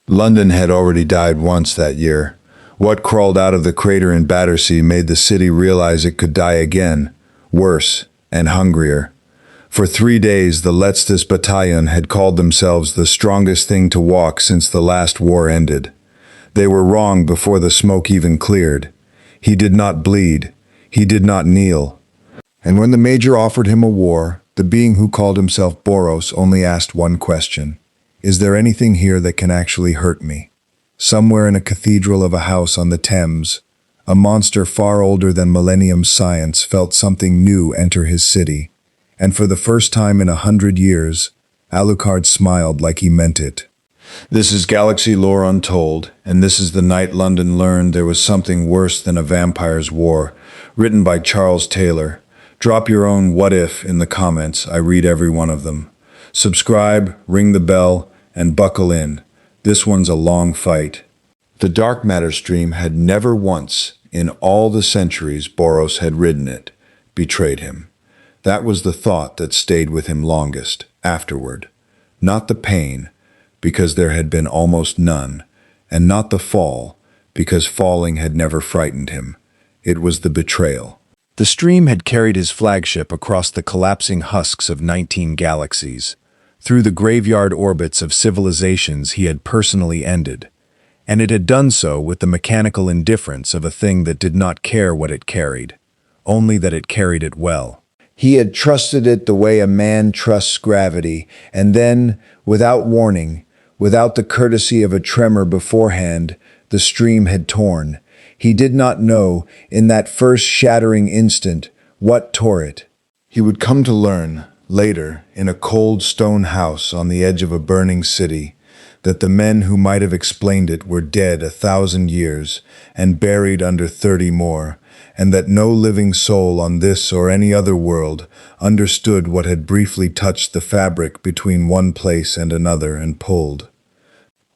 London had already died once that year. What crawled out of the crater in Battersea made the city realize it could die again, worse and hungrier. For 3 days, the Letztes Battalion had called themselves the strongest thing to walk since the last war ended. They were wrong before the smoke even cleared. He did not bleed. He did not kneel. And when the major offered him a war, the being who called himself Boros only asked one question. Is there anything here that can actually hurt me? Somewhere in a cathedral of a house on the Thames, a monster far older than Millennium's science felt something new enter his city. And for the first time in 100 years, Alucard smiled like he meant it. This is Galaxy Lore Untold, and this is the night London learned there was something worse than a vampire's war, written by Charles Taylor. Drop your own what if in the comments. I read every one of them. Subscribe, ring the bell, and buckle in. This one's a long fight. The Dark Matter stream had never once, in all the centuries Boros had ridden it, betrayed him. That was the thought that stayed with him longest, afterward. Not the pain, because there had been almost none, and not the fall, because falling had never frightened him. It was the betrayal. The stream had carried his flagship across the collapsing husks of 19 galaxies, through the graveyard orbits of civilizations he had personally ended, and it had done so with the mechanical indifference of a thing that did not care what it carried, only that it carried it well. He had trusted it the way a man trusts gravity, and then, without warning, without the courtesy of a tremor beforehand, the stream had torn. He did not know, in that first shattering instant, what tore it. He would come to learn, later, in a cold stone house on the edge of a burning city, that the men who might have explained it were dead 1,000 years and buried under 30 more, and that no living soul on this or any other world understood what had briefly touched the fabric between one place and another and pulled.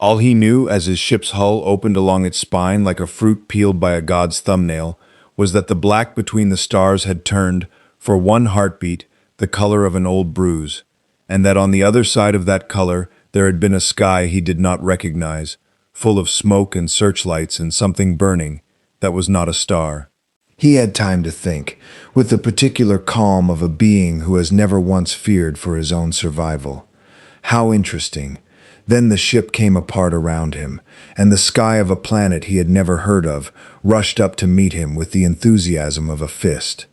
All he knew as his ship's hull opened along its spine like a fruit peeled by a god's thumbnail was that the black between the stars had turned, for one heartbeat, the color of an old bruise, and that on the other side of that color there had been a sky he did not recognize, full of smoke and searchlights and something burning that was not a star. He had time to think, with the particular calm of a being who has never once feared for his own survival. How interesting. Then the ship came apart around him, and the sky of a planet he had never heard of rushed up to meet him with the enthusiasm of a fist.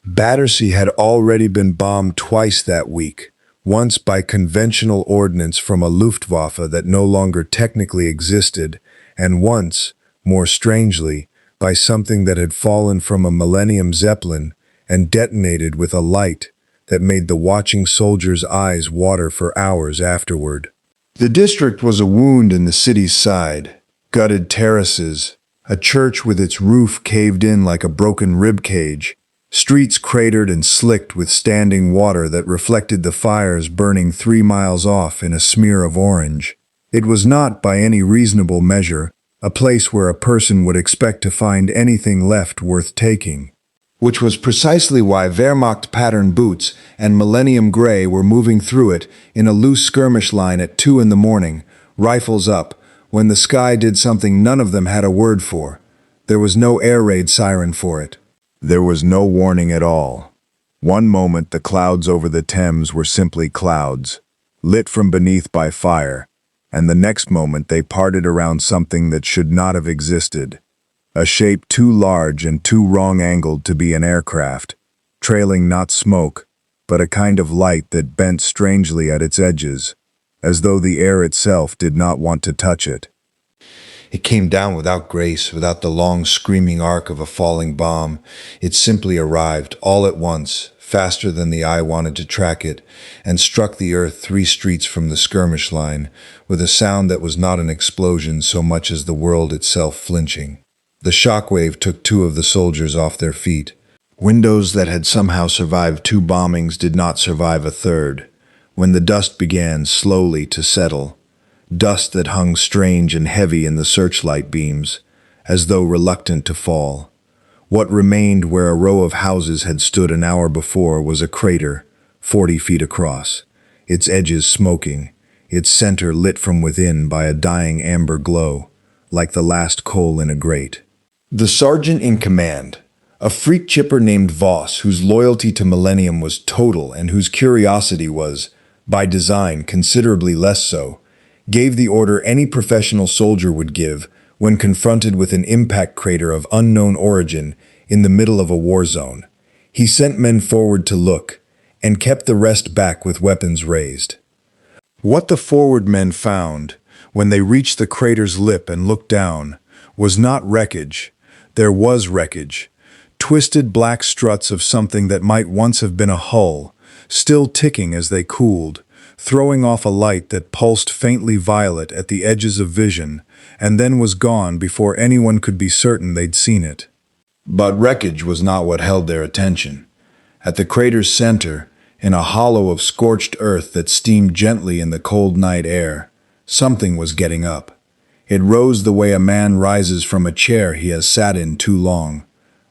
Battersea had already been bombed twice that week, once by conventional ordnance from a Luftwaffe that no longer technically existed, and once, more strangely, by something that had fallen from a Millennium Zeppelin and detonated with a light that made the watching soldiers' eyes water for hours afterward. The district was a wound in the city's side, gutted terraces, a church with its roof caved in like a broken rib cage, streets cratered and slicked with standing water that reflected the fires burning 3 miles off in a smear of orange. It was not, by any reasonable measure, a place where a person would expect to find anything left worth taking. Which was precisely why Wehrmacht pattern boots and Millennium Grey were moving through it in a loose skirmish line at 2 in the morning, rifles up, when the sky did something none of them had a word for. There was no air raid siren for it. There was no warning at all. One moment the clouds over the Thames were simply clouds, lit from beneath by fire, and the next moment they parted around something that should not have existed. A shape too large and too wrong-angled to be an aircraft, trailing not smoke, but a kind of light that bent strangely at its edges, as though the air itself did not want to touch it. It came down without grace, without the long screaming arc of a falling bomb. It simply arrived, all at once, faster than the eye wanted to track it, and struck the earth 3 streets from the skirmish line, with a sound that was not an explosion so much as the world itself flinching. The shockwave took 2 of the soldiers off their feet. Windows that had somehow survived 2 bombings did not survive a third. When the dust began slowly to settle, dust that hung strange and heavy in the searchlight beams, as though reluctant to fall. What remained where a row of houses had stood an hour before was a crater, 40 feet across, its edges smoking, its center lit from within by a dying amber glow, like the last coal in a grate. The sergeant in command, a freak chipper named Voss, whose loyalty to Millennium was total and whose curiosity was, by design, considerably less so, gave the order any professional soldier would give when confronted with an impact crater of unknown origin in the middle of a war zone. He sent men forward to look, and kept the rest back with weapons raised. What the forward men found, when they reached the crater's lip and looked down, was not wreckage. There was wreckage. Twisted black struts of something that might once have been a hull, still ticking as they cooled, throwing off a light that pulsed faintly violet at the edges of vision, and then was gone before anyone could be certain they'd seen it. But wreckage was not what held their attention. At the crater's center, in a hollow of scorched earth that steamed gently in the cold night air, something was getting up. It rose the way a man rises from a chair he has sat in too long,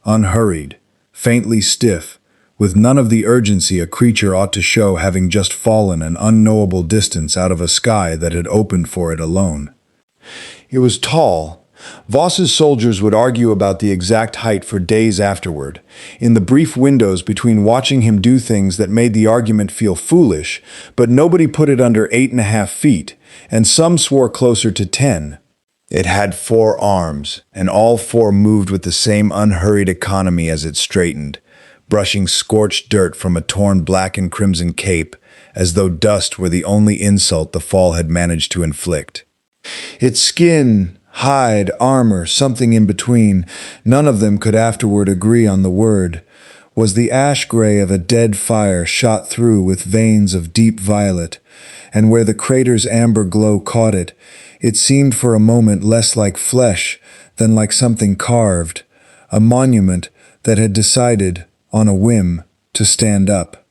unhurried, faintly stiff, with none of the urgency a creature ought to show, having just fallen an unknowable distance out of a sky that had opened for it alone. It was tall. Voss's soldiers would argue about the exact height for days afterward, in the brief windows between watching him do things that made the argument feel foolish, but nobody put it under 8.5 feet, and some swore closer to 10. It had 4 arms, and all 4 moved with the same unhurried economy as it straightened, brushing scorched dirt from a torn black and crimson cape, as though dust were the only insult the fall had managed to inflict. Its skin, hide, armor, something in between, none of them could afterward agree on the word, was the ash gray of a dead fire shot through with veins of deep violet, and where the crater's amber glow caught it, it seemed for a moment less like flesh than like something carved, a monument that had decided, on a whim, to stand up.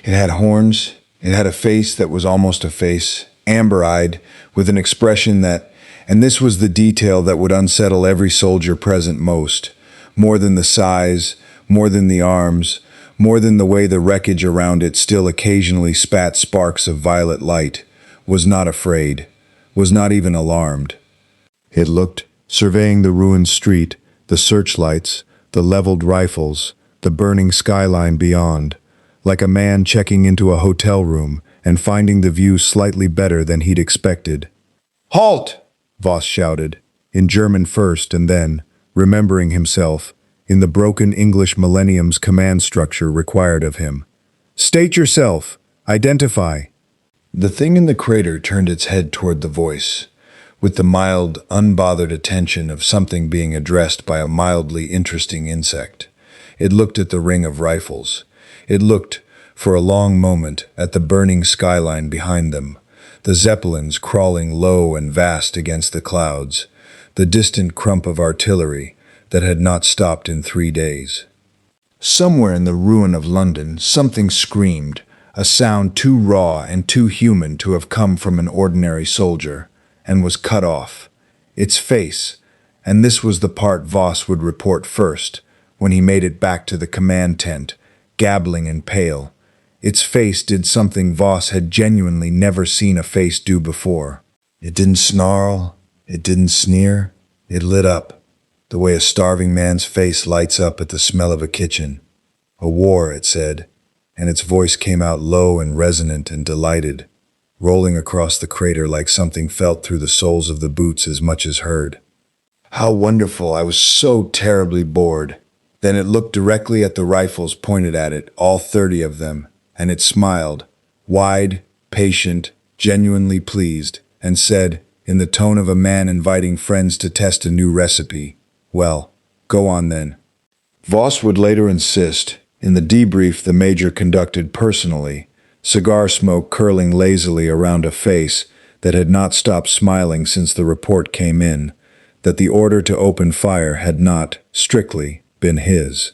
It had horns, it had a face that was almost a face, amber-eyed, with an expression that, and this was the detail that would unsettle every soldier present most, more than the size, more than the arms, more than the way the wreckage around it still occasionally spat sparks of violet light, was not afraid, was not even alarmed. It looked, surveying the ruined street, the searchlights, the leveled rifles, the burning skyline beyond, like a man checking into a hotel room and finding the view slightly better than he'd expected. "Halt!" Voss shouted, in German first and then, remembering himself, in the broken English Millennium's command structure required of him. "State yourself. Identify." The thing in the crater turned its head toward the voice, with the mild, unbothered attention of something being addressed by a mildly interesting insect. It looked at the ring of rifles. It looked, for a long moment, at the burning skyline behind them, the zeppelins crawling low and vast against the clouds, the distant crump of artillery that had not stopped in 3 days. Somewhere in the ruin of London, something screamed, a sound too raw and too human to have come from an ordinary soldier, and was cut off. Its face, and this was the part Voss would report first, when he made it back to the command tent, gabbling and pale. Its face did something Voss had genuinely never seen a face do before. It didn't snarl, it didn't sneer, it lit up, the way a starving man's face lights up at the smell of a kitchen. "A war," it said, and its voice came out low and resonant and delighted, rolling across the crater like something felt through the soles of the boots as much as heard. How wonderful! I was so terribly bored. Then it looked directly at the rifles pointed at it, all 30 of them, and it smiled, wide, patient, genuinely pleased, and said, in the tone of a man inviting friends to test a new recipe, "Well, go on then." Voss would later insist, in the debrief the major conducted personally, cigar smoke curling lazily around a face that had not stopped smiling since the report came in, that the order to open fire had not, strictly, been his.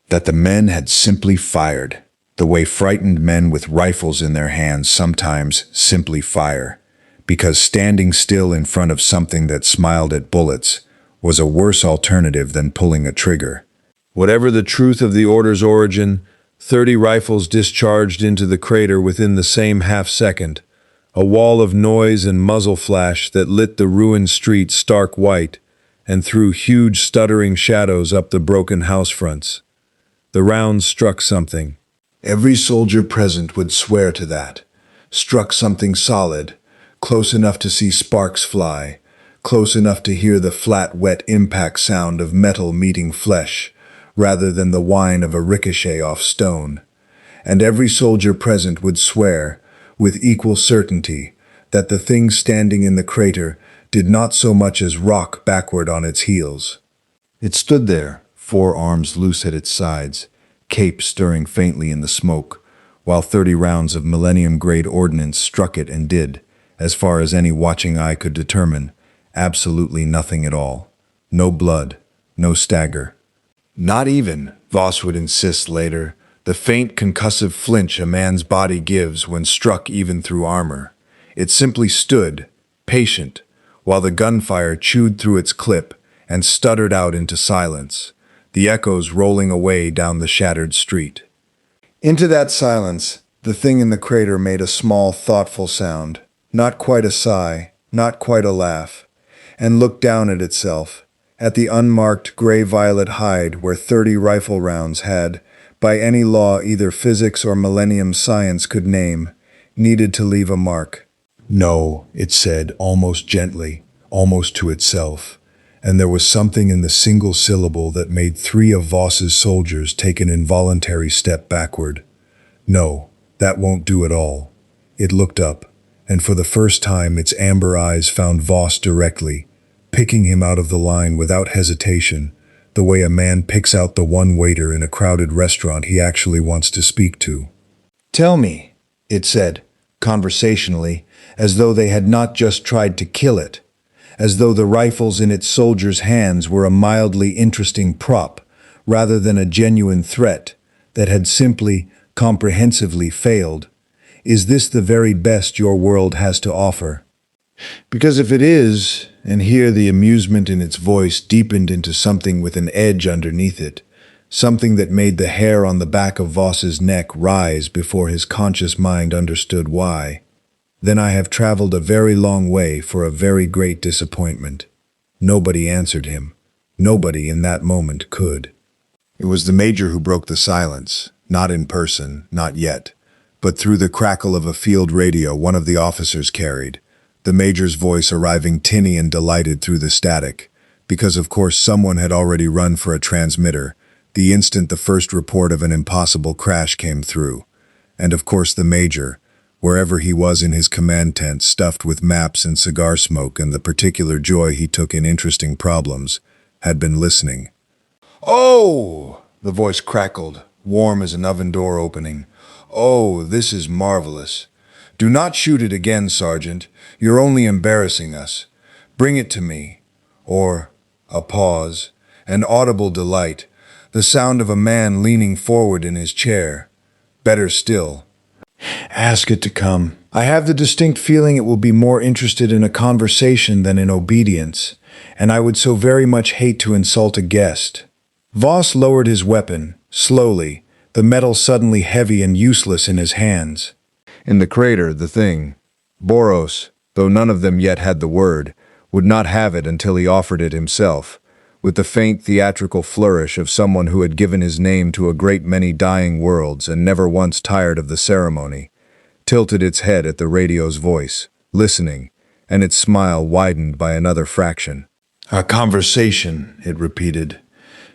That the men had simply fired, the way frightened men with rifles in their hands sometimes simply fire, because standing still in front of something that smiled at bullets was a worse alternative than pulling a trigger. Whatever the truth of the order's origin, 30 rifles discharged into the crater within the same half-second, A wall of noise and muzzle flash that lit the ruined street stark white and threw huge stuttering shadows up the broken house fronts. The rounds struck something. Every soldier present would swear to that. Struck something solid, close enough to see sparks fly, close enough to hear the flat, wet impact sound of metal meeting flesh, rather than the whine of a ricochet off stone. And every soldier present would swear, with equal certainty, that the thing standing in the crater did not so much as rock backward on its heels. It stood there, four arms loose at its sides, cape stirring faintly in the smoke, while 30 rounds of Millennium-grade ordnance struck it and did, as far as any watching eye could determine, absolutely nothing at all. No blood, no stagger. Not even, Voss would insist later, the faint concussive flinch a man's body gives when struck even through armor. It simply stood, patient, while the gunfire chewed through its clip and stuttered out into silence, the echoes rolling away down the shattered street. Into that silence, the thing in the crater made a small, thoughtful sound, not quite a sigh, not quite a laugh, and looked down at itself, at the unmarked gray-violet hide where 30 rifle rounds had, by any law either physics or Millennium science could name, needed to leave a mark. No, it said, almost gently, almost to itself, and there was something in the single syllable that made 3 of Voss's soldiers take an involuntary step backward. No, that won't do at all. It looked up, and for the first time its amber eyes found Voss directly, picking him out of the line without hesitation, the way a man picks out the one waiter in a crowded restaurant he actually wants to speak to. "Tell me," it said, conversationally, as though they had not just tried to kill it, as though the rifles in its soldiers' hands were a mildly interesting prop, rather than a genuine threat that had simply, comprehensively failed. "Is this the very best your world has to offer? Because if it is," and here the amusement in its voice deepened into something with an edge underneath it, something that made the hair on the back of Voss's neck rise before his conscious mind understood why, "then I have traveled a very long way for a very great disappointment." Nobody answered him. Nobody in that moment could. It was the major who broke the silence, not in person, not yet, but through the crackle of a field radio one of the officers carried, the major's voice arriving tinny and delighted through the static, because of course someone had already run for a transmitter, the instant the first report of an impossible crash came through. And of course the major, wherever he was in his command tent stuffed with maps and cigar smoke and the particular joy he took in interesting problems, had been listening. "Oh!" the voice crackled, warm as an oven door opening. "Oh, this is marvelous. Do not shoot it again, Sergeant. You're only embarrassing us. Bring it to me." Or, a pause, an audible delight, the sound of a man leaning forward in his chair. Better still, "Ask it to come. I have the distinct feeling it will be more interested in a conversation than in obedience, and I would so very much hate to insult a guest." Voss lowered his weapon, slowly, the metal suddenly heavy and useless in his hands. In the crater, the thing, Boros, though none of them yet had the word, would not have it until he offered it himself, with the faint theatrical flourish of someone who had given his name to a great many dying worlds and never once tired of the ceremony, tilted its head at the radio's voice, listening, and its smile widened by another fraction. "A conversation," it repeated,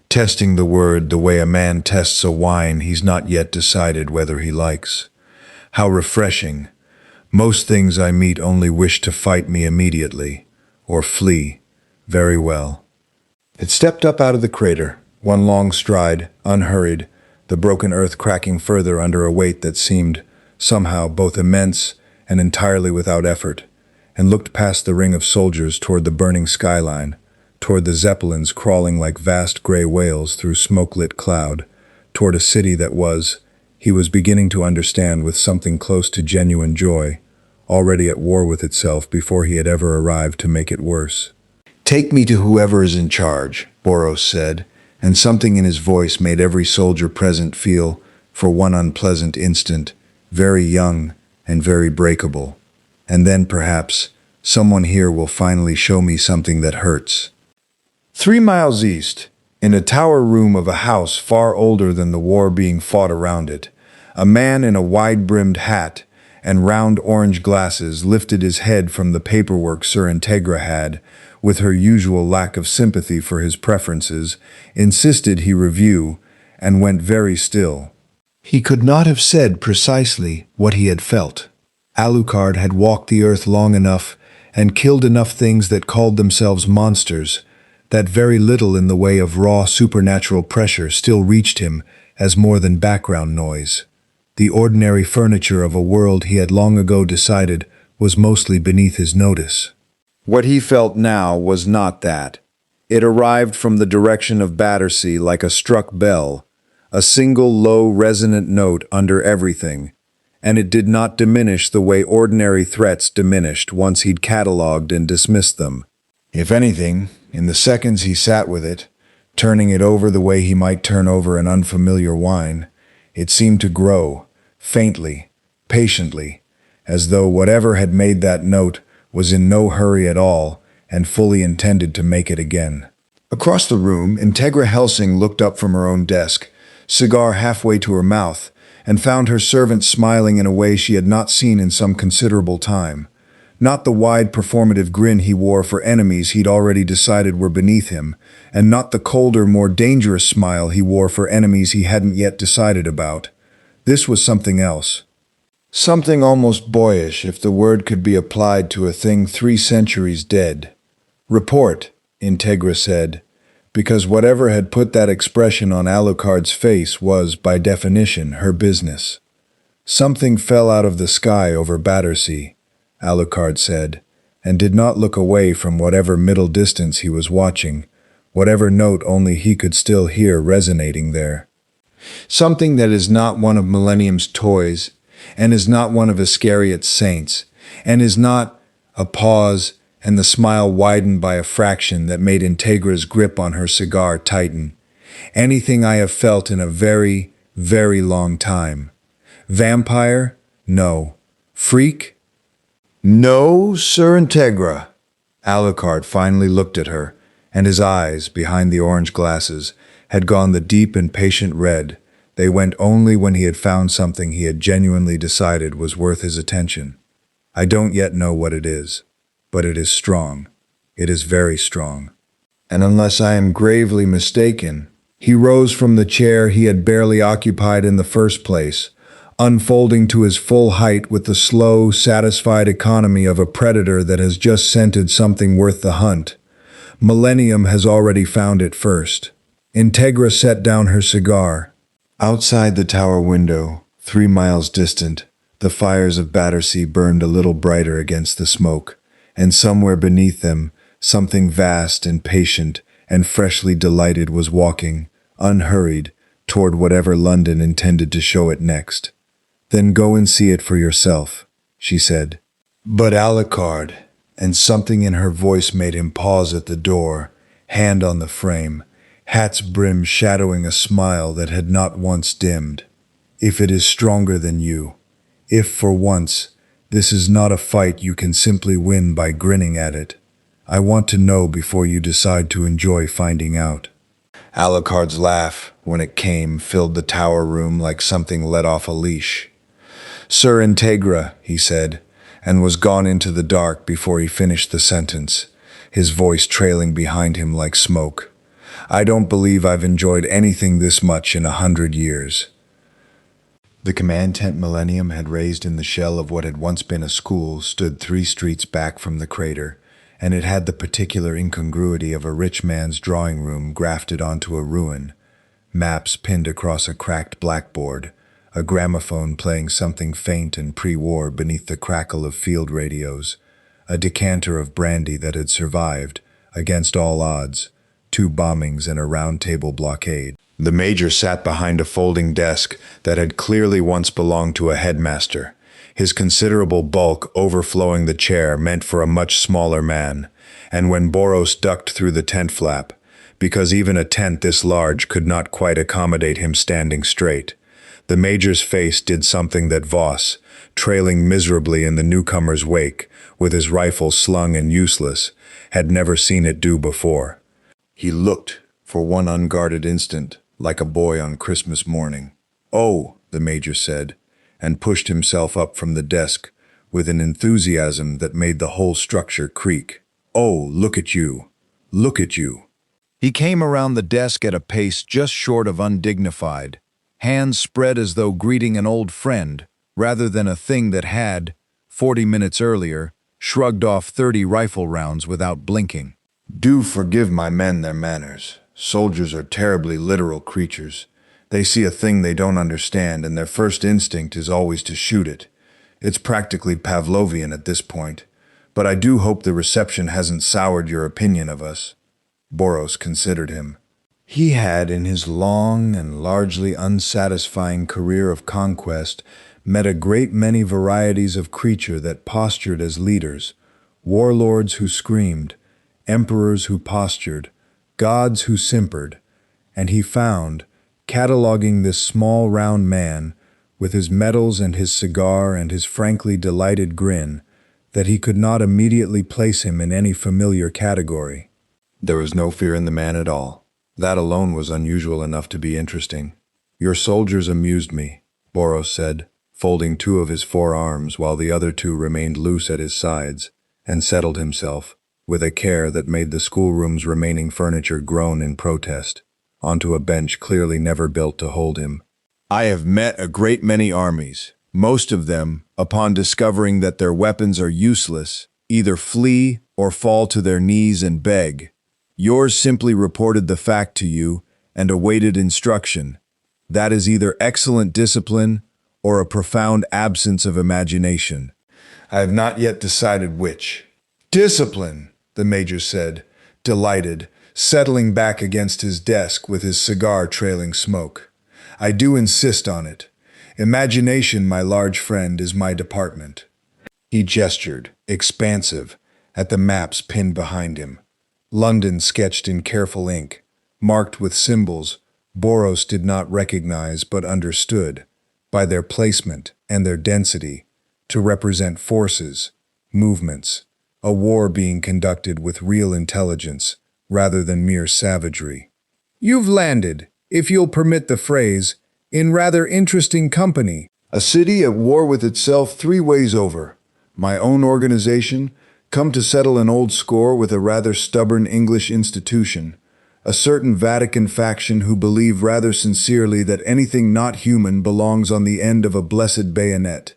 testing the word the way a man tests a wine he's not yet decided whether he likes. "How refreshing. Most things I meet only wish to fight me immediately, or flee. Very well." It stepped up out of the crater, one long stride, unhurried, the broken earth cracking further under a weight that seemed, somehow, both immense and entirely without effort, and looked past the ring of soldiers toward the burning skyline, toward the zeppelins crawling like vast gray whales through smoke-lit cloud, toward a city that was, he was beginning to understand with something close to genuine joy, already at war with itself before he had ever arrived to make it worse. "Take me to whoever is in charge," Boros said, and something in his voice made every soldier present feel, for one unpleasant instant, very young and very breakable. And then perhaps someone here will finally show me something that hurts. 3 miles east, in a tower room of a house far older than the war being fought around it, a man in a wide-brimmed hat and round orange glasses lifted his head from the paperwork Sir Integra had, with her usual lack of sympathy for his preferences, insisted he review, and went very still. He could not have said precisely what he had felt. Alucard had walked the earth long enough and killed enough things that called themselves monsters, that very little in the way of raw supernatural pressure still reached him as more than background noise. The ordinary furniture of a world he had long ago decided was mostly beneath his notice. What he felt now was not that. It arrived from the direction of Battersea like a struck bell, a single low resonant note under everything, and it did not diminish the way ordinary threats diminished once he'd catalogued and dismissed them. If anything, in the seconds he sat with it, turning it over the way he might turn over an unfamiliar wine, it seemed to grow, faintly, patiently, as though whatever had made that note was in no hurry at all and fully intended to make it again. Across the room, Integra Hellsing looked up from her own desk, cigar halfway to her mouth, and found her servant smiling in a way she had not seen in some considerable time. Not the wide performative grin he wore for enemies he'd already decided were beneath him, and not the colder, more dangerous smile he wore for enemies he hadn't yet decided about. This was something else. Something almost boyish, if the word could be applied to a thing 3 centuries dead. Report, Integra said, because whatever had put that expression on Alucard's face was, by definition, her business. Something fell out of the sky over Battersea, Alucard said, and did not look away from whatever middle distance he was watching, whatever note only he could still hear resonating there. Something that is not one of Millennium's toys, and is not one of Iscariot's saints, and is not a pause, and the smile widened by a fraction that made Integra's grip on her cigar tighten. Anything I have felt in a very, very long time. Vampire? No. Freak? No, Sir Integra. Alucard finally looked at her, and his eyes, behind the orange glasses, had gone the deep and patient red. They went only when he had found something he had genuinely decided was worth his attention. I don't yet know what it is, but it is strong. It is very strong. And unless I am gravely mistaken, he rose from the chair he had barely occupied in the first place, unfolding to his full height with the slow, satisfied economy of a predator that has just scented something worth the hunt. Millennium has already found it first. Integra set down her cigar. Outside the tower window, 3 miles distant, the fires of Battersea burned a little brighter against the smoke, and somewhere beneath them, something vast and patient and freshly delighted was walking, unhurried, toward whatever London intended to show it next. Then go and see it for yourself, she said. But Alucard, and something in her voice made him pause at the door, hand on the frame, hat's brim shadowing a smile that had not once dimmed. If it is stronger than you, if for once this is not a fight you can simply win by grinning at it, I want to know before you decide to enjoy finding out. Alucard's laugh, when it came, filled the tower room like something let off a leash. Sir Integra, he said, and was gone into the dark before he finished the sentence, his voice trailing behind him like smoke. I don't believe I've enjoyed anything this much in 100 years. The command tent Millennium had raised in the shell of what had once been a school stood 3 streets back from the crater, and it had the particular incongruity of a rich man's drawing room grafted onto a ruin, maps pinned across a cracked blackboard, a gramophone playing something faint and pre-war beneath the crackle of field radios, a decanter of brandy that had survived, against all odds, 2 bombings and a round-table blockade. The major sat behind a folding desk that had clearly once belonged to a headmaster, his considerable bulk overflowing the chair meant for a much smaller man, and when Boros ducked through the tent flap, because even a tent this large could not quite accommodate him standing straight, The Major's face did something that Voss, trailing miserably in the newcomer's wake, with his rifle slung and useless, had never seen it do before. He looked, for one unguarded instant, like a boy on Christmas morning. "Oh," the Major said, and pushed himself up from the desk with an enthusiasm that made the whole structure creak. "Oh, look at you! Look at you!" He came around the desk at a pace just short of undignified, hands spread as though greeting an old friend, rather than a thing that had, 40 minutes earlier, shrugged off 30 rifle rounds without blinking. "Do forgive my men their manners. Soldiers are terribly literal creatures. They see a thing they don't understand, and their first instinct is always to shoot it. It's practically Pavlovian at this point. But I do hope the reception hasn't soured your opinion of us." Boros considered him. He had, in his long and largely unsatisfying career of conquest, met a great many varieties of creature that postured as leaders, warlords who screamed, emperors who postured, gods who simpered, and he found, cataloging this small round man, with his medals and his cigar and his frankly delighted grin, that he could not immediately place him in any familiar category. There was no fear in the man at all. That alone was unusual enough to be interesting. "Your soldiers amused me," Boros said, folding 2 of his forearms while the other 2 remained loose at his sides, and settled himself, with a care that made the schoolroom's remaining furniture groan in protest, onto a bench clearly never built to hold him. "I have met a great many armies. Most of them, upon discovering that their weapons are useless, either flee or fall to their knees and beg. Yours simply reported the fact to you and awaited instruction. That is either excellent discipline or a profound absence of imagination. I have not yet decided which." "Discipline," the Major said, delighted, settling back against his desk with his cigar trailing smoke. "I do insist on it. Imagination, my large friend, is my department." He gestured, expansive, at the maps pinned behind him. London sketched in careful ink, marked with symbols Boros did not recognize but understood, by their placement and their density, to represent forces, movements, a war being conducted with real intelligence rather than mere savagery. "You've landed, if you'll permit the phrase, in rather interesting company. A city at war with itself 3 ways over. My own organization, come to settle an old score with a rather stubborn English institution, a certain Vatican faction who believe rather sincerely that anything not human belongs on the end of a blessed bayonet,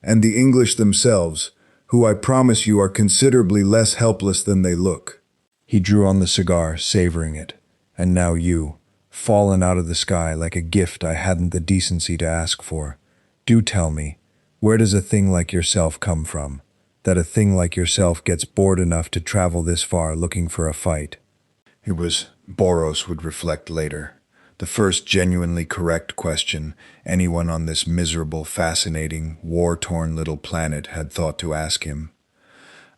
and the English themselves, who I promise you are considerably less helpless than they look." He drew on the cigar, savoring it. "And now you, fallen out of the sky like a gift I hadn't the decency to ask for. Do tell me, where does a thing like yourself come from? That a thing like yourself gets bored enough to travel this far looking for a fight?" It was, Boros would reflect later, the first genuinely correct question anyone on this miserable, fascinating, war-torn little planet had thought to ask him.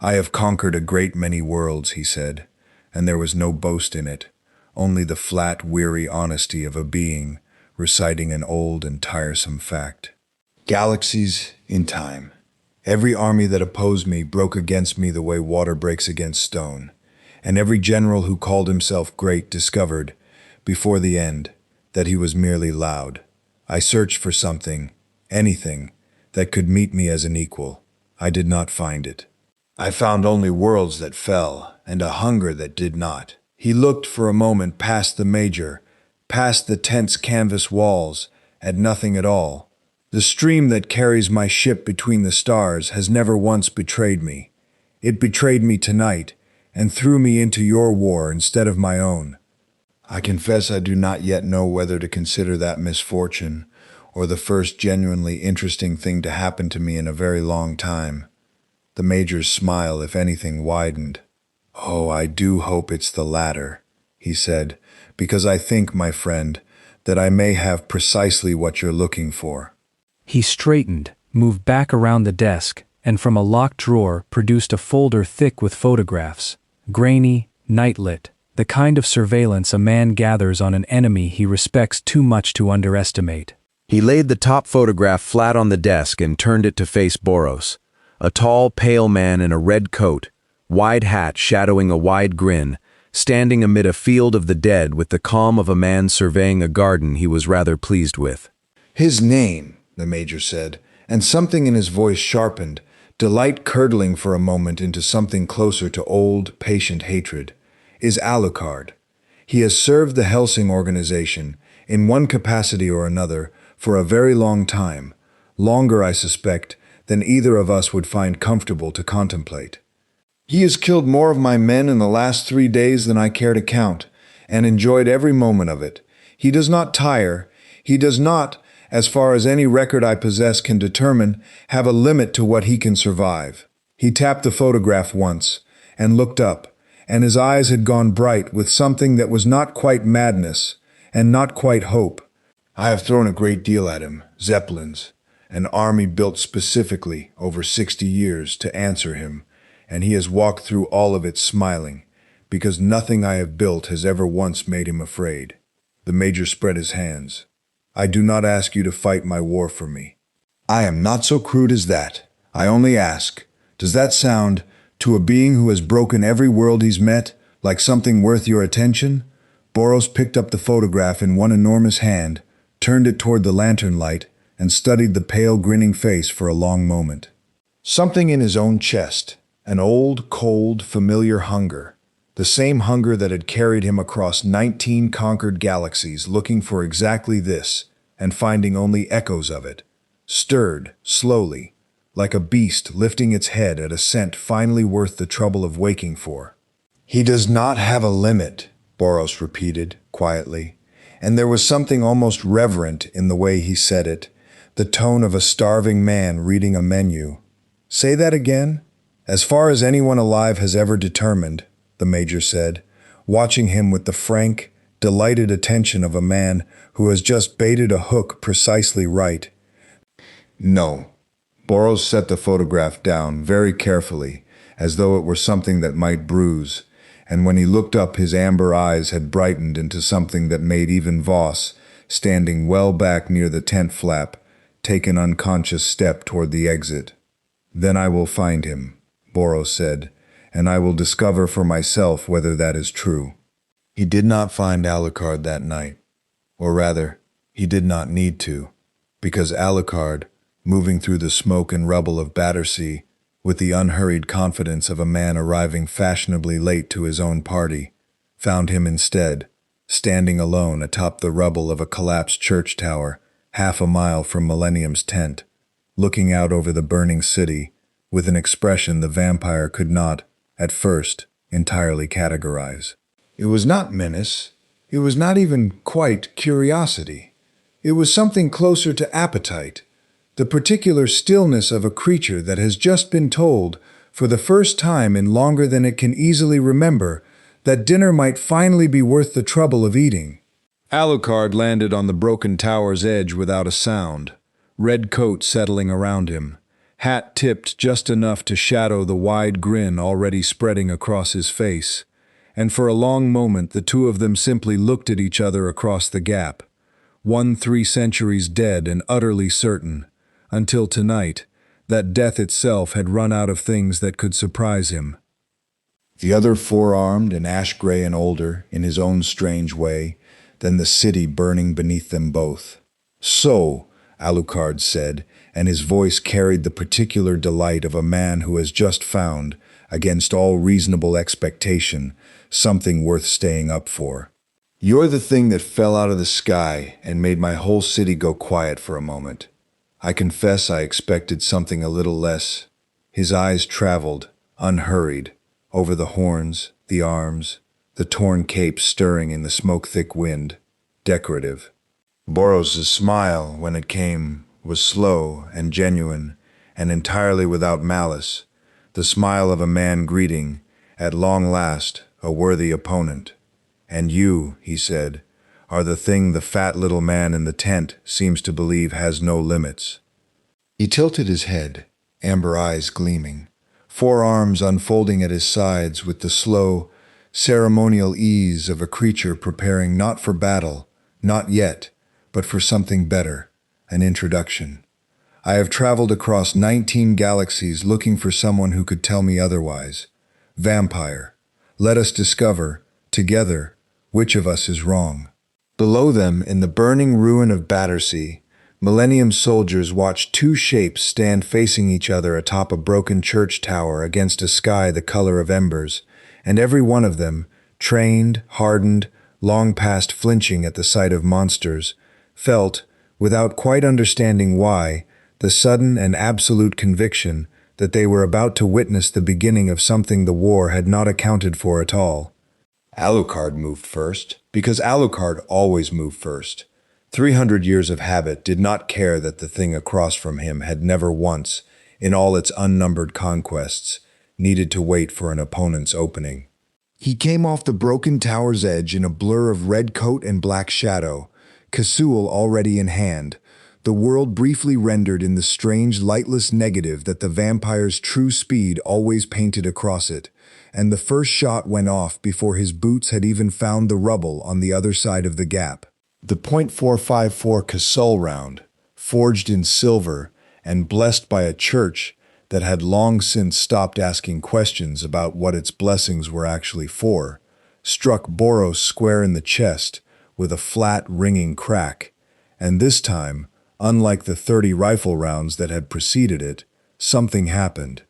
"I have conquered a great many worlds," he said, and there was no boast in it, only the flat, weary honesty of a being reciting an old and tiresome fact. "Galaxies in time. Every army that opposed me broke against me the way water breaks against stone, and every general who called himself great discovered, before the end, that he was merely loud. I searched for something, anything, that could meet me as an equal. I did not find it. I found only worlds that fell, and a hunger that did not." He looked for a moment past the Major, past the tense canvas walls, at nothing at all. "The stream that carries my ship between the stars has never once betrayed me. It betrayed me tonight, and threw me into your war instead of my own. I confess I do not yet know whether to consider that misfortune, or the first genuinely interesting thing to happen to me in a very long time." The Major's smile, if anything, widened. "Oh, I do hope it's the latter," he said, "because I think, my friend, that I may have precisely what you're looking for." He straightened, moved back around the desk, and from a locked drawer produced a folder thick with photographs, grainy, night-lit, the kind of surveillance a man gathers on an enemy he respects too much to underestimate. He laid the top photograph flat on the desk and turned it to face Boros, a tall, pale man in a red coat, wide hat shadowing a wide grin, standing amid a field of the dead with the calm of a man surveying a garden he was rather pleased with. "His name," the major said, and something in his voice sharpened, delight curdling for a moment into something closer to old, patient hatred, "is Alucard. He has served the Hellsing organization, in one capacity or another, for a very long time, longer, I suspect, than either of us would find comfortable to contemplate. He has killed more of my men in the last 3 days than I care to count, and enjoyed every moment of it. He does not tire. He does not, as far as any record I possess can determine, have a limit to what he can survive." He tapped the photograph once, and looked up, and his eyes had gone bright with something that was not quite madness, and not quite hope. "I have thrown a great deal at him, Zeppelins, an army built specifically over 60 years to answer him, and he has walked through all of it smiling, because nothing I have built has ever once made him afraid." The major spread his hands. "I do not ask you to fight my war for me. I am not so crude as that. I only ask, does that sound, to a being who has broken every world he's met, like something worth your attention?" Boros picked up the photograph in one enormous hand, turned it toward the lantern light, and studied the pale, grinning face for a long moment. Something in his own chest, an old, cold, familiar hunger, the same hunger that had carried him across 19 conquered galaxies looking for exactly this, and finding only echoes of it, stirred, slowly, like a beast lifting its head at a scent finally worth the trouble of waking for. "He does not have a limit," Boros repeated, quietly, and there was something almost reverent in the way he said it, the tone of a starving man reading a menu. "Say that again?" "As far as anyone alive has ever determined," the major said, watching him with the frank, delighted attention of a man who has just baited a hook precisely right. "No." Boros set the photograph down very carefully, as though it were something that might bruise, and when he looked up his amber eyes had brightened into something that made even Voss, standing well back near the tent flap, take an unconscious step toward the exit. "Then I will find him," Boros said, "and I will discover for myself whether that is true." He did not find Alucard that night, or rather, he did not need to, because Alucard, moving through the smoke and rubble of Battersea, with the unhurried confidence of a man arriving fashionably late to his own party, found him instead, standing alone atop the rubble of a collapsed church tower, half a mile from Millennium's tent, looking out over the burning city, with an expression the vampire could not, at first, entirely categorize. It was not menace. It was not even quite curiosity. It was something closer to appetite, the particular stillness of a creature that has just been told, for the first time in longer than it can easily remember, that dinner might finally be worth the trouble of eating. Alucard landed on the broken tower's edge without a sound, red coat settling around him, hat tipped just enough to shadow the wide grin already spreading across his face, and for a long moment the two of them simply looked at each other across the gap, one 3 centuries dead and utterly certain, until tonight, that death itself had run out of things that could surprise him. The other four-armed and ash-gray and older, in his own strange way, than the city burning beneath them both. "So," Alucard said, and his voice carried the particular delight of a man who has just found, against all reasonable expectation, something worth staying up for. "You're the thing that fell out of the sky and made my whole city go quiet for a moment. I confess I expected something a little less." His eyes traveled, unhurried, over the horns, the arms, the torn capes stirring in the smoke-thick wind, decorative. Boros' smile, when it came, was slow and genuine, and entirely without malice, the smile of a man greeting, at long last, a worthy opponent. "And you," he said, "are the thing the fat little man in the tent seems to believe has no limits." He tilted his head, amber eyes gleaming, forearms unfolding at his sides with the slow, ceremonial ease of a creature preparing not for battle, not yet, but for something better, an introduction. I have traveled across 19 galaxies looking for someone who could tell me otherwise. Vampire, let us discover, together, which of us is wrong. Below them, in the burning ruin of Battersea, Millennium soldiers watched two shapes stand facing each other atop a broken church tower against a sky the color of embers, and every one of them, trained, hardened, long past flinching at the sight of monsters, felt, without quite understanding why, the sudden and absolute conviction that they were about to witness the beginning of something the war had not accounted for at all. Alucard moved first, because Alucard always moved first. 300 years of habit did not care that the thing across from him had never once, in all its unnumbered conquests, needed to wait for an opponent's opening. He came off the broken tower's edge in a blur of red coat and black shadow, Casul already in hand, the world briefly rendered in the strange, lightless negative that the vampire's true speed always painted across it, and the first shot went off before his boots had even found the rubble on the other side of the gap. The .454 Casul round, forged in silver and blessed by a church that had long since stopped asking questions about what its blessings were actually for, struck Boros square in the chest with a flat, ringing crack, and this time, unlike the 30 rifle rounds that had preceded it, something happened.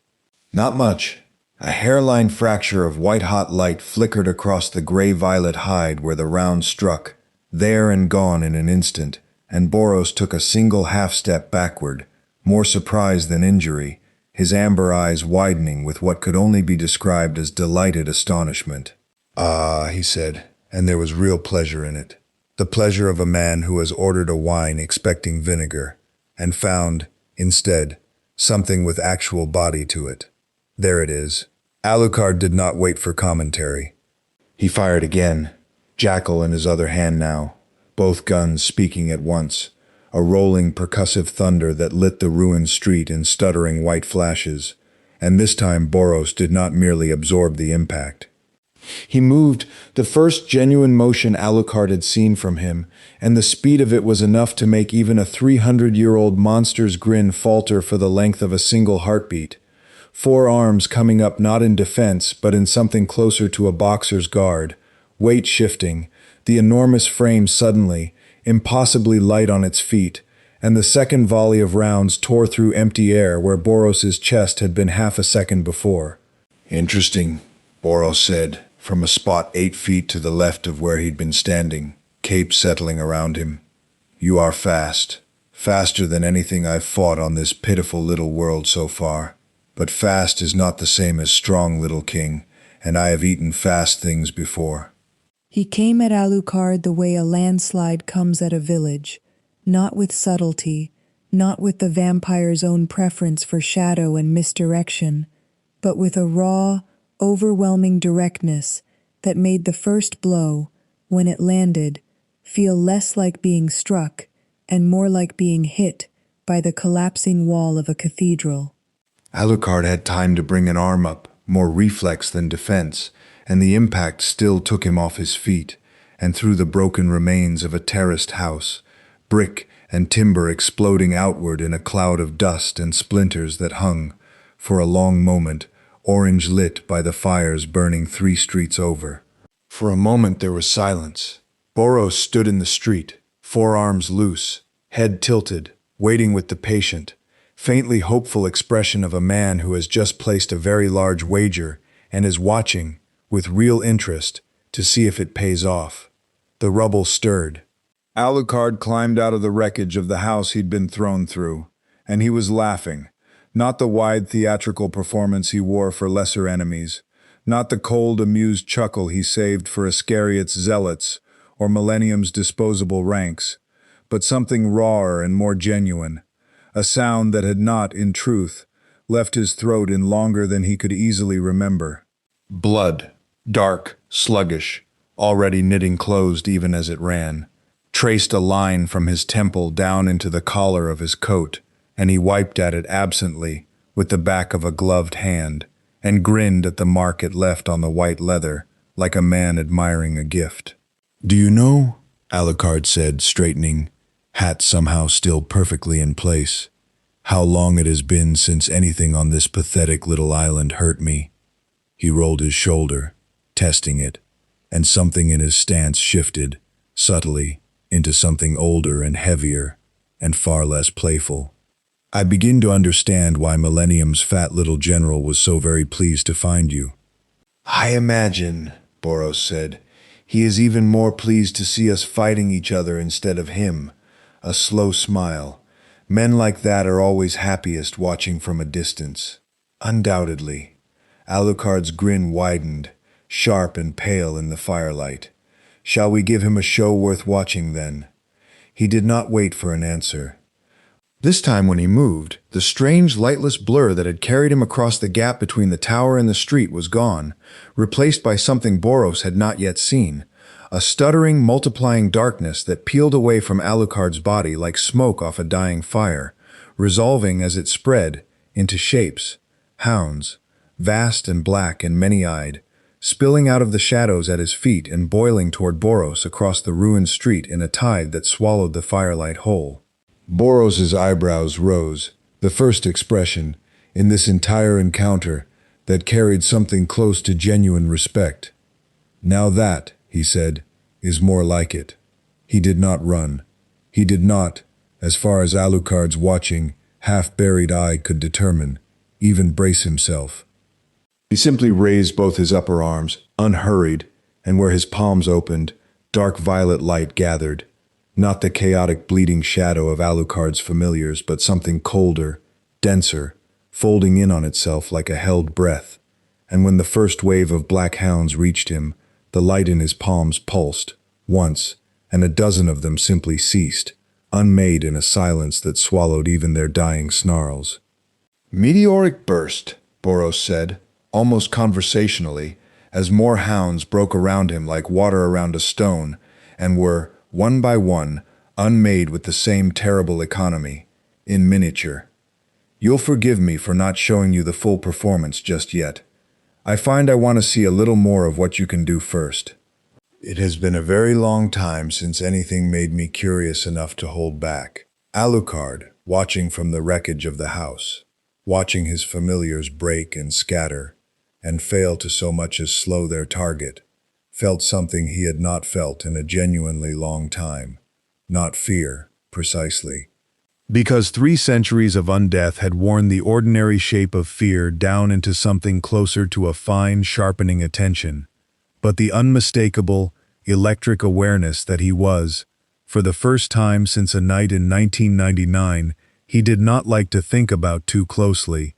Not much. A hairline fracture of white-hot light flickered across the gray-violet hide where the round struck, there and gone in an instant, and Boros took a single half-step backward, more surprise than injury, his amber eyes widening with what could only be described as delighted astonishment. "Ah," he said, and there was real pleasure in it. The pleasure of a man who has ordered a wine expecting vinegar, and found, instead, something with actual body to it. There it is. Alucard did not wait for commentary. He fired again, jackal in his other hand now, both guns speaking at once, a rolling percussive thunder that lit the ruined street in stuttering white flashes, and this time Boros did not merely absorb the impact. He moved, the first genuine motion Alucard had seen from him, and the speed of it was enough to make even a 300-year-old monster's grin falter for the length of a single heartbeat. 4 arms coming up not in defense, but in something closer to a boxer's guard, weight shifting, the enormous frame suddenly, impossibly light on its feet, and the second volley of rounds tore through empty air where Boros's chest had been half a second before. "Interesting," Boros said, from a spot 8 feet to the left of where he'd been standing, cape settling around him. "You are fast. Faster than anything I've fought on this pitiful little world so far. But fast is not the same as strong, little king, and I have eaten fast things before." He came at Alucard the way a landslide comes at a village, not with subtlety, not with the vampire's own preference for shadow and misdirection, but with a raw, overwhelming directness that made the first blow, when it landed, feel less like being struck and more like being hit by the collapsing wall of a cathedral. Alucard had time to bring an arm up, more reflex than defense, and the impact still took him off his feet, and through the broken remains of a terraced house, brick and timber exploding outward in a cloud of dust and splinters that hung, for a long moment, orange lit by the fires burning 3 streets over. For a moment there was silence. Boros stood in the street, forearms loose, head tilted, waiting with the patient, faintly hopeful expression of a man who has just placed a very large wager and is watching, with real interest, to see if it pays off. The rubble stirred. Alucard climbed out of the wreckage of the house he'd been thrown through, and he was laughing. Not the wide theatrical performance he wore for lesser enemies, not the cold, amused chuckle he saved for Iscariot's zealots or Millennium's disposable ranks, but something rawer and more genuine, a sound that had not, in truth, left his throat in longer than he could easily remember. Blood, dark, sluggish, already knitting closed even as it ran, traced a line from his temple down into the collar of his coat, and he wiped at it absently with the back of a gloved hand, and grinned at the mark it left on the white leather, like a man admiring a gift. "Do you know," Alucard said, straightening, hat somehow still perfectly in place. How long it has been since anything on this pathetic little island hurt me. He rolled his shoulder, testing it, and something in his stance shifted, subtly, into something older and heavier, and far less playful. I begin to understand why Millennium's fat little general was so very pleased to find you. I imagine, Boros said, he is even more pleased to see us fighting each other instead of him. A slow smile. Men like that are always happiest watching from a distance. Undoubtedly. Alucard's grin widened, sharp and pale in the firelight. Shall we give him a show worth watching then? He did not wait for an answer. This time when he moved, the strange lightless blur that had carried him across the gap between the tower and the street was gone, replaced by something Boros had not yet seen, a stuttering, multiplying darkness that peeled away from Alucard's body like smoke off a dying fire, resolving as it spread into shapes, hounds, vast and black and many-eyed, spilling out of the shadows at his feet and boiling toward Boros across the ruined street in a tide that swallowed the firelight whole. Boros's eyebrows rose, the first expression, in this entire encounter, that carried something close to genuine respect. Now that, he said, is more like it. He did not run. He did not, as far as Alucard's watching, half-buried eye could determine, even brace himself. He simply raised both his upper arms, unhurried, and where his palms opened, dark violet light gathered. Not the chaotic bleeding shadow of Alucard's familiars, but something colder, denser, folding in on itself like a held breath. And when the first wave of black hounds reached him, the light in his palms pulsed, once, and a dozen of them simply ceased, unmade in a silence that swallowed even their dying snarls. Meteoric burst, Boros said, almost conversationally, as more hounds broke around him like water around a stone, and were, one by one, unmade with the same terrible economy, in miniature. You'll forgive me for not showing you the full performance just yet. I find I want to see a little more of what you can do first. It has been a very long time since anything made me curious enough to hold back. Alucard, watching from the wreckage of the house, watching his familiars break and scatter, and fail to so much as slow their target, felt something he had not felt in a genuinely long time. Not fear, precisely. Because 3 centuries of undeath had worn the ordinary shape of fear down into something closer to a fine, sharpening attention, but the unmistakable, electric awareness that he was, for the first time since a night in 1999, he did not like to think about too closely,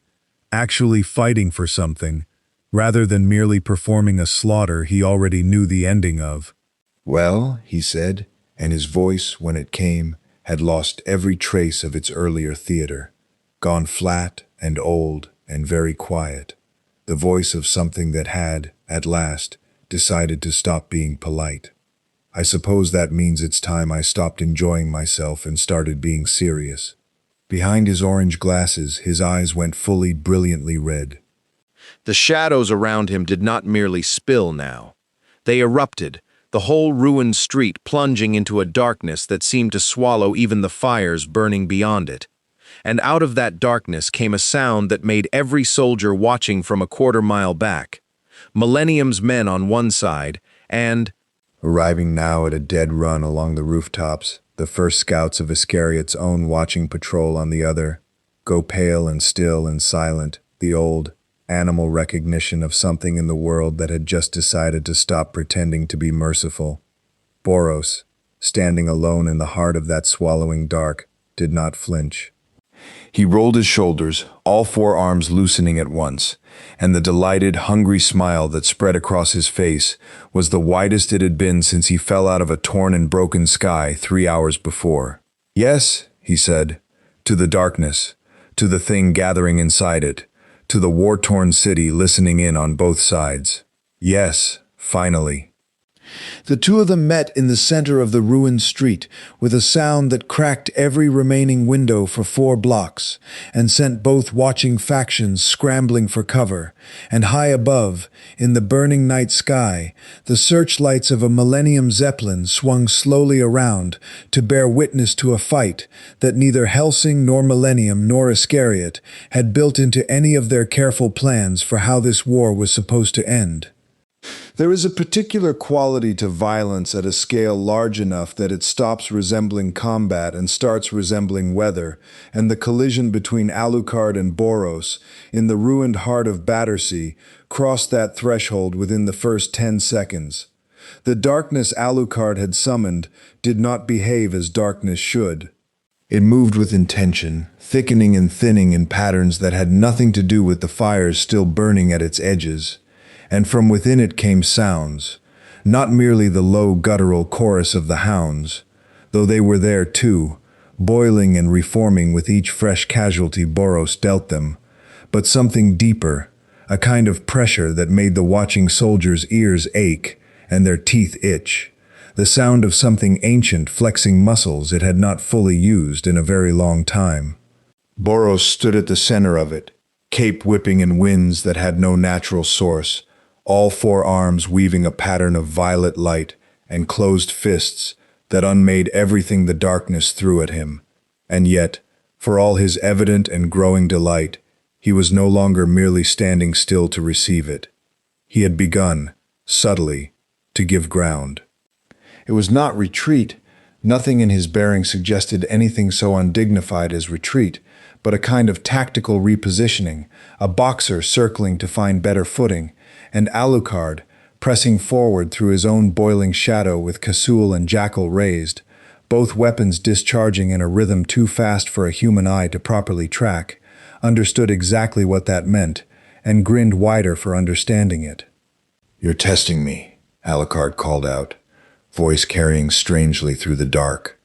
actually fighting for something, rather than merely performing a slaughter he already knew the ending of. Well, he said, and his voice, when it came, had lost every trace of its earlier theater, gone flat and old and very quiet, the voice of something that had, at last, decided to stop being polite. I suppose that means it's time I stopped enjoying myself and started being serious. Behind his orange glasses, his eyes went fully brilliantly red. The shadows around him did not merely spill now. They erupted, the whole ruined street plunging into a darkness that seemed to swallow even the fires burning beyond it. And out of that darkness came a sound that made every soldier watching from a quarter-mile back. Millennium's men on one side, and, arriving now at a dead run along the rooftops, the first scouts of Iscariot's own watching patrol on the other, go pale and still and silent, the old, animal recognition of something in the world that had just decided to stop pretending to be merciful. Boros, standing alone in the heart of that swallowing dark, did not flinch. He rolled his shoulders, all 4 arms loosening at once, and the delighted, hungry smile that spread across his face was the widest it had been since he fell out of a torn and broken sky 3 hours before. Yes, he said, to the darkness, to the thing gathering inside it, to the war-torn city listening in on both sides. Yes, finally. The two of them met in the center of the ruined street, with a sound that cracked every remaining window for 4 blocks, and sent both watching factions scrambling for cover. And high above, in the burning night sky, the searchlights of a Millennium Zeppelin swung slowly around to bear witness to a fight that neither Hellsing nor Millennium nor Iscariot had built into any of their careful plans for how this war was supposed to end. There is a particular quality to violence at a scale large enough that it stops resembling combat and starts resembling weather, and the collision between Alucard and Boros in the ruined heart of Battersea crossed that threshold within the first 10 seconds. The darkness Alucard had summoned did not behave as darkness should. It moved with intention, thickening and thinning in patterns that had nothing to do with the fires still burning at its edges. And from within it came sounds, not merely the low guttural chorus of the hounds, though they were there too, boiling and reforming with each fresh casualty Boros dealt them, but something deeper, a kind of pressure that made the watching soldiers' ears ache and their teeth itch, the sound of something ancient flexing muscles it had not fully used in a very long time. Boros stood at the center of it, cape whipping in winds that had no natural source, all 4 arms weaving a pattern of violet light and closed fists that unmade everything the darkness threw at him. And yet, for all his evident and growing delight, he was no longer merely standing still to receive it. He had begun, subtly, to give ground. It was not retreat. Nothing in his bearing suggested anything so undignified as retreat, but a kind of tactical repositioning, a boxer circling to find better footing, and Alucard, pressing forward through his own boiling shadow with Casul and Jackal raised, both weapons discharging in a rhythm too fast for a human eye to properly track, understood exactly what that meant, and grinned wider for understanding it. "You're testing me," Alucard called out, voice carrying strangely through the dark,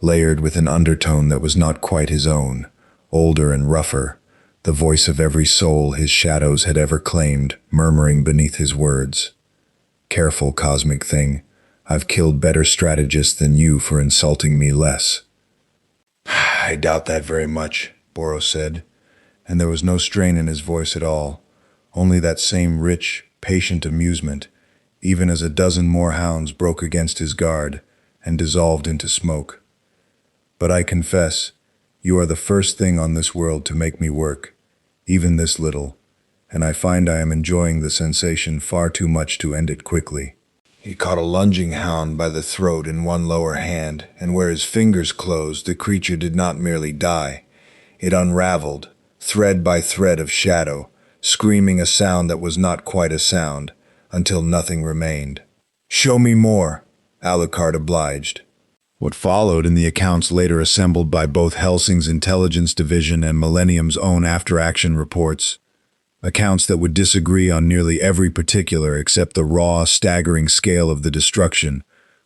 layered with an undertone that was not quite his own, older and rougher, the voice of every soul his shadows had ever claimed, murmuring beneath his words. "Careful, cosmic thing. I've killed better strategists than you for insulting me less." "I doubt that very much," Boros said, and there was no strain in his voice at all, only that same rich, patient amusement, even as a dozen more hounds broke against his guard and dissolved into smoke. "But I confess, you are the first thing on this world to make me work, even this little, and I find I am enjoying the sensation far too much to end it quickly." He caught a lunging hound by the throat in one lower hand, and where his fingers closed, the creature did not merely die. It unraveled, thread by thread of shadow, screaming a sound that was not quite a sound, until nothing remained. "Show me more," Alucard obliged. What followed in the accounts later assembled by both Hellsing's intelligence division and Millennium's own after-action reports, accounts that would disagree on nearly every particular except the raw, staggering scale of the destruction,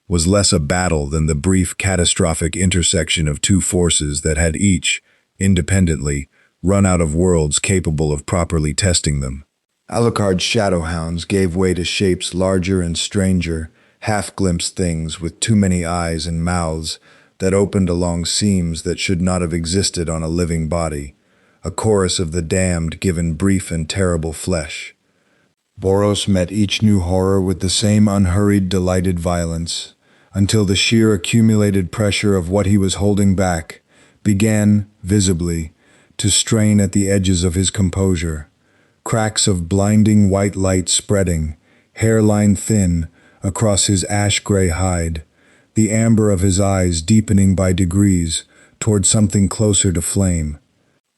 was less a battle than the brief, catastrophic intersection of 2 forces that had each, independently, run out of worlds capable of properly testing them. Alucard's shadowhounds gave way to shapes larger and stranger, half-glimpsed things with too many eyes and mouths that opened along seams that should not have existed on a living body, a chorus of the damned given brief and terrible flesh. Boros met each new horror with the same unhurried, delighted violence, until the sheer accumulated pressure of what he was holding back began, visibly, to strain at the edges of his composure, cracks of blinding white light spreading, hairline thin, across his ash-gray hide, the amber of his eyes deepening by degrees toward something closer to flame.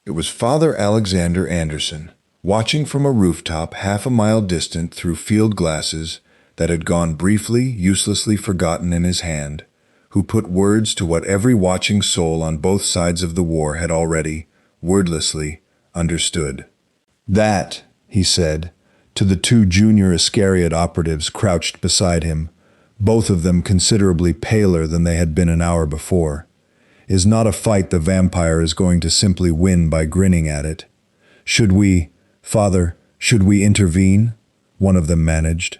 It was Father Alexander Anderson, watching from a rooftop half a mile distant through field glasses that had gone briefly, uselessly forgotten in his hand, who put words to what every watching soul on both sides of the war had already, wordlessly, understood. "That," he said, to the 2 junior Iscariot operatives crouched beside him, both of them considerably paler than they had been an hour before, "is not a fight the vampire is going to simply win by grinning at it. Should we, Father, should we intervene?" one of them managed.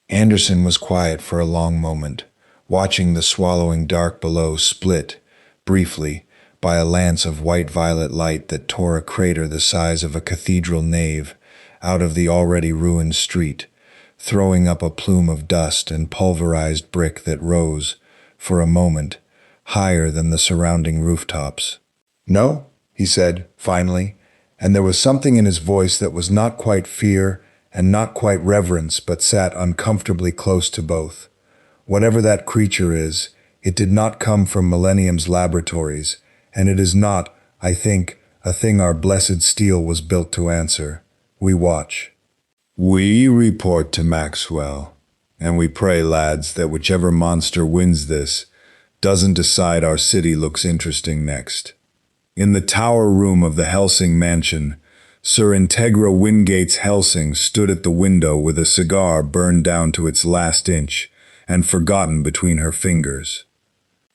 Anderson was quiet for a long moment, watching the swallowing dark below split, briefly, by a lance of white-violet light that tore a crater the size of a cathedral nave out of the already ruined street, throwing up a plume of dust and pulverized brick that rose, for a moment, higher than the surrounding rooftops. "No," he said, finally, and there was something in his voice that was not quite fear and not quite reverence, but sat uncomfortably close to both. "Whatever that creature is, it did not come from Millennium's laboratories, and it is not, I think, a thing our blessed steel was built to answer. We watch. We report to Maxwell, and we pray, lads, that whichever monster wins this doesn't decide our city looks interesting next." In the tower room of the Hellsing mansion, Sir Integra Wingate's Hellsing stood at the window with a cigar burned down to its last inch and forgotten between her fingers,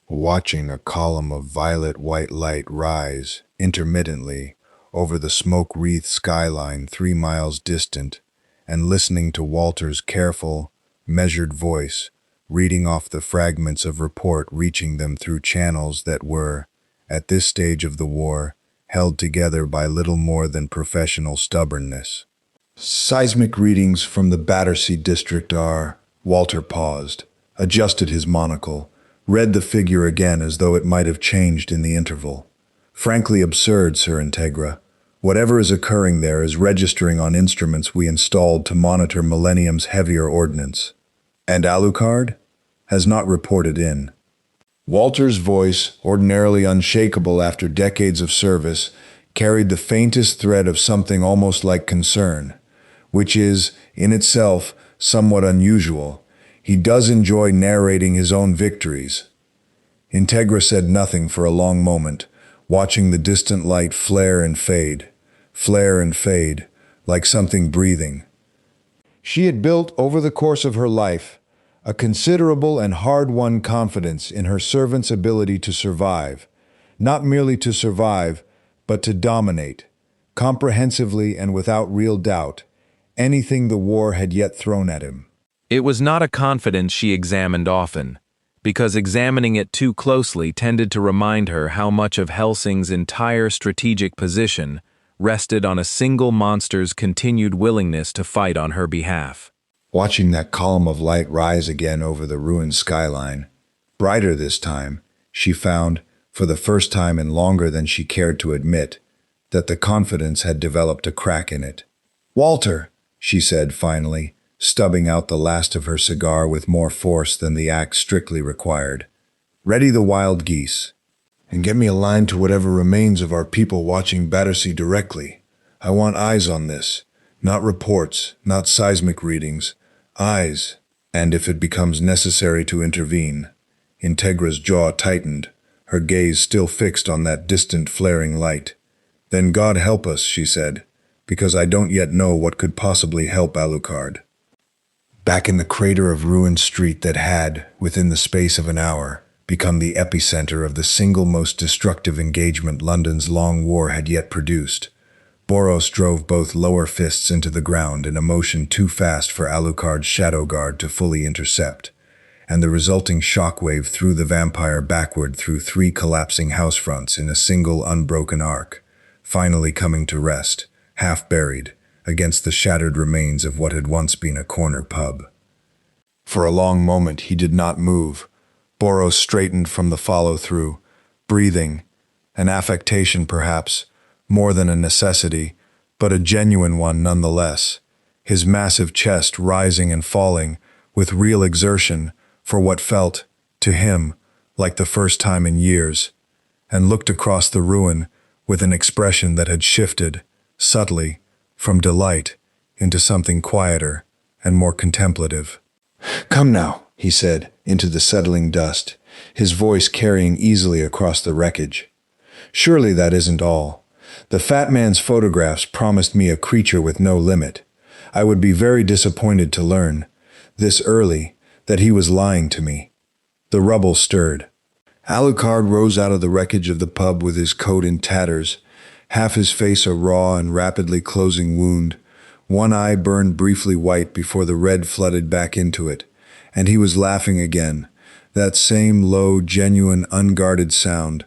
watching a column of violet-white light rise intermittently over the smoke-wreathed skyline 3 miles distant, and listening to Walter's careful, measured voice reading off the fragments of report reaching them through channels that were, at this stage of the war, held together by little more than professional stubbornness. "Seismic readings from the Battersea district are—" Walter paused, adjusted his monocle, read the figure again as though it might have changed in the interval. "Frankly absurd, Sir Integra. Whatever is occurring there is registering on instruments we installed to monitor Millennium's heavier ordnance. And Alucard has not reported in." Walter's voice, ordinarily unshakable after decades of service, carried the faintest thread of something almost like concern, which is, in itself, somewhat unusual. He does enjoy narrating his own victories. Integra said nothing for a long moment, watching the distant light flare and fade, like something breathing. She had built, over the course of her life, a considerable and hard-won confidence in her servants' ability to survive, not merely to survive, but to dominate, comprehensively and without real doubt, anything the war had yet thrown at him. It was not a confidence she examined often, because examining it too closely tended to remind her how much of Hellsing's entire strategic position rested on a single monster's continued willingness to fight on her behalf. Watching that column of light rise again over the ruined skyline, brighter this time, she found, for the first time in longer than she cared to admit, that the confidence had developed a crack in it. "Walter," she said finally, stubbing out the last of her cigar with more force than the act strictly required. "Ready the wild geese. And get me a line to whatever remains of our people watching Battersea directly. I want eyes on this. Not reports, not seismic readings. Eyes. And if it becomes necessary to intervene." Integra's jaw tightened, her gaze still fixed on that distant flaring light. "Then God help us," she said, "because I don't yet know what could possibly help Alucard." Back in the crater of ruined street that had, within the space of an hour, become the epicenter of the single most destructive engagement London's long war had yet produced, Boros drove both lower fists into the ground in a motion too fast for Alucard's shadow guard to fully intercept, and the resulting shockwave threw the vampire backward through 3 collapsing house fronts in a single unbroken arc, finally coming to rest, half buried, against the shattered remains of what had once been a corner pub. For a long moment he did not move. Boros straightened from the follow-through, breathing, an affectation perhaps, more than a necessity, but a genuine one nonetheless, his massive chest rising and falling with real exertion for what felt, to him, like the first time in years, and looked across the ruin with an expression that had shifted, subtly, from delight into something quieter and more contemplative. "Come now," he said, into the settling dust, his voice carrying easily across the wreckage. "Surely that isn't all. The fat man's photographs promised me a creature with no limit. I would be very disappointed to learn, this early, that he was lying to me." The rubble stirred. Alucard rose out of the wreckage of the pub with his coat in tatters, half his face a raw and rapidly closing wound, One eye burned briefly white before the red flooded back into it, and he was laughing again, that same low, genuine, unguarded sound,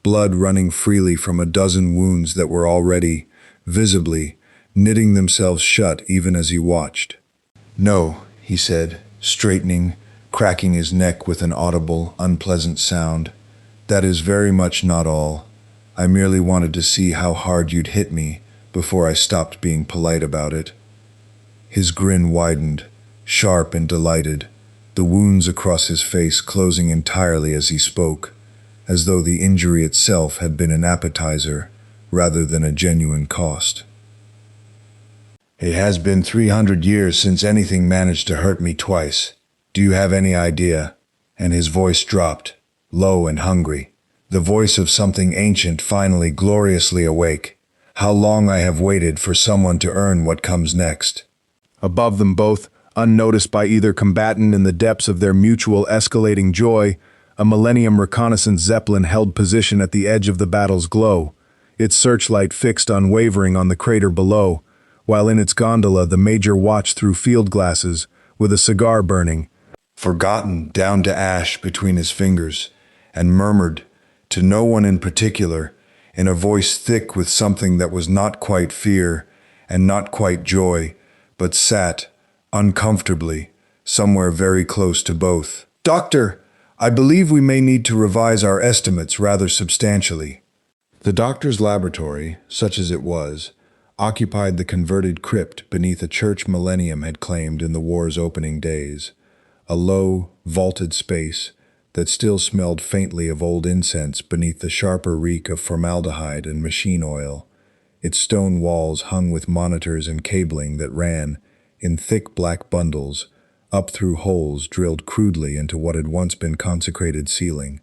blood running freely from a dozen wounds that were already, visibly, knitting themselves shut even as he watched. "No," he said, straightening, cracking his neck with an audible, unpleasant sound. "That is very much not all. I merely wanted to see how hard you'd hit me before I stopped being polite about it." His grin widened, sharp and delighted, the wounds across his face closing entirely as he spoke, as though the injury itself had been an appetizer rather than a genuine cost. "It has been 300 years since anything managed to hurt me twice. Do you have any idea?" And his voice dropped, low and hungry, the voice of something ancient finally gloriously awake. "How long I have waited for someone to earn what comes next." Above them both, unnoticed by either combatant in the depths of their mutual escalating joy, a Millennium reconnaissance zeppelin held position at the edge of the battle's glow, its searchlight fixed unwavering on the crater below, while in its gondola the Major watched through field glasses, with a cigar burning, forgotten down to ash between his fingers, and murmured, to no one in particular, in a voice thick with something that was not quite fear and not quite joy, but sat, uncomfortably, somewhere very close to both. "Doctor, I believe we may need to revise our estimates rather substantially." The doctor's laboratory, such as it was, occupied the converted crypt beneath a church Millennium had claimed in the war's opening days, a low, vaulted space that still smelled faintly of old incense beneath the sharper reek of formaldehyde and machine oil, its stone walls hung with monitors and cabling that ran, in thick black bundles, up through holes drilled crudely into what had once been consecrated ceiling.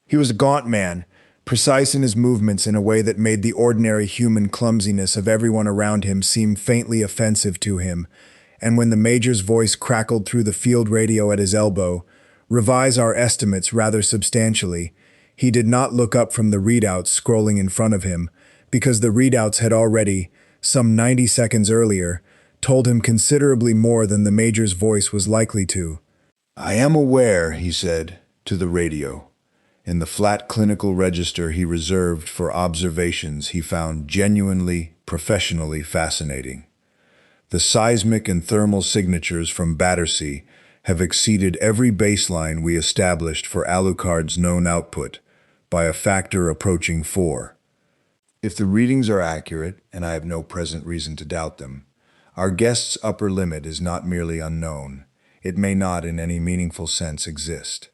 He was a gaunt man, precise in his movements in a way that made the ordinary human clumsiness of everyone around him seem faintly offensive to him, and when the Major's voice crackled through the field radio at his elbow, "Revise our estimates rather substantially," he did not look up from the readouts scrolling in front of him, because the readouts had already, some 90 seconds earlier, told him considerably more than the Major's voice was likely to. "I am aware," he said, to the radio. In the flat clinical register he reserved for observations he found genuinely, professionally fascinating. The seismic and thermal signatures from Battersea have exceeded every baseline we established for Alucard's known output by a factor approaching 4. If the readings are accurate, and I have no present reason to doubt them, our guest's upper limit is not merely unknown, it may not in any meaningful sense exist.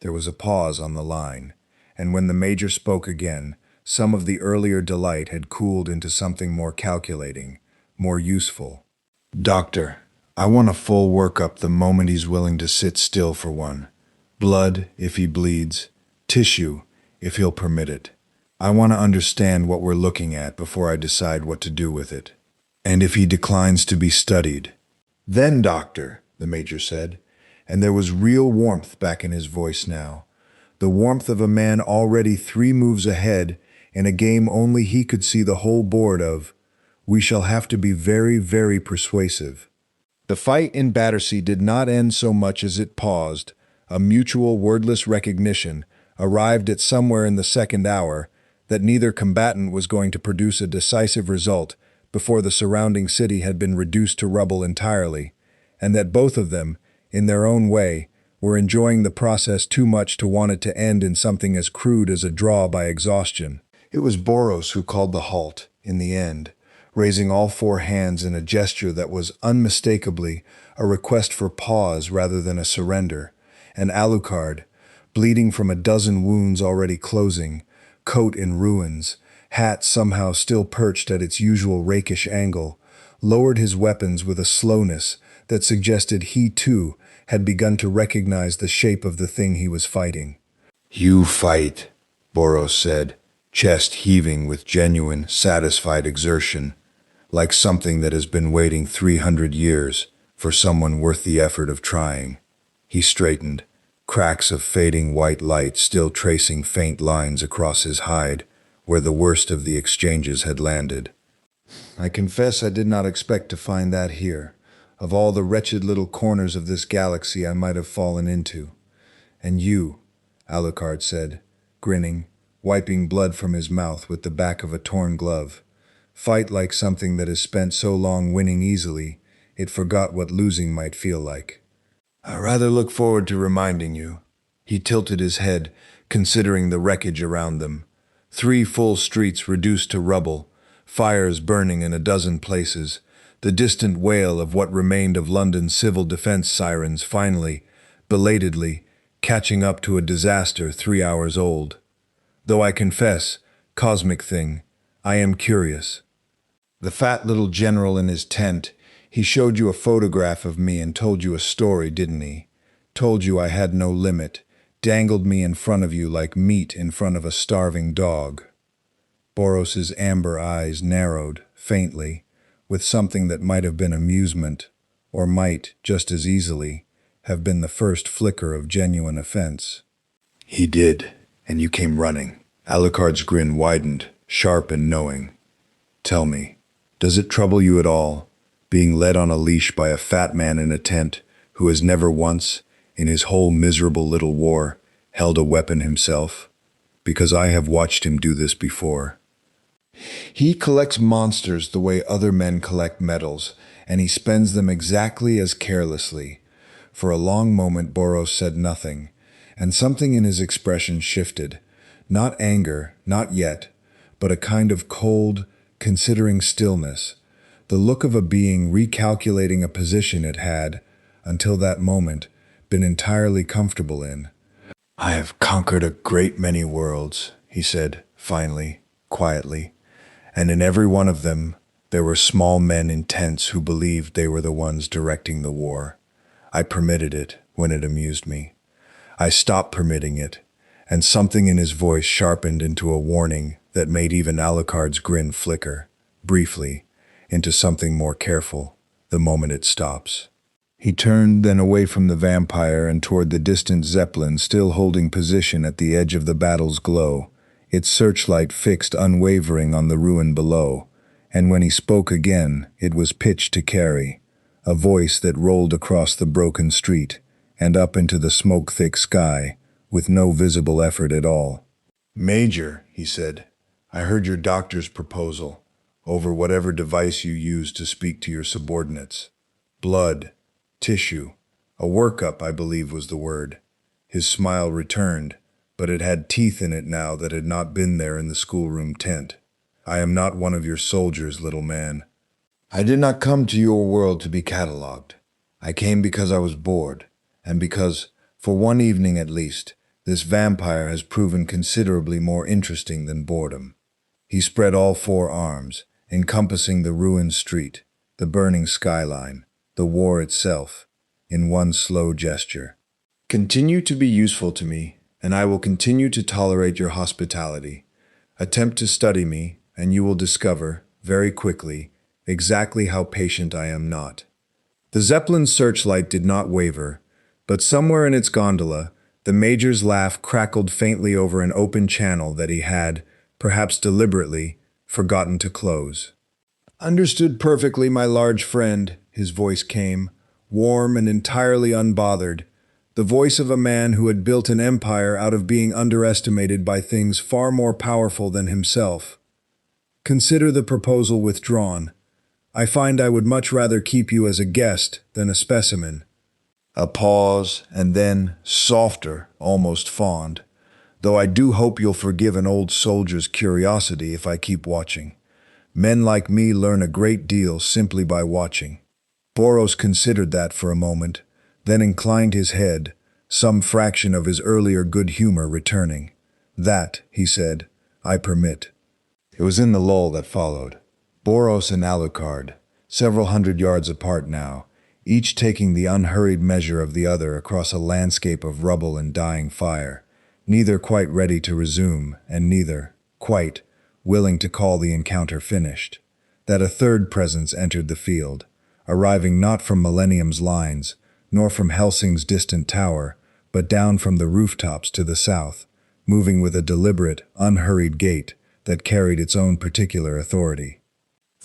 There was a pause on the line, and when the Major spoke again, some of the earlier delight had cooled into something more calculating, more useful. "Doctor, I want a full workup the moment he's willing to sit still for one. Blood, if he bleeds. Tissue, if he'll permit it. I want to understand what we're looking at before I decide what to do with it. And if he declines to be studied." "Then, Doctor," the Major said, and there was real warmth back in his voice now, the warmth of a man already 3 moves ahead in a game only he could see the whole board of, "we shall have to be very, very persuasive." The fight in Battersea did not end so much as it paused. A mutual wordless recognition arrived at somewhere in the second hour that neither combatant was going to produce a decisive result before the surrounding city had been reduced to rubble entirely, and that both of them, in their own way, were enjoying the process too much to want it to end in something as crude as a draw by exhaustion. It was Boros who called the halt, in the end, raising all 4 hands in a gesture that was unmistakably a request for pause rather than a surrender, and Alucard, bleeding from a dozen wounds already closing, coat in ruins, hat somehow still perched at its usual rakish angle, lowered his weapons with a slowness that suggested he, too, had begun to recognize the shape of the thing he was fighting. "You fight," Boros said, chest heaving with genuine, satisfied exertion, like something that has been waiting 300 years for someone worth the effort of trying. He straightened, cracks of fading white light still tracing faint lines across his hide, where the worst of the exchanges had landed. I confess I did not expect to find that here, of all the wretched little corners of this galaxy I might have fallen into. And you, Alucard said, grinning, wiping blood from his mouth with the back of a torn glove, fight like something that has spent so long winning easily, it forgot what losing might feel like. I rather look forward to reminding you. He tilted his head, considering the wreckage around them. 3 full streets reduced to rubble, fires burning in a dozen places, the distant wail of what remained of London's civil defense sirens finally, belatedly, catching up to a disaster 3 hours old. Though I confess, cosmic thing, I am curious. The fat little general in his tent, he showed you a photograph of me and told you a story, didn't he? Told you I had no limit, dangled me in front of you like meat in front of a starving dog. Boros's amber eyes narrowed, faintly, with something that might have been amusement, or might, just as easily, have been the first flicker of genuine offense. He did, and you came running. Alucard's grin widened, sharp and knowing. Tell me, does it trouble you at all, being led on a leash by a fat man in a tent who has never once, in his whole miserable little war, held a weapon himself? Because I have watched him do this before. He collects monsters the way other men collect medals, and he spends them exactly as carelessly. For a long moment Boros said nothing, and something in his expression shifted. Not anger, not yet, but a kind of cold, considering stillness, the look of a being recalculating a position it had, until that moment, been entirely comfortable in. I have conquered a great many worlds, he said, finally, quietly, and in every one of them there were small men in tents who believed they were the ones directing the war. I permitted it when it amused me. I stopped permitting it, and something in his voice sharpened into a warning that made even Alucard's grin flicker, briefly, into something more careful, the moment it stops. He turned then away from the vampire and toward the distant Zeppelin still holding position at the edge of the battle's glow, its searchlight fixed unwavering on the ruin below, and when he spoke again, it was pitched to carry, a voice that rolled across the broken street and up into the smoke-thick sky, with no visible effort at all. Major, he said, I heard your doctor's proposal, over whatever device you used to speak to your subordinates. Blood, tissue, a workup, I believe was the word. His smile returned, but it had teeth in it now that had not been there in the schoolroom tent. I am not one of your soldiers, little man. I did not come to your world to be catalogued. I came because I was bored, and because, for one evening at least, this vampire has proven considerably more interesting than boredom. He spread all 4 arms, encompassing the ruined street, the burning skyline, the war itself, in one slow gesture. Continue to be useful to me, and I will continue to tolerate your hospitality. Attempt to study me, and you will discover, very quickly, exactly how patient I am not. The Zeppelin's searchlight did not waver, but somewhere in its gondola, the Major's laugh crackled faintly over an open channel that he had, perhaps deliberately, forgotten to close. Understood perfectly, my large friend, his voice came, warm and entirely unbothered, the voice of a man who had built an empire out of being underestimated by things far more powerful than himself. Consider the proposal withdrawn. I find I would much rather keep you as a guest than a specimen. A pause, and then, softer, almost fond. Though I do hope you'll forgive an old soldier's curiosity if I keep watching. Men like me learn a great deal simply by watching. Boros considered that for a moment, then inclined his head, some fraction of his earlier good humor returning. That, he said, I permit. It was in the lull that followed. Boros and Alucard, several hundred yards apart now, each taking the unhurried measure of the other across a landscape of rubble and dying fire, neither quite ready to resume, and neither, quite, willing to call the encounter finished, that a third presence entered the field, arriving not from Millennium's lines, nor from Hellsing's distant tower, but down from the rooftops to the south, moving with a deliberate, unhurried gait that carried its own particular authority.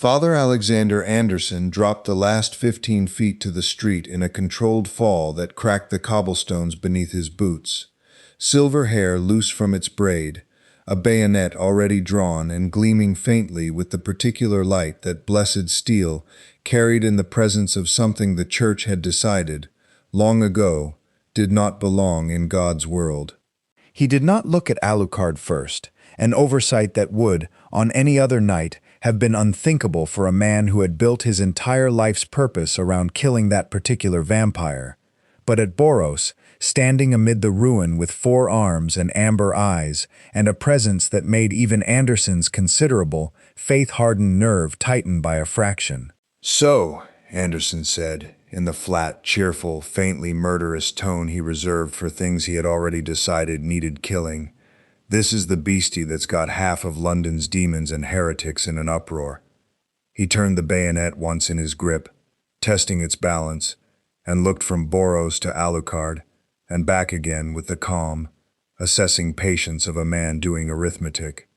Father Alexander Anderson dropped the last 15 feet to the street in a controlled fall that cracked the cobblestones beneath his boots. Silver hair loose from its braid, a bayonet already drawn and gleaming faintly with the particular light that blessed steel carried in the presence of something the Church had decided, long ago, did not belong in God's world. He did not look at Alucard first, an oversight that would, on any other night, have been unthinkable for a man who had built his entire life's purpose around killing that particular vampire. But at Boros, standing amid the ruin with 4 arms and amber eyes, and a presence that made even Anderson's considerable, faith-hardened nerve tighten by a fraction. "So," Anderson said, in the flat, cheerful, faintly murderous tone he reserved for things he had already decided needed killing, "this is the beastie that's got half of London's demons and heretics in an uproar." He turned the bayonet once in his grip, testing its balance, and looked from Boros to Alucard, and back again with the calm, assessing patience of a man doing arithmetic.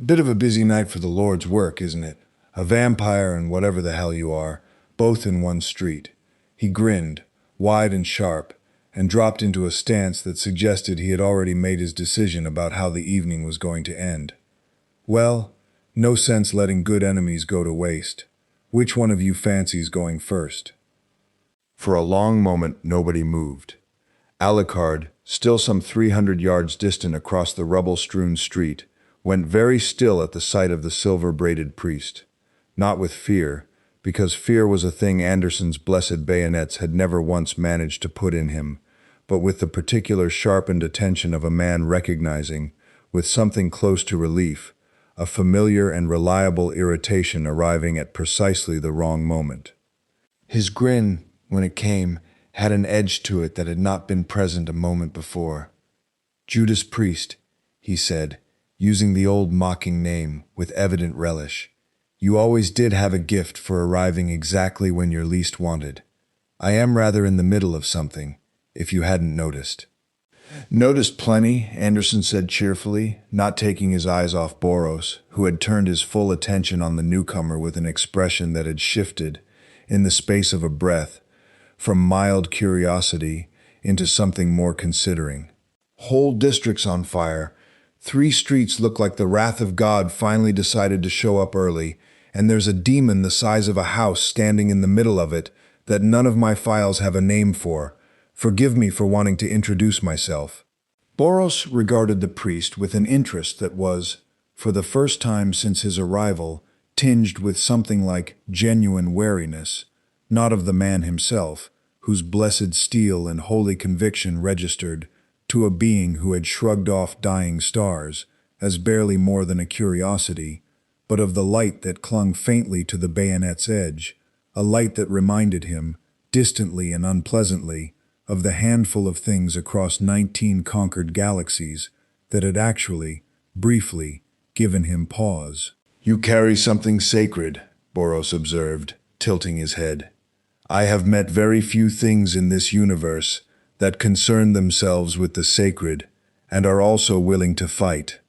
"Bit of a busy night for the Lord's work, isn't it? A vampire and whatever the hell you are, both in one street." He grinned, wide and sharp, and dropped into a stance that suggested he had already made his decision about how the evening was going to end. "Well, no sense letting good enemies go to waste. Which one of you fancies going first?" For a long moment, nobody moved. Alucard, still some 300 yards distant across the rubble-strewn street, went very still at the sight of the silver-braided priest. Not with fear, because fear was a thing Anderson's blessed bayonets had never once managed to put in him, but with the particular sharpened attention of a man recognizing, with something close to relief, a familiar and reliable irritation arriving at precisely the wrong moment. His grin, when it came, had an edge to it that had not been present a moment before. "Judas Priest," he said, using the old mocking name with evident relish, "you always did have a gift for arriving exactly when you're least wanted. I am rather in the middle of something, if you hadn't noticed." "Noticed plenty," Anderson said cheerfully, not taking his eyes off Boros, who had turned his full attention on the newcomer with an expression that had shifted, in the space of a breath, from mild curiosity into something more considering. "Whole districts on fire. 3 streets look like the wrath of God finally decided to show up early, and there's a demon the size of a house standing in the middle of it that none of my files have a name for. Forgive me for wanting to introduce myself." Boros regarded the priest with an interest that was, for the first time since his arrival, tinged with something like genuine wariness, not of the man himself, whose blessed steel and holy conviction registered, to a being who had shrugged off dying stars, as barely more than a curiosity, but of the light that clung faintly to the bayonet's edge, a light that reminded him, distantly and unpleasantly, of the handful of things across 19 conquered galaxies that had actually, briefly, given him pause. "You carry something sacred," Boros observed, tilting his head. "I have met very few things in this universe that concern themselves with the sacred and are also willing to fight.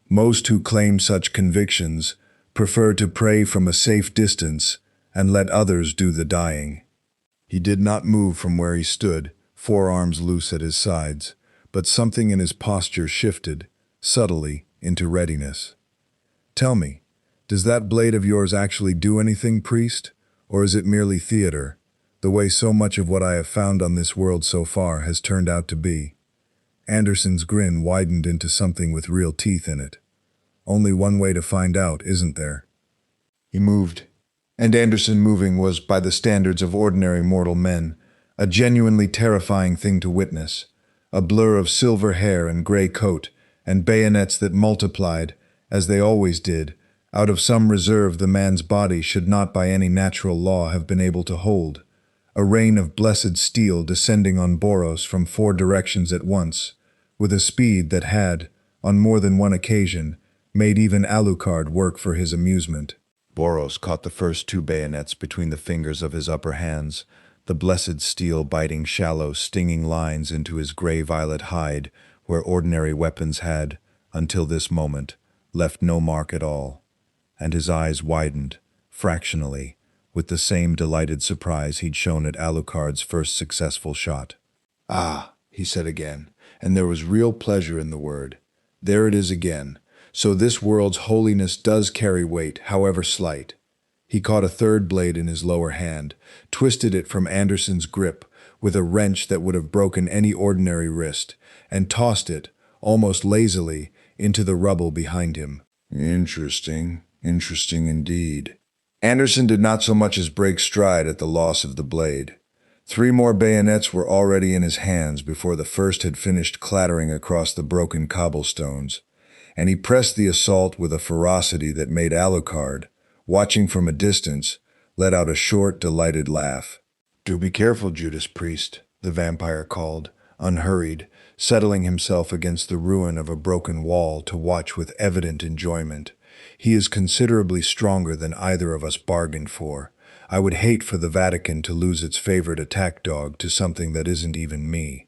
Most who claim such convictions prefer to pray from a safe distance and let others do the dying." He did not move from where he stood, 4 arms loose at his sides, but something in his posture shifted, subtly, into readiness. "Tell me, does that blade of yours actually do anything, priest? Or is it merely theater, the way so much of what I have found on this world so far has turned out to be?" Anderson's grin widened into something with real teeth in it. "Only one way to find out, isn't there?" He moved, and Anderson moving was, by the standards of ordinary mortal men, a genuinely terrifying thing to witness, a blur of silver hair and gray coat, and bayonets that multiplied, as they always did, out of some reserve the man's body should not by any natural law have been able to hold, a rain of blessed steel descending on Boros from 4 directions at once, with a speed that had, on more than one occasion, made even Alucard work for his amusement. Boros caught the first 2 bayonets between the fingers of his upper hands, the blessed steel biting shallow, stinging lines into his gray-violet hide, where ordinary weapons had, until this moment, left no mark at all. And his eyes widened, fractionally, with the same delighted surprise he'd shown at Alucard's first successful shot. "Ah," he said again, and there was real pleasure in the word. "There it is again. So this world's holiness does carry weight, however slight." He caught a third blade in his lower hand, twisted it from Anderson's grip with a wrench that would have broken any ordinary wrist, and tossed it, almost lazily, into the rubble behind him. Interesting indeed. Anderson did not so much as break stride at the loss of the blade. 3 more bayonets were already in his hands before the first had finished clattering across the broken cobblestones, and he pressed the assault with a ferocity that made Alucard, watching from a distance, let out a short, delighted laugh. "Do be careful, Judas Priest," the vampire called, unhurried, settling himself against the ruin of a broken wall to watch with evident enjoyment. "He is considerably stronger than either of us bargained for. I would hate for the Vatican to lose its favorite attack dog to something that isn't even me."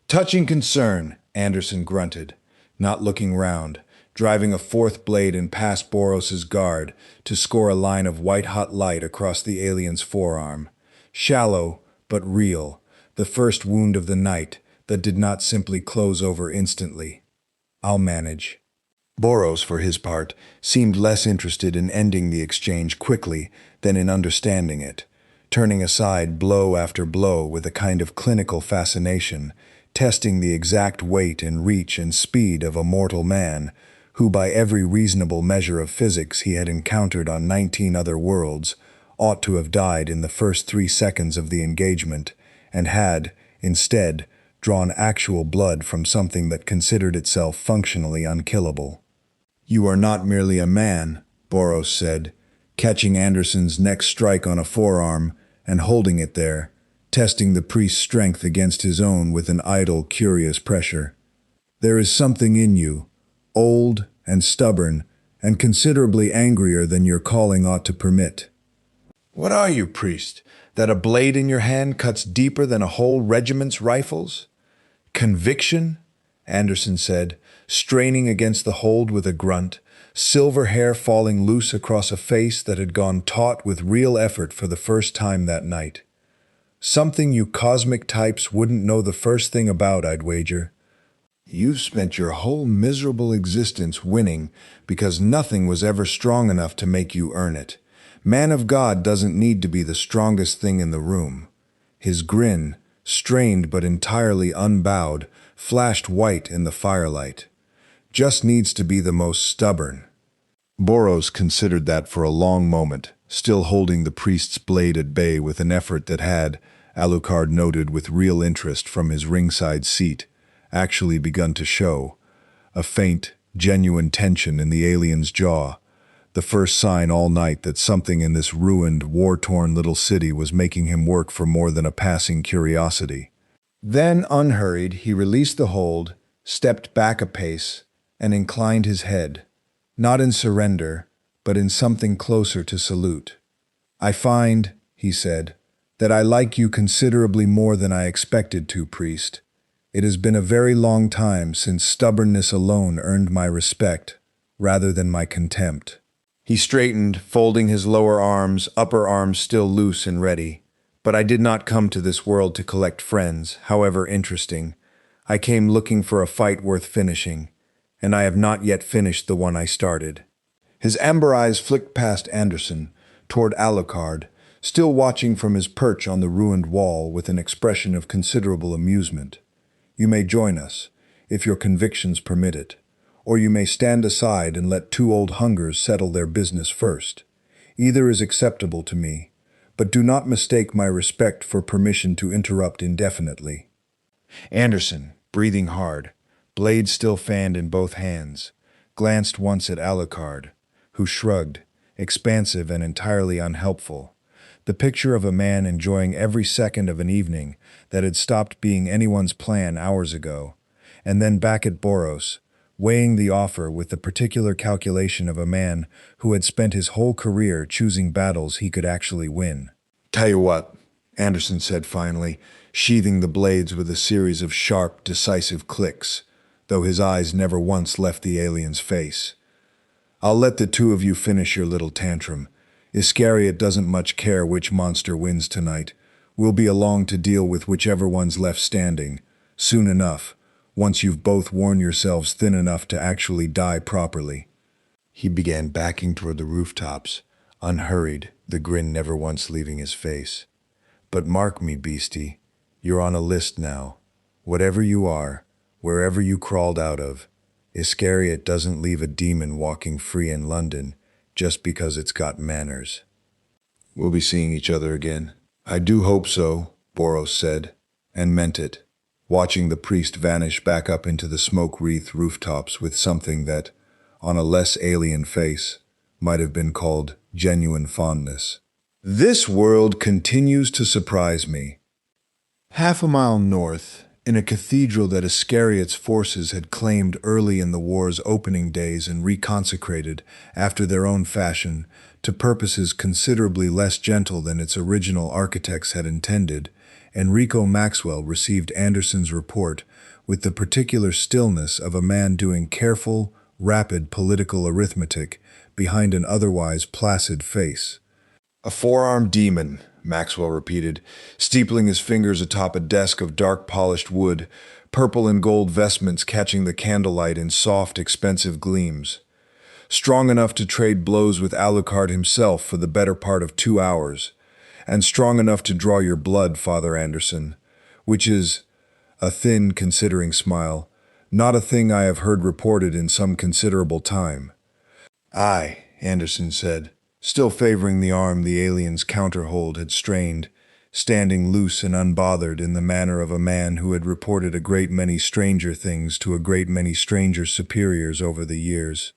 "Touching concern," Anderson grunted, not looking round, driving a 4th blade in past Boros's guard to score a line of white-hot light across the alien's forearm. Shallow, but real, the first wound of the night that did not simply close over instantly. "I'll manage." Boros, for his part, seemed less interested in ending the exchange quickly than in understanding it, turning aside blow after blow with a kind of clinical fascination, testing the exact weight and reach and speed of a mortal man who, by every reasonable measure of physics he had encountered on 19 other worlds, ought to have died in the first 3 seconds of the engagement, and had, instead, drawn actual blood from something that considered itself functionally unkillable. "You are not merely a man," Boros said, catching Anderson's next strike on a forearm and holding it there, testing the priest's strength against his own with an idle, curious pressure. "There is something in you, old and stubborn, and considerably angrier than your calling ought to permit." "What are you, priest? That a blade in your hand cuts deeper than a whole regiment's rifles?" "Conviction?" Anderson said, straining against the hold with a grunt, silver hair falling loose across a face that had gone taut with real effort for the first time that night. "Something you cosmic types wouldn't know the first thing about, I'd wager. You've spent your whole miserable existence winning because nothing was ever strong enough to make you earn it. Man of God doesn't need to be the strongest thing in the room." His grin, strained but entirely unbowed, flashed white in the firelight. "Just needs to be the most stubborn." Boros considered that for a long moment, still holding the priest's blade at bay with an effort that had, Alucard noted with real interest from his ringside seat, actually begun to show. A faint, genuine tension in the alien's jaw, the first sign all night that something in this ruined, war-torn little city was making him work for more than a passing curiosity. Then, unhurried, he released the hold, stepped back a pace, and inclined his head, not in surrender, but in something closer to salute. "I find," he said, "that I like you considerably more than I expected to, priest. It has been a very long time since stubbornness alone earned my respect, rather than my contempt." He straightened, folding his lower arms, upper arms still loose and ready. "But I did not come to this world to collect friends, however interesting. I came looking for a fight worth finishing, and I have not yet finished the one I started." His amber eyes flicked past Anderson, toward Alucard, still watching from his perch on the ruined wall with an expression of considerable amusement. "You may join us, if your convictions permit it, or you may stand aside and let 2 old hungers settle their business first. Either is acceptable to me, but do not mistake my respect for permission to interrupt indefinitely." Anderson, breathing hard, blade still fanned in both hands, glanced once at Alucard, who shrugged, expansive and entirely unhelpful, the picture of a man enjoying every second of an evening that had stopped being anyone's plan hours ago, and then back at Boros, weighing the offer with the particular calculation of a man who had spent his whole career choosing battles he could actually win. "Tell you what," Anderson said finally, sheathing the blades with a series of sharp, decisive clicks, though his eyes never once left the alien's face. "I'll let the 2 of you finish your little tantrum. Iscariot doesn't much care which monster wins tonight. We'll be along to deal with whichever one's left standing, soon enough, once you've both worn yourselves thin enough to actually die properly." He began backing toward the rooftops, unhurried, the grin never once leaving his face. "But mark me, beastie, you're on a list now. Whatever you are, wherever you crawled out of, Iscariot doesn't leave a demon walking free in London just because it's got manners." "We'll be seeing each other again." "I do hope so," Boros said, and meant it, watching the priest vanish back up into the smoke-wreathed rooftops with something that, on a less alien face, might have been called genuine fondness. "This world continues to surprise me." Half a mile north, in a cathedral that Iscariot's forces had claimed early in the war's opening days and reconsecrated, after their own fashion, to purposes considerably less gentle than its original architects had intended, Enrico Maxwell received Anderson's report with the particular stillness of a man doing careful, rapid political arithmetic behind an otherwise placid face. "A four-armed demon," Maxwell repeated, steepling his fingers atop a desk of dark polished wood, purple and gold vestments catching the candlelight in soft, expensive gleams. "Strong enough to trade blows with Alucard himself for the better part of 2 hours, and strong enough to draw your blood, Father Anderson, which is," a thin, considering smile, "not a thing I have heard reported in some considerable time." "Aye," Anderson said, still favoring the arm the alien's counterhold had strained, standing loose and unbothered in the manner of a man who had reported a great many stranger things to a great many stranger superiors over the years.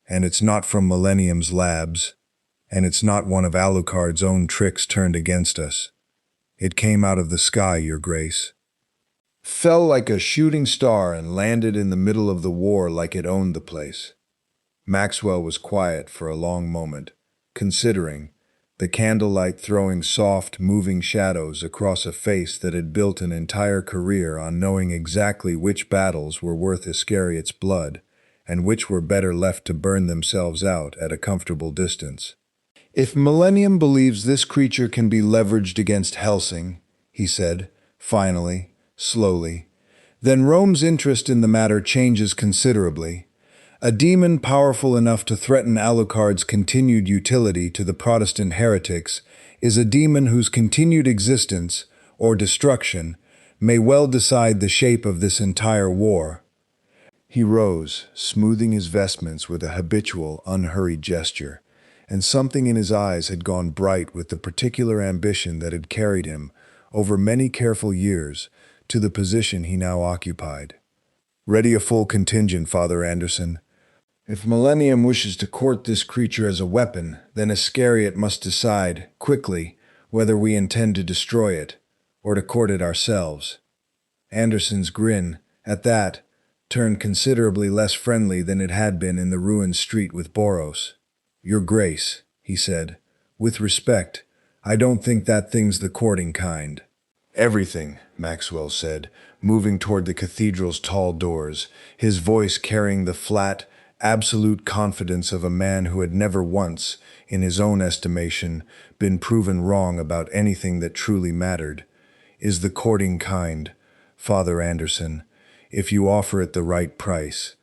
"And it's not from Millennium's labs, and it's not one of Alucard's own tricks turned against us. It came out of the sky, Your Grace. Fell like a shooting star and landed in the middle of the war like it owned the place." Maxwell was quiet for a long moment, considering, the candlelight throwing soft, moving shadows across a face that had built an entire career on knowing exactly which battles were worth Iscariot's blood and which were better left to burn themselves out at a comfortable distance. "If Millennium believes this creature can be leveraged against Hellsing," he said, finally, slowly, "then Rome's interest in the matter changes considerably. A demon powerful enough to threaten Alucard's continued utility to the Protestant heretics is a demon whose continued existence, or destruction, may well decide the shape of this entire war." He rose, smoothing his vestments with a habitual, unhurried gesture, and something in his eyes had gone bright with the particular ambition that had carried him, over many careful years, to the position he now occupied. "Ready a full contingent, Father Anderson. If Millennium wishes to court this creature as a weapon, then Iscariot must decide, quickly, whether we intend to destroy it, or to court it ourselves." Anderson's grin, at that, turned considerably less friendly than it had been in the ruined street with Boros. "Your Grace," he said, "with respect, I don't think that thing's the courting kind." "Everything," Maxwell said, moving toward the cathedral's tall doors, his voice carrying the flat, absolute confidence of a man who had never once, in his own estimation, been proven wrong about anything that truly mattered, "is the courting kind, Father Anderson, if you offer it the right price.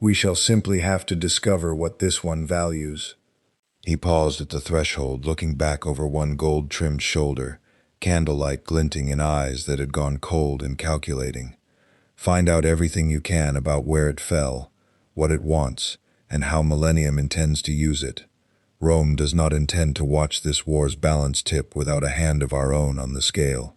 We shall simply have to discover what this one values." He paused at the threshold, looking back over one gold-trimmed shoulder, candlelight glinting in eyes that had gone cold and calculating. "Find out everything you can about where it fell, what it wants, and how Millennium intends to use it. Rome does not intend to watch this war's balance tip without a hand of our own on the scale."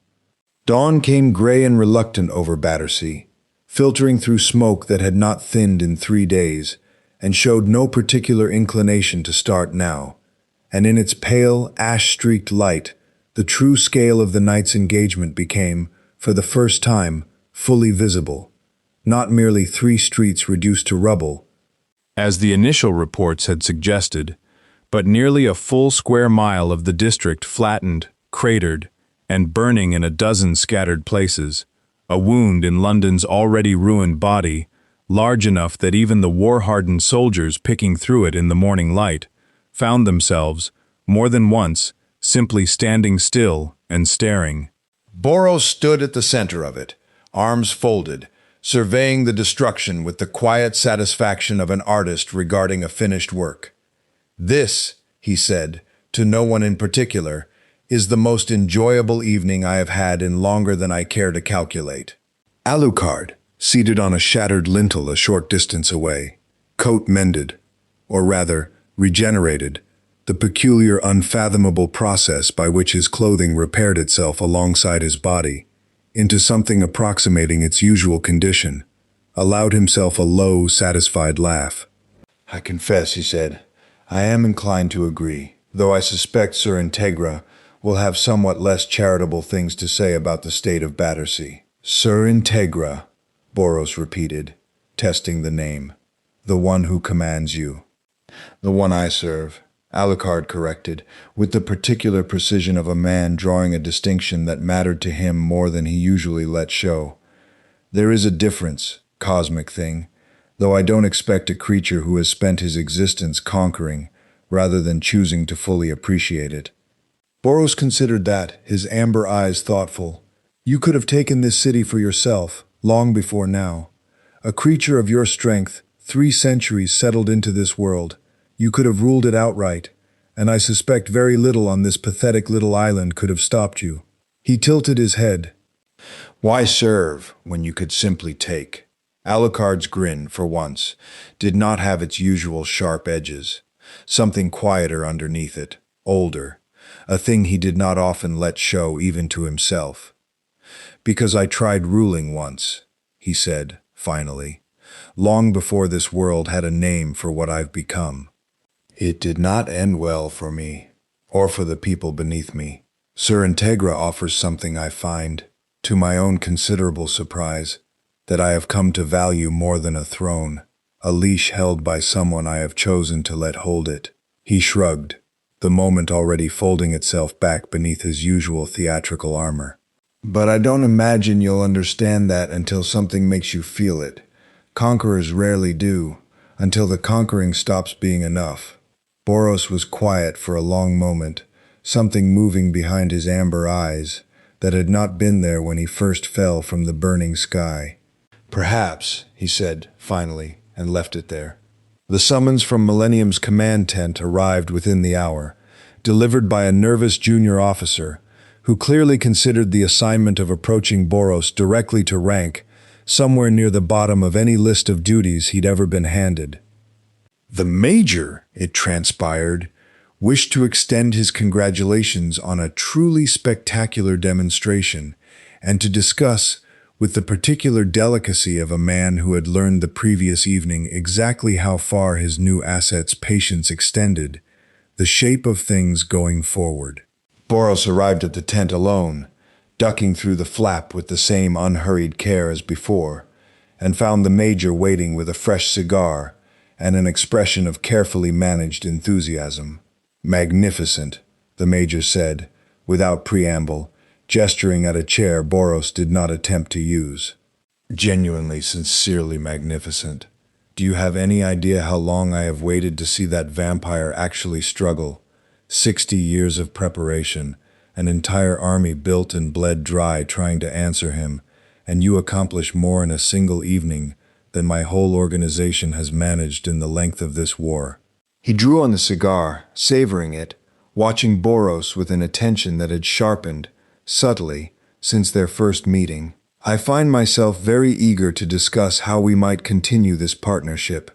Dawn came gray and reluctant over Battersea, filtering through smoke that had not thinned in 3 days, and showed no particular inclination to start now. And in its pale, ash-streaked light, the true scale of the night's engagement became, for the first time, fully visible. Not merely 3 streets reduced to rubble, as the initial reports had suggested, but nearly a full square mile of the district flattened, cratered, and burning in a dozen scattered places, a wound in London's already ruined body, large enough that even the war-hardened soldiers picking through it in the morning light, found themselves, more than once, simply standing still and staring. Boros stood at the center of it, arms folded, surveying the destruction with the quiet satisfaction of an artist regarding a finished work. "This," he said, to no one in particular, "is the most enjoyable evening I have had in longer than I care to calculate." Alucard, seated on a shattered lintel a short distance away, coat mended, or rather, regenerated, the peculiar, unfathomable process by which his clothing repaired itself alongside his body, into something approximating its usual condition, allowed himself a low, satisfied laugh. "I confess," he said, "I am inclined to agree, though I suspect Sir Integra will have somewhat less charitable things to say about the state of Battersea." "Sir Integra," Boros repeated, testing the name. "The one who commands you." "The one I serve," Alucard corrected, with the particular precision of a man drawing a distinction that mattered to him more than he usually let show. "There is a difference, cosmic thing, though I don't expect a creature who has spent his existence conquering, rather than choosing to fully appreciate it." Boros considered that, his amber eyes thoughtful. "You could have taken this city for yourself, long before now. A creature of your strength, 3 centuries settled into this world. You could have ruled it outright, and I suspect very little on this pathetic little island could have stopped you." He tilted his head. "Why serve when you could simply take?" Alucard's grin, for once, did not have its usual sharp edges. Something quieter underneath it, older, a thing he did not often let show even to himself. "Because I tried ruling once," he said, finally, "long before this world had a name for what I've become. It did not end well for me, or for the people beneath me. Sir Integra offers something I find, to my own considerable surprise, that I have come to value more than a throne, a leash held by someone I have chosen to let hold it." He shrugged, the moment already folding itself back beneath his usual theatrical armor. "But I don't imagine you'll understand that until something makes you feel it. Conquerors rarely do, until the conquering stops being enough." Boros was quiet for a long moment, something moving behind his amber eyes that had not been there when he first fell from the burning sky. "Perhaps," he said, finally, and left it there. The summons from Millennium's command tent arrived within the hour, delivered by a nervous junior officer, who clearly considered the assignment of approaching Boros directly to rank somewhere near the bottom of any list of duties he'd ever been handed. The Major, it transpired, wished to extend his congratulations on a truly spectacular demonstration, and to discuss, with the particular delicacy of a man who had learned the previous evening exactly how far his new asset's patience extended, the shape of things going forward. Boros arrived at the tent alone, ducking through the flap with the same unhurried care as before, and found the Major waiting with a fresh cigar and an expression of carefully managed enthusiasm. "Magnificent," the Major said, without preamble, gesturing at a chair Boros did not attempt to use. "Genuinely, sincerely magnificent. Do you have any idea how long I have waited to see that vampire actually struggle? 60 years of preparation, an entire army built and bled dry trying to answer him, and you accomplish more in a single evening than my whole organization has managed in the length of this war." He drew on the cigar, savoring it, watching Boros with an attention that had sharpened, subtly, since their first meeting. "I find myself very eager to discuss how we might continue this partnership.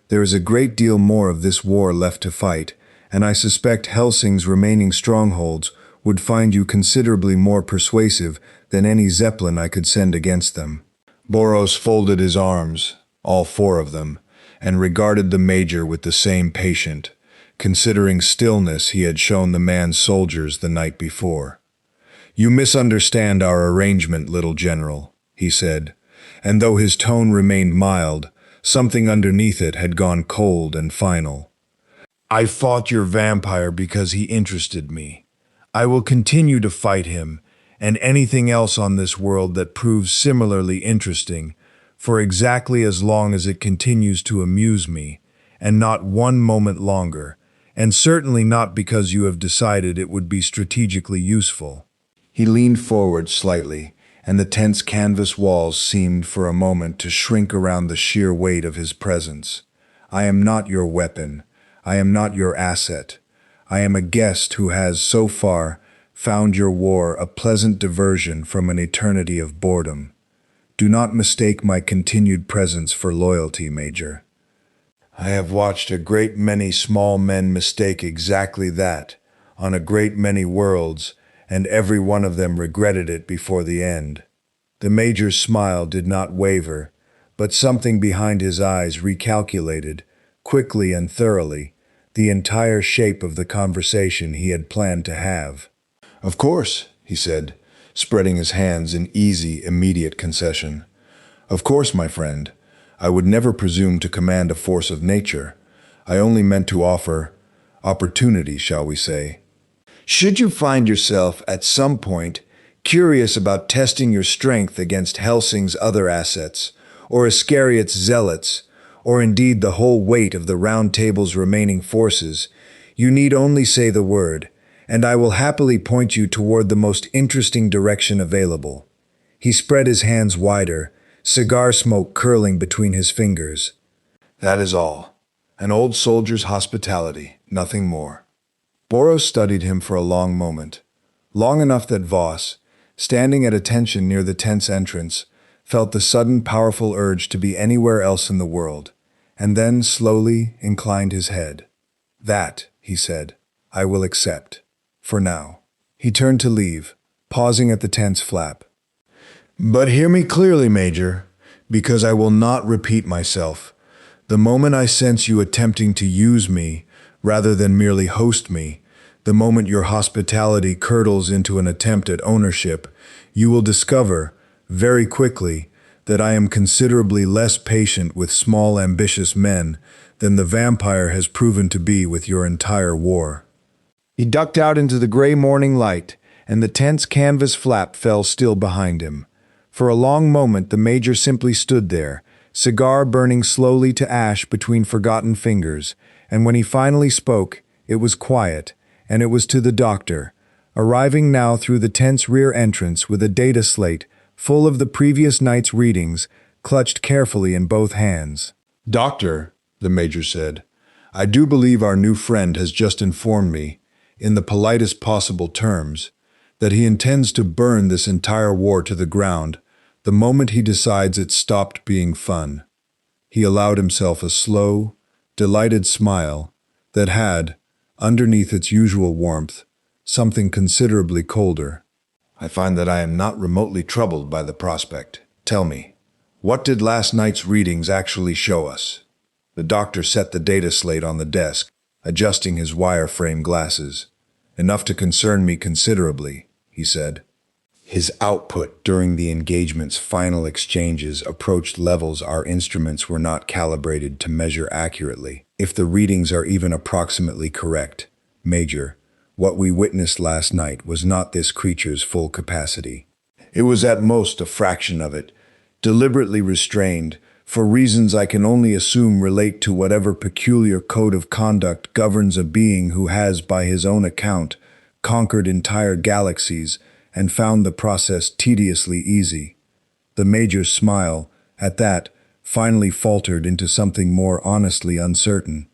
There is a great deal more of this war left to fight, and I suspect Hellsing's remaining strongholds would find you considerably more persuasive than any zeppelin I could send against them." Boros folded his arms, all 4 of them, and regarded the Major with the same patient, considering stillness he had shown the man's soldiers the night before. "You misunderstand our arrangement, little general," he said, and though his tone remained mild, something underneath it had gone cold and final. "I fought your vampire because he interested me. I will continue to fight him, and anything else on this world that proves similarly interesting, for exactly as long as it continues to amuse me, and not one moment longer, and certainly not because you have decided it would be strategically useful." He leaned forward slightly, and the tense canvas walls seemed for a moment to shrink around the sheer weight of his presence. "I am not your weapon. I am not your asset. I am a guest who has, so far, found your war a pleasant diversion from an eternity of boredom. Do not mistake my continued presence for loyalty, Major. I have watched a great many small men mistake exactly that, on a great many worlds, and every one of them regretted it before the end." The Major's smile did not waver, but something behind his eyes recalculated, quickly and thoroughly, the entire shape of the conversation he had planned to have. "Of course," he said, spreading his hands in easy, immediate concession. "Of course, my friend. I would never presume to command a force of nature. I only meant to offer opportunity, shall we say. Should you find yourself, at some point, curious about testing your strength against Hellsing's other assets, or Iscariot's zealots, or indeed the whole weight of the Round Table's remaining forces, you need only say the word, and I will happily point you toward the most interesting direction available." He spread his hands wider, cigar smoke curling between his fingers. "That is all. An old soldier's hospitality, nothing more." Boros studied him for a long moment, long enough that Voss, standing at attention near the tent's entrance, felt the sudden powerful urge to be anywhere else in the world, and then slowly inclined his head. "That," he said, "I will accept. For now." He turned to leave, pausing at the tent's flap. "But hear me clearly, Major, because I will not repeat myself. The moment I sense you attempting to use me, rather than merely host me, the moment your hospitality curdles into an attempt at ownership, you will discover, very quickly, that I am considerably less patient with small, ambitious men than the vampire has proven to be with your entire war." He ducked out into the gray morning light, and the tent's canvas flap fell still behind him. For a long moment the Major simply stood there, cigar burning slowly to ash between forgotten fingers, and when he finally spoke, it was quiet, and it was to the doctor, arriving now through the tent's rear entrance with a data slate full of the previous night's readings, clutched carefully in both hands. "Doctor," the Major said, "I do believe our new friend has just informed me, in the politest possible terms, that he intends to burn this entire war to the ground the moment he decides it stopped being fun." He allowed himself a slow, delighted smile that had, underneath its usual warmth, something considerably colder. "I find that I am not remotely troubled by the prospect. Tell me, what did last night's readings actually show us?" The doctor set the data slate on the desk, adjusting his wire-frame glasses. "Enough to concern me considerably," he said. "His output during the engagement's final exchanges approached levels our instruments were not calibrated to measure accurately. If the readings are even approximately correct, Major, what we witnessed last night was not this creature's full capacity. It was at most a fraction of it, deliberately restrained, for reasons I can only assume relate to whatever peculiar code of conduct governs a being who has, by his own account, conquered entire galaxies and found the process tediously easy." The Major's smile, at that, finally faltered into something more honestly uncertain.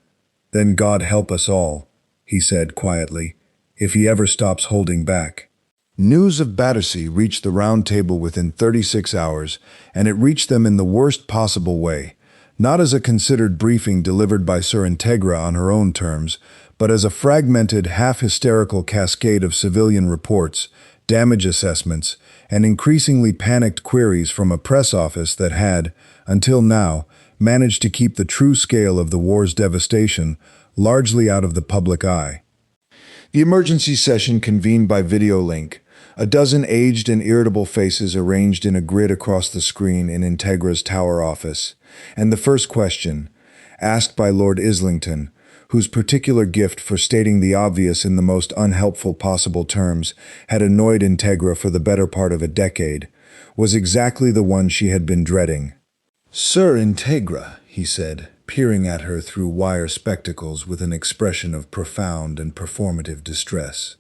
"Then God help us all," he said quietly, "if he ever stops holding back." News of Battersea reached the Round Table within 36 hours, and it reached them in the worst possible way, not as a considered briefing delivered by Sir Integra on her own terms, but as a fragmented, half-hysterical cascade of civilian reports, damage assessments, and increasingly panicked queries from a press office that had, until now, managed to keep the true scale of the war's devastation largely out of the public eye. The emergency session convened by video link, a dozen aged and irritable faces arranged in a grid across the screen in Integra's tower office, and the first question, asked by Lord Islington, whose particular gift for stating the obvious in the most unhelpful possible terms had annoyed Integra for the better part of a decade, was exactly the one she had been dreading. "Sir Integra," he said, peering at her through wire spectacles with an expression of profound and performative distress.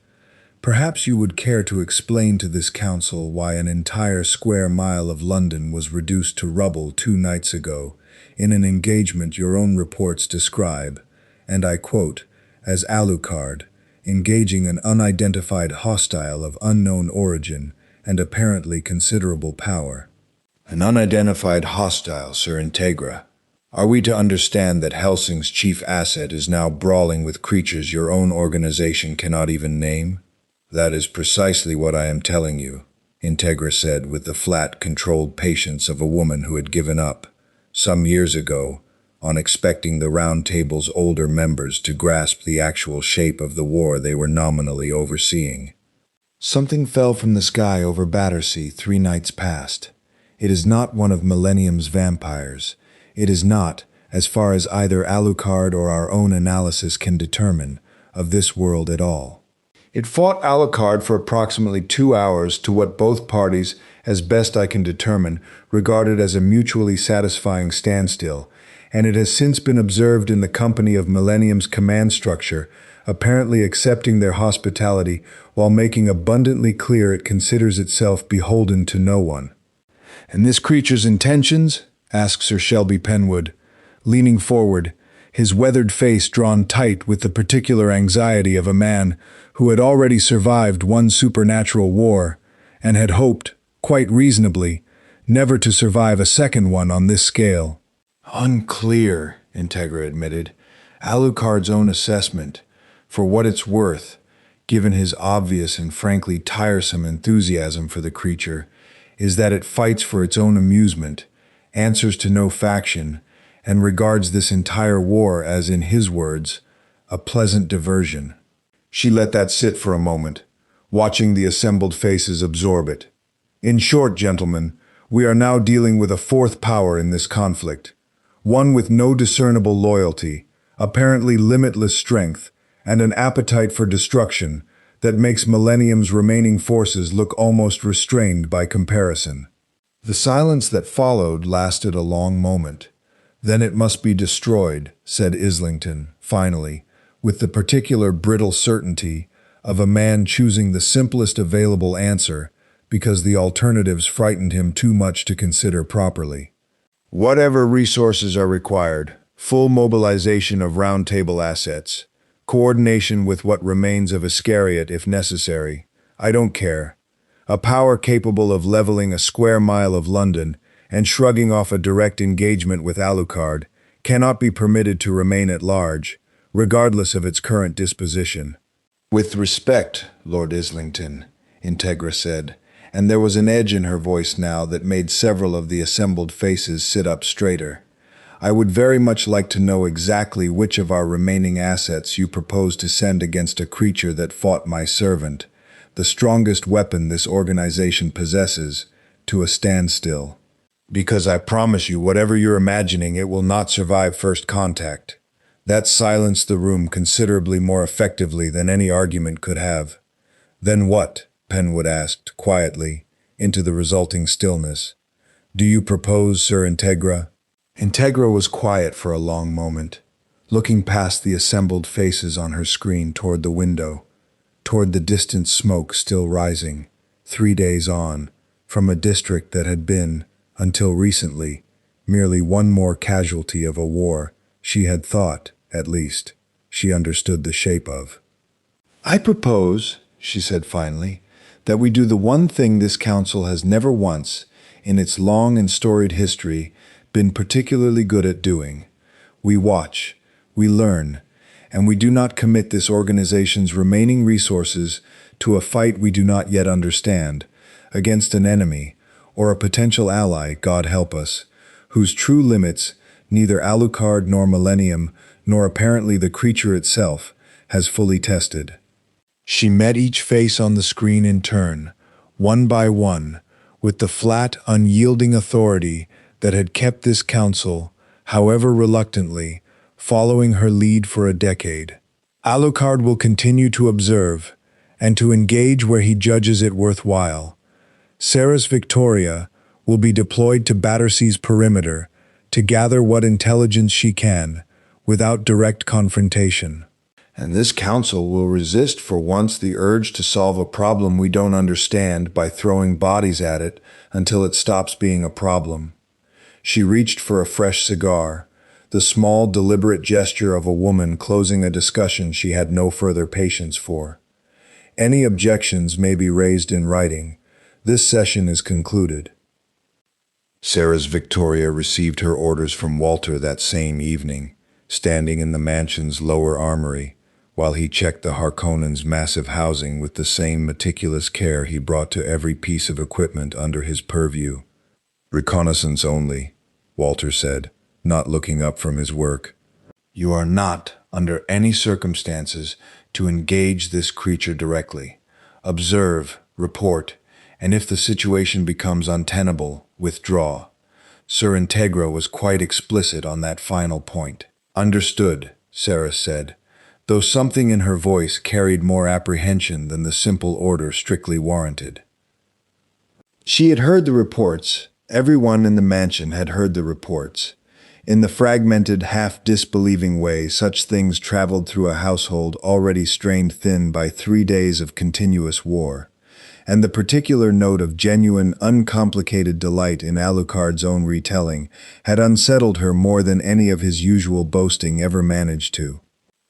Perhaps you would care to explain to this council why an entire square mile of London was reduced to rubble 2 nights ago in an engagement your own reports describe, and I quote, as Alucard, engaging an unidentified hostile of unknown origin and apparently considerable power. An unidentified hostile, Sir Integra. Are we to understand that Hellsing's chief asset is now brawling with creatures your own organization cannot even name? That is precisely what I am telling you, Integra said with the flat, controlled patience of a woman who had given up, some years ago, on expecting the Round Table's older members to grasp the actual shape of the war they were nominally overseeing. Something fell from the sky over Battersea 3 nights past. It is not one of Millennium's vampires. It is not, as far as either Alucard or our own analysis can determine, of this world at all. It fought Alucard for approximately 2 hours to what both parties, as best I can determine, regarded as a mutually satisfying standstill, and it has since been observed in the company of Millennium's command structure, apparently accepting their hospitality while making abundantly clear it considers itself beholden to no one. And this creature's intentions? Asked Sir Shelby Penwood, leaning forward, his weathered face drawn tight with the particular anxiety of a man who had already survived one supernatural war and had hoped, quite reasonably, never to survive a second one on this scale. Unclear, Integra admitted. Alucard's own assessment, for what it's worth, given his obvious and frankly tiresome enthusiasm for the creature, is that it fights for its own amusement, answers to no faction, and regards this entire war as, in his words, a pleasant diversion. She let that sit for a moment, watching the assembled faces absorb it. In short, gentlemen, we are now dealing with a fourth power in this conflict, one with no discernible loyalty, apparently limitless strength, and an appetite for destruction that makes Millennium's remaining forces look almost restrained by comparison. The silence that followed lasted a long moment. Then it must be destroyed, said Islington, finally, with the particular brittle certainty of a man choosing the simplest available answer because the alternatives frightened him too much to consider properly. Whatever resources are required, full mobilization of Round Table assets, coordination with what remains of Iscariot if necessary, I don't care. A power capable of leveling a square mile of London and shrugging off a direct engagement with Alucard cannot be permitted to remain at large, regardless of its current disposition. With respect, Lord Islington, Integra said, and there was an edge in her voice now that made several of the assembled faces sit up straighter. I would very much like to know exactly which of our remaining assets you propose to send against a creature that fought my servant, the strongest weapon this organization possesses, to a standstill. Because I promise you, whatever you're imagining, it will not survive first contact. That silenced the room considerably more effectively than any argument could have. Then what? Penwood asked, quietly, into the resulting stillness. Do you propose, Sir Integra? Integra was quiet for a long moment, looking past the assembled faces on her screen toward the window, toward the distant smoke still rising, 3 days on, from a district that had been, until recently, merely one more casualty of a war she had thought, at least, she understood the shape of. I propose, she said finally, that we do the one thing this council has never once, in its long and storied history, been particularly good at doing. We watch, we learn, and we do not commit this organization's remaining resources to a fight we do not yet understand, against an enemy, or a potential ally, God help us, whose true limits neither Alucard nor Millennium, nor apparently the creature itself, has fully tested. She met each face on the screen in turn, one by one, with the flat, unyielding authority that had kept this council, however reluctantly, following her lead for a decade. Alucard will continue to observe, and to engage where he judges it worthwhile. Sarah's Victoria will be deployed to Battersea's perimeter, to gather what intelligence she can, without direct confrontation. And this council will resist for once the urge to solve a problem we don't understand by throwing bodies at it until it stops being a problem. She reached for a fresh cigar, the small, deliberate gesture of a woman closing a discussion she had no further patience for. Any objections may be raised in writing. This session is concluded. Sarah's Victoria received her orders from Walter that same evening, standing in the mansion's lower armory, while he checked the Harkonnen's massive housing with the same meticulous care he brought to every piece of equipment under his purview. "Reconnaissance only," Walter said, not looking up from his work. "You are not, under any circumstances, to engage this creature directly. Observe, report, and if the situation becomes untenable, withdraw." Sir Integra was quite explicit on that final point. "Understood," Sarah said, though something in her voice carried more apprehension than the simple order strictly warranted. She had heard the reports. Everyone in the mansion had heard the reports. In the fragmented, half-disbelieving way such things traveled through a household already strained thin by 3 days of continuous war, and the particular note of genuine, uncomplicated delight in Alucard's own retelling had unsettled her more than any of his usual boasting ever managed to.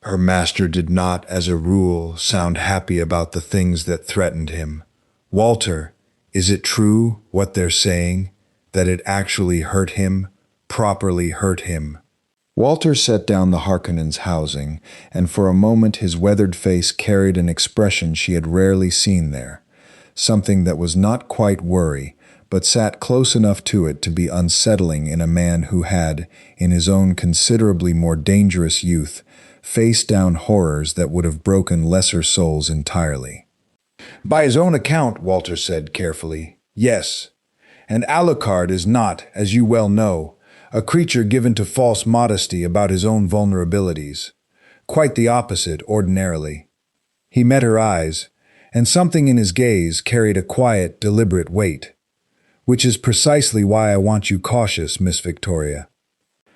Her master did not, as a rule, sound happy about the things that threatened him. "Walter, is it true, what they're saying, that it actually hurt him, properly hurt him?" Walter set down the Harkonnen's housing, and for a moment his weathered face carried an expression she had rarely seen there, something that was not quite worry, but sat close enough to it to be unsettling in a man who had, in his own considerably more dangerous youth, faced down horrors that would have broken lesser souls entirely. "By his own account," Walter said carefully, "yes. And Alucard is not, as you well know, a creature given to false modesty about his own vulnerabilities. Quite the opposite, ordinarily." He met her eyes, and something in his gaze carried a quiet, deliberate weight. "Which is precisely why I want you cautious, Miss Victoria.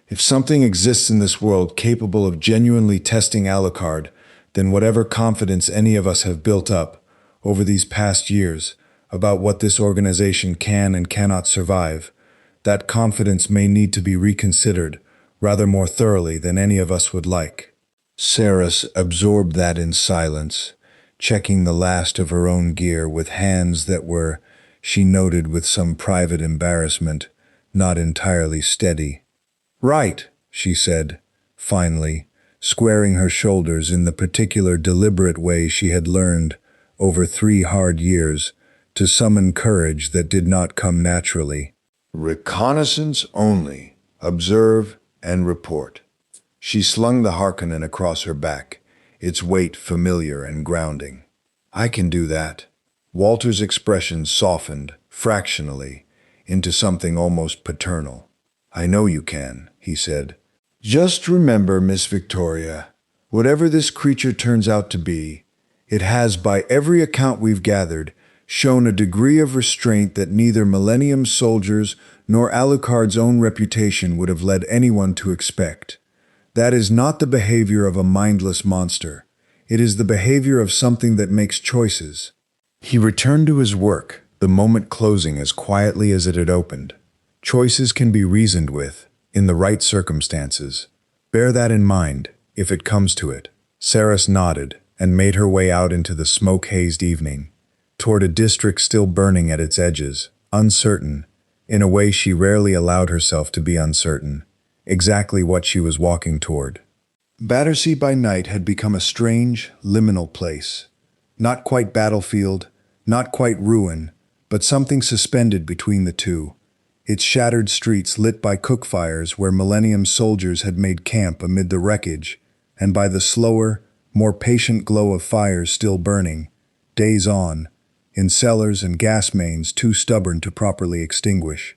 If something exists in this world capable of genuinely testing Alucard, then whatever confidence any of us have built up over these past years about what this organization can and cannot survive, that confidence may need to be reconsidered rather more thoroughly than any of us would like." Sarah absorbed that in silence, checking the last of her own gear with hands that were, she noted with some private embarrassment, not entirely steady. "Right," she said, finally, squaring her shoulders in the particular deliberate way she had learned, over 3 hard years, to summon courage that did not come naturally. "Reconnaissance only. Observe and report." She slung the Harkonnen across her back, its weight familiar and grounding. "I can do that." Walter's expression softened, fractionally, into something almost paternal. "I know you can," he said. "Just remember, Miss Victoria, whatever this creature turns out to be, it has, by every account we've gathered, shown a degree of restraint that neither Millennium soldiers nor Alucard's own reputation would have led anyone to expect. That is not the behavior of a mindless monster. It is the behavior of something that makes choices." He returned to his work, the moment closing as quietly as it had opened. Choices can be reasoned with, in the right circumstances. Bear that in mind, if it comes to it. Saris nodded and made her way out into the smoke-hazed evening, toward a district still burning at its edges, uncertain, in a way she rarely allowed herself to be uncertain, exactly what she was walking toward. Battersea by night had become a strange, liminal place. Not quite battlefield, not quite ruin, but something suspended between the two. Its shattered streets lit by cook fires where Millennium soldiers had made camp amid the wreckage, and by the slower, more patient glow of fires still burning, days on, in cellars and gas mains too stubborn to properly extinguish.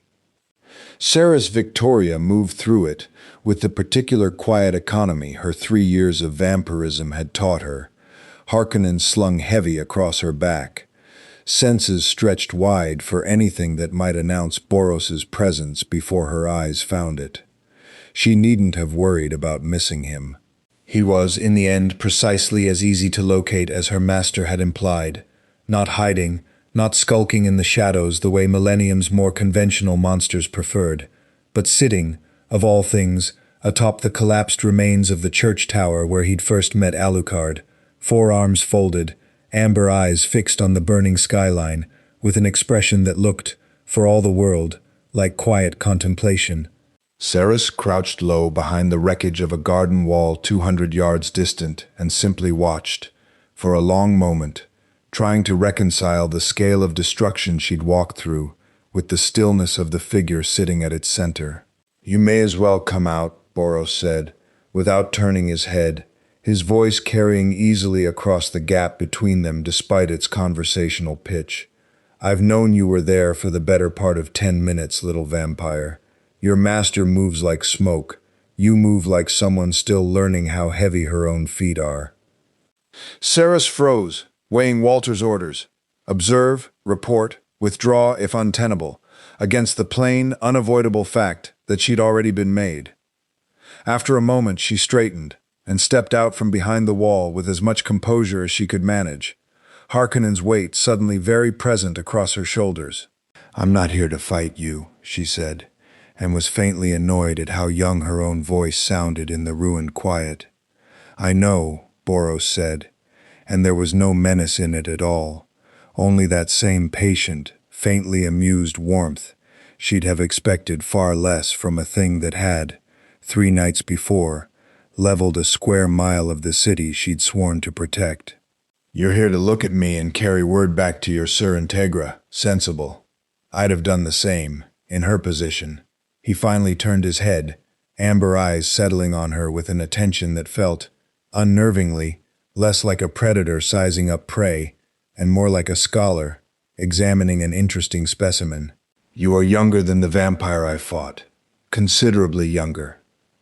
Sarah's Victoria moved through it with the particular quiet economy her 3 years of vampirism had taught her, Harkonnen slung heavy across her back, senses stretched wide for anything that might announce Boros's presence before her eyes found it. She needn't have worried about missing him. He was, in the end, precisely as easy to locate as her master had implied, not hiding, not skulking in the shadows the way Millennium's more conventional monsters preferred, but sitting, of all things, atop the collapsed remains of the church tower where he'd first met Alucard, forearms folded, amber eyes fixed on the burning skyline, with an expression that looked, for all the world, like quiet contemplation. Ceres crouched low behind the wreckage of a garden wall 200 yards distant and simply watched, for a long moment, trying to reconcile the scale of destruction she'd walked through with the stillness of the figure sitting at its center. "You may as well come out," Boros said, without turning his head, his voice carrying easily across the gap between them despite its conversational pitch. "I've known you were there for the better part of 10 minutes, little vampire. Your master moves like smoke. You move like someone still learning how heavy her own feet are." Ceres froze, weighing Walter's orders. Observe, report, withdraw if untenable, against the plain, unavoidable fact that she'd already been made. After a moment, she straightened and stepped out from behind the wall with as much composure as she could manage, Harkonnen's weight suddenly very present across her shoulders. "I'm not here to fight you," she said, and was faintly annoyed at how young her own voice sounded in the ruined quiet. "I know," Boros said, and there was no menace in it at all, only that same patient, faintly amused warmth she'd have expected far less from a thing that had, 3 nights before, leveled a square mile of the city she'd sworn to protect. "You're here to look at me and carry word back to your Sur Integra. Sensible. I'd have done the same, in her position." He finally turned his head, amber eyes settling on her with an attention that felt, unnervingly, less like a predator sizing up prey, and more like a scholar, examining an interesting specimen. "You are younger than the vampire I fought. Considerably younger.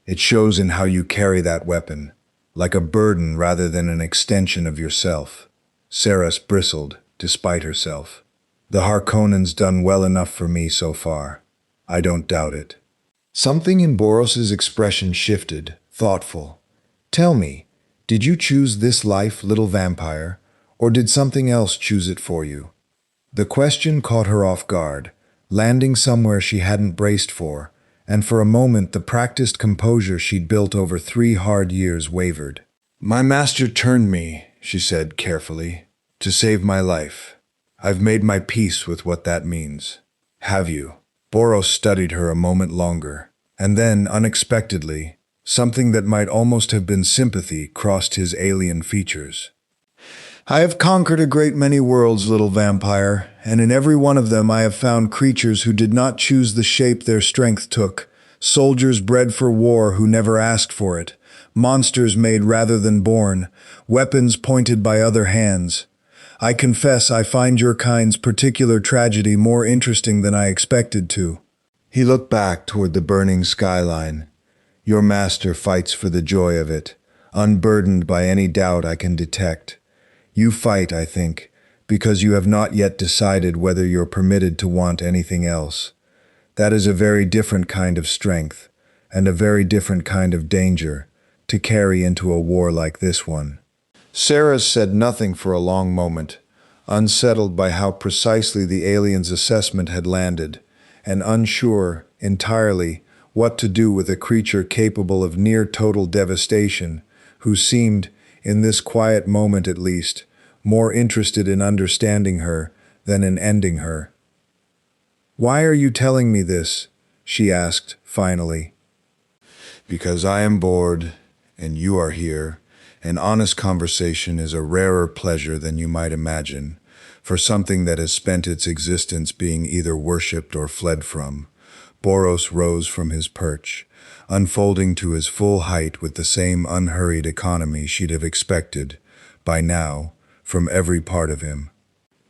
It shows in how you carry that weapon, like a burden rather than an extension of yourself." Ceres bristled, despite herself. "The Harkonnen's done well enough for me so far. I don't doubt it." Something in Boros's expression shifted, thoughtful. "Tell me, did you choose this life, little vampire, or did something else choose it for you?" The question caught her off guard, landing somewhere she hadn't braced for, and for a moment the practiced composure she'd built over 3 hard years wavered. "My master turned me," she said carefully, "to save my life. I've made my peace with what that means." "Have you?" Boros studied her a moment longer, and then, unexpectedly, something that might almost have been sympathy crossed his alien features. "I have conquered a great many worlds, little vampire, and in every one of them I have found creatures who did not choose the shape their strength took, soldiers bred for war who never asked for it, monsters made rather than born, weapons pointed by other hands. I confess I find your kind's particular tragedy more interesting than I expected to." He looked back toward the burning skyline. "Your master fights for the joy of it, unburdened by any doubt I can detect. You fight, I think, because you have not yet decided whether you're permitted to want anything else. That is a very different kind of strength, and a very different kind of danger, to carry into a war like this one." Ceres said nothing for a long moment, unsettled by how precisely the alien's assessment had landed, and unsure, entirely, what to do with a creature capable of near-total devastation, who seemed, in this quiet moment at least, more interested in understanding her than in ending her. "Why are you telling me this?" she asked, finally. "Because I am bored, and you are here, and honest conversation is a rarer pleasure than you might imagine, for something that has spent its existence being either worshipped or fled from." Boros rose from his perch, unfolding to his full height with the same unhurried economy she'd have expected, by now, from every part of him.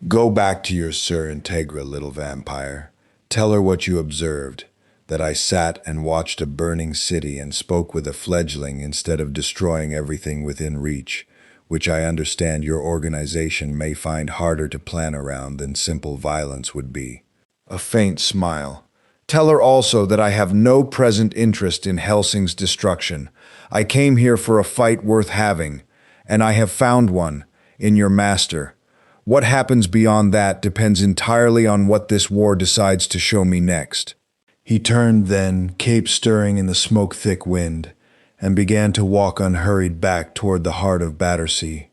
"Go back to your Sur Integra, little vampire. Tell her what you observed, that I sat and watched a burning city and spoke with a fledgling instead of destroying everything within reach, which I understand your organization may find harder to plan around than simple violence would be." A faint smile, Tell her also that I have no present interest in Hellsing's destruction. I came here for a fight worth having, and I have found one in your master. What happens beyond that depends entirely on what this war decides to show me next." He turned then, cape stirring in the smoke-thick wind, and began to walk unhurried back toward the heart of Battersea,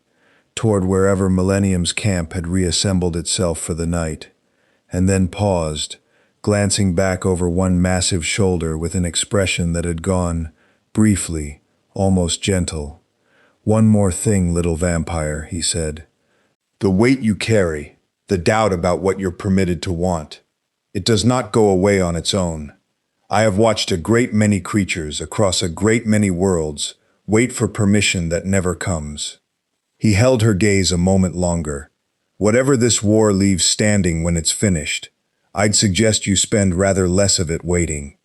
toward wherever Millennium's camp had reassembled itself for the night, and then paused, glancing back over one massive shoulder with an expression that had gone, briefly, almost gentle. "One more thing, little vampire," he said. "The weight you carry, the doubt about what you're permitted to want, it does not go away on its own. I have watched a great many creatures across a great many worlds wait for permission that never comes." He held her gaze a moment longer. "Whatever this war leaves standing when it's finished, I'd suggest you spend rather less of it waiting."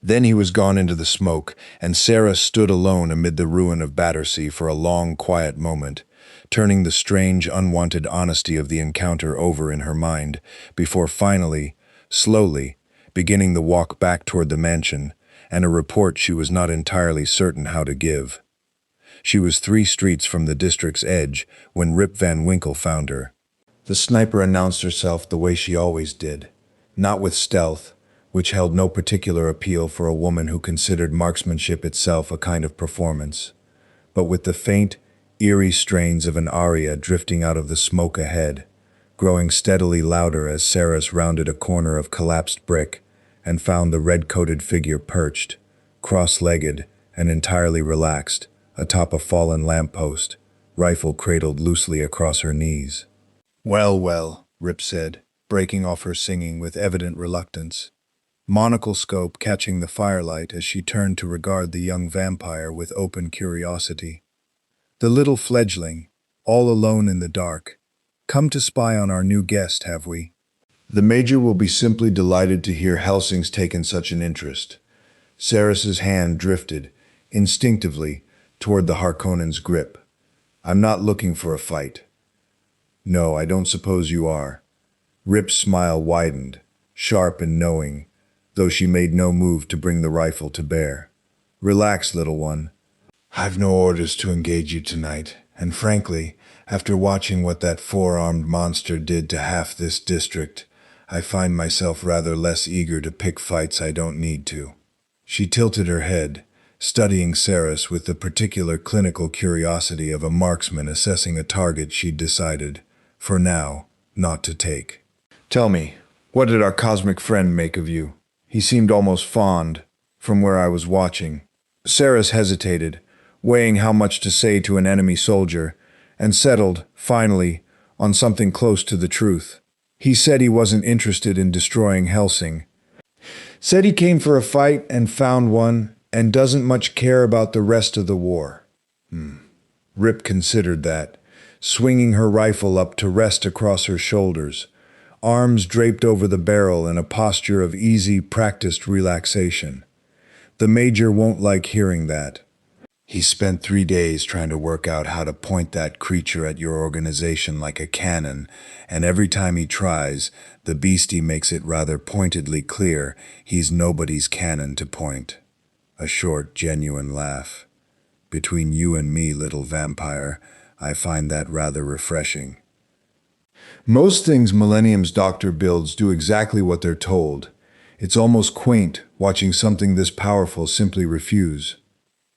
Then he was gone into the smoke, and Sarah stood alone amid the ruin of Battersea for a long, quiet moment, turning the strange, unwanted honesty of the encounter over in her mind, before finally, slowly, beginning the walk back toward the mansion, and a report she was not entirely certain how to give. She was 3 streets from the district's edge when Rip Van Winkle found her. The sniper announced herself the way she always did, not with stealth, which held no particular appeal for a woman who considered marksmanship itself a kind of performance, but with the faint, eerie strains of an aria drifting out of the smoke ahead, growing steadily louder as Saris rounded a corner of collapsed brick and found the red-coated figure perched, cross-legged and entirely relaxed, atop a fallen lamppost, rifle cradled loosely across her knees. "Well, well," Rip said, breaking off her singing with evident reluctance, monocle scope catching the firelight as she turned to regard the young vampire with open curiosity. "The little fledgling, all alone in the dark. Come to spy on our new guest, have we?" "The Major will be simply delighted to hear Hellsing's taken such an interest." Saris's hand drifted, instinctively, toward the Harkonnen's grip. "I'm not looking for a fight." "No, I don't suppose you are." Rip's smile widened, sharp and knowing, though she made no move to bring the rifle to bear. "Relax, little one. I've no orders to engage you tonight, and frankly, after watching what that 4-armed monster did to half this district, I find myself rather less eager to pick fights I don't need to." She tilted her head, studying Saris with the particular clinical curiosity of a marksman assessing a target she'd decided, for now, not to take. "Tell me, what did our cosmic friend make of you? He seemed almost fond, from where I was watching." Saris hesitated, weighing how much to say to an enemy soldier, and settled, finally, on something close to the truth. "He said he wasn't interested in destroying Hellsing. Said he came for a fight and found one, and doesn't much care about the rest of the war." Rip considered that, swinging her rifle up to rest across her shoulders, arms draped over the barrel in a posture of easy, practiced relaxation. "The Major won't like hearing that. He spent 3 days trying to work out how to point that creature at your organization like a cannon, and every time he tries, the beastie makes it rather pointedly clear he's nobody's cannon to point." A short, genuine laugh. "Between you and me, little vampire, I find that rather refreshing." Most things Millennium's doctor builds do exactly what they're told. It's almost quaint watching something this powerful simply refuse.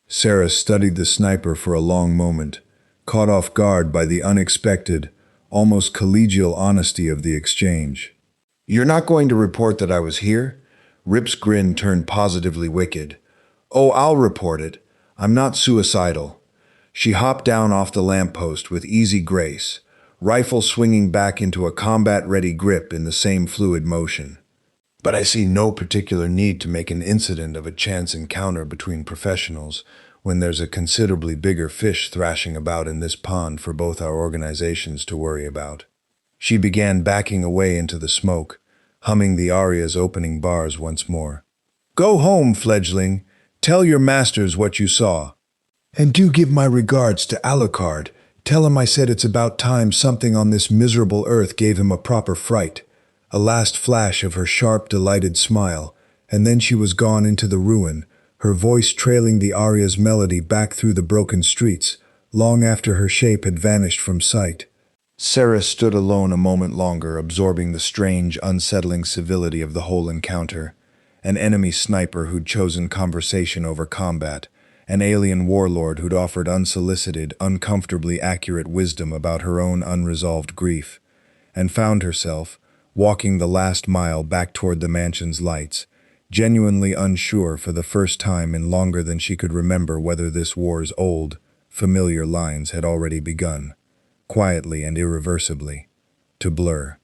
Sarah studied the sniper for a long moment, caught off guard by the unexpected, almost collegial honesty of the exchange. "You're not going to report that I was here?" Rip's grin turned positively wicked. "Oh, I'll report it. I'm not suicidal." She hopped down off the lamppost with easy grace, rifle swinging back into a combat-ready grip in the same fluid motion. "But I see no particular need to make an incident of a chance encounter between professionals when there's a considerably bigger fish thrashing about in this pond for both our organizations to worry about." She began backing away into the smoke, humming the aria's opening bars once more. "Go home, fledgling. Tell your masters what you saw. And do give my regards to Alucard. Tell him I said it's about time something on this miserable earth gave him a proper fright." A last flash of her sharp, delighted smile, And then she was gone into the ruin, her voice trailing the aria's melody back through the broken streets, long after her shape had vanished from sight. Sarah stood alone a moment longer, absorbing the strange, unsettling civility of the whole encounter. An enemy sniper who'd chosen conversation over combat, an alien warlord who'd offered unsolicited, uncomfortably accurate wisdom about her own unresolved grief, and found herself, walking the last mile back toward the mansion's lights, genuinely unsure for the first time in longer than she could remember whether this war's old, familiar lines had already begun, quietly and irreversibly, to blur.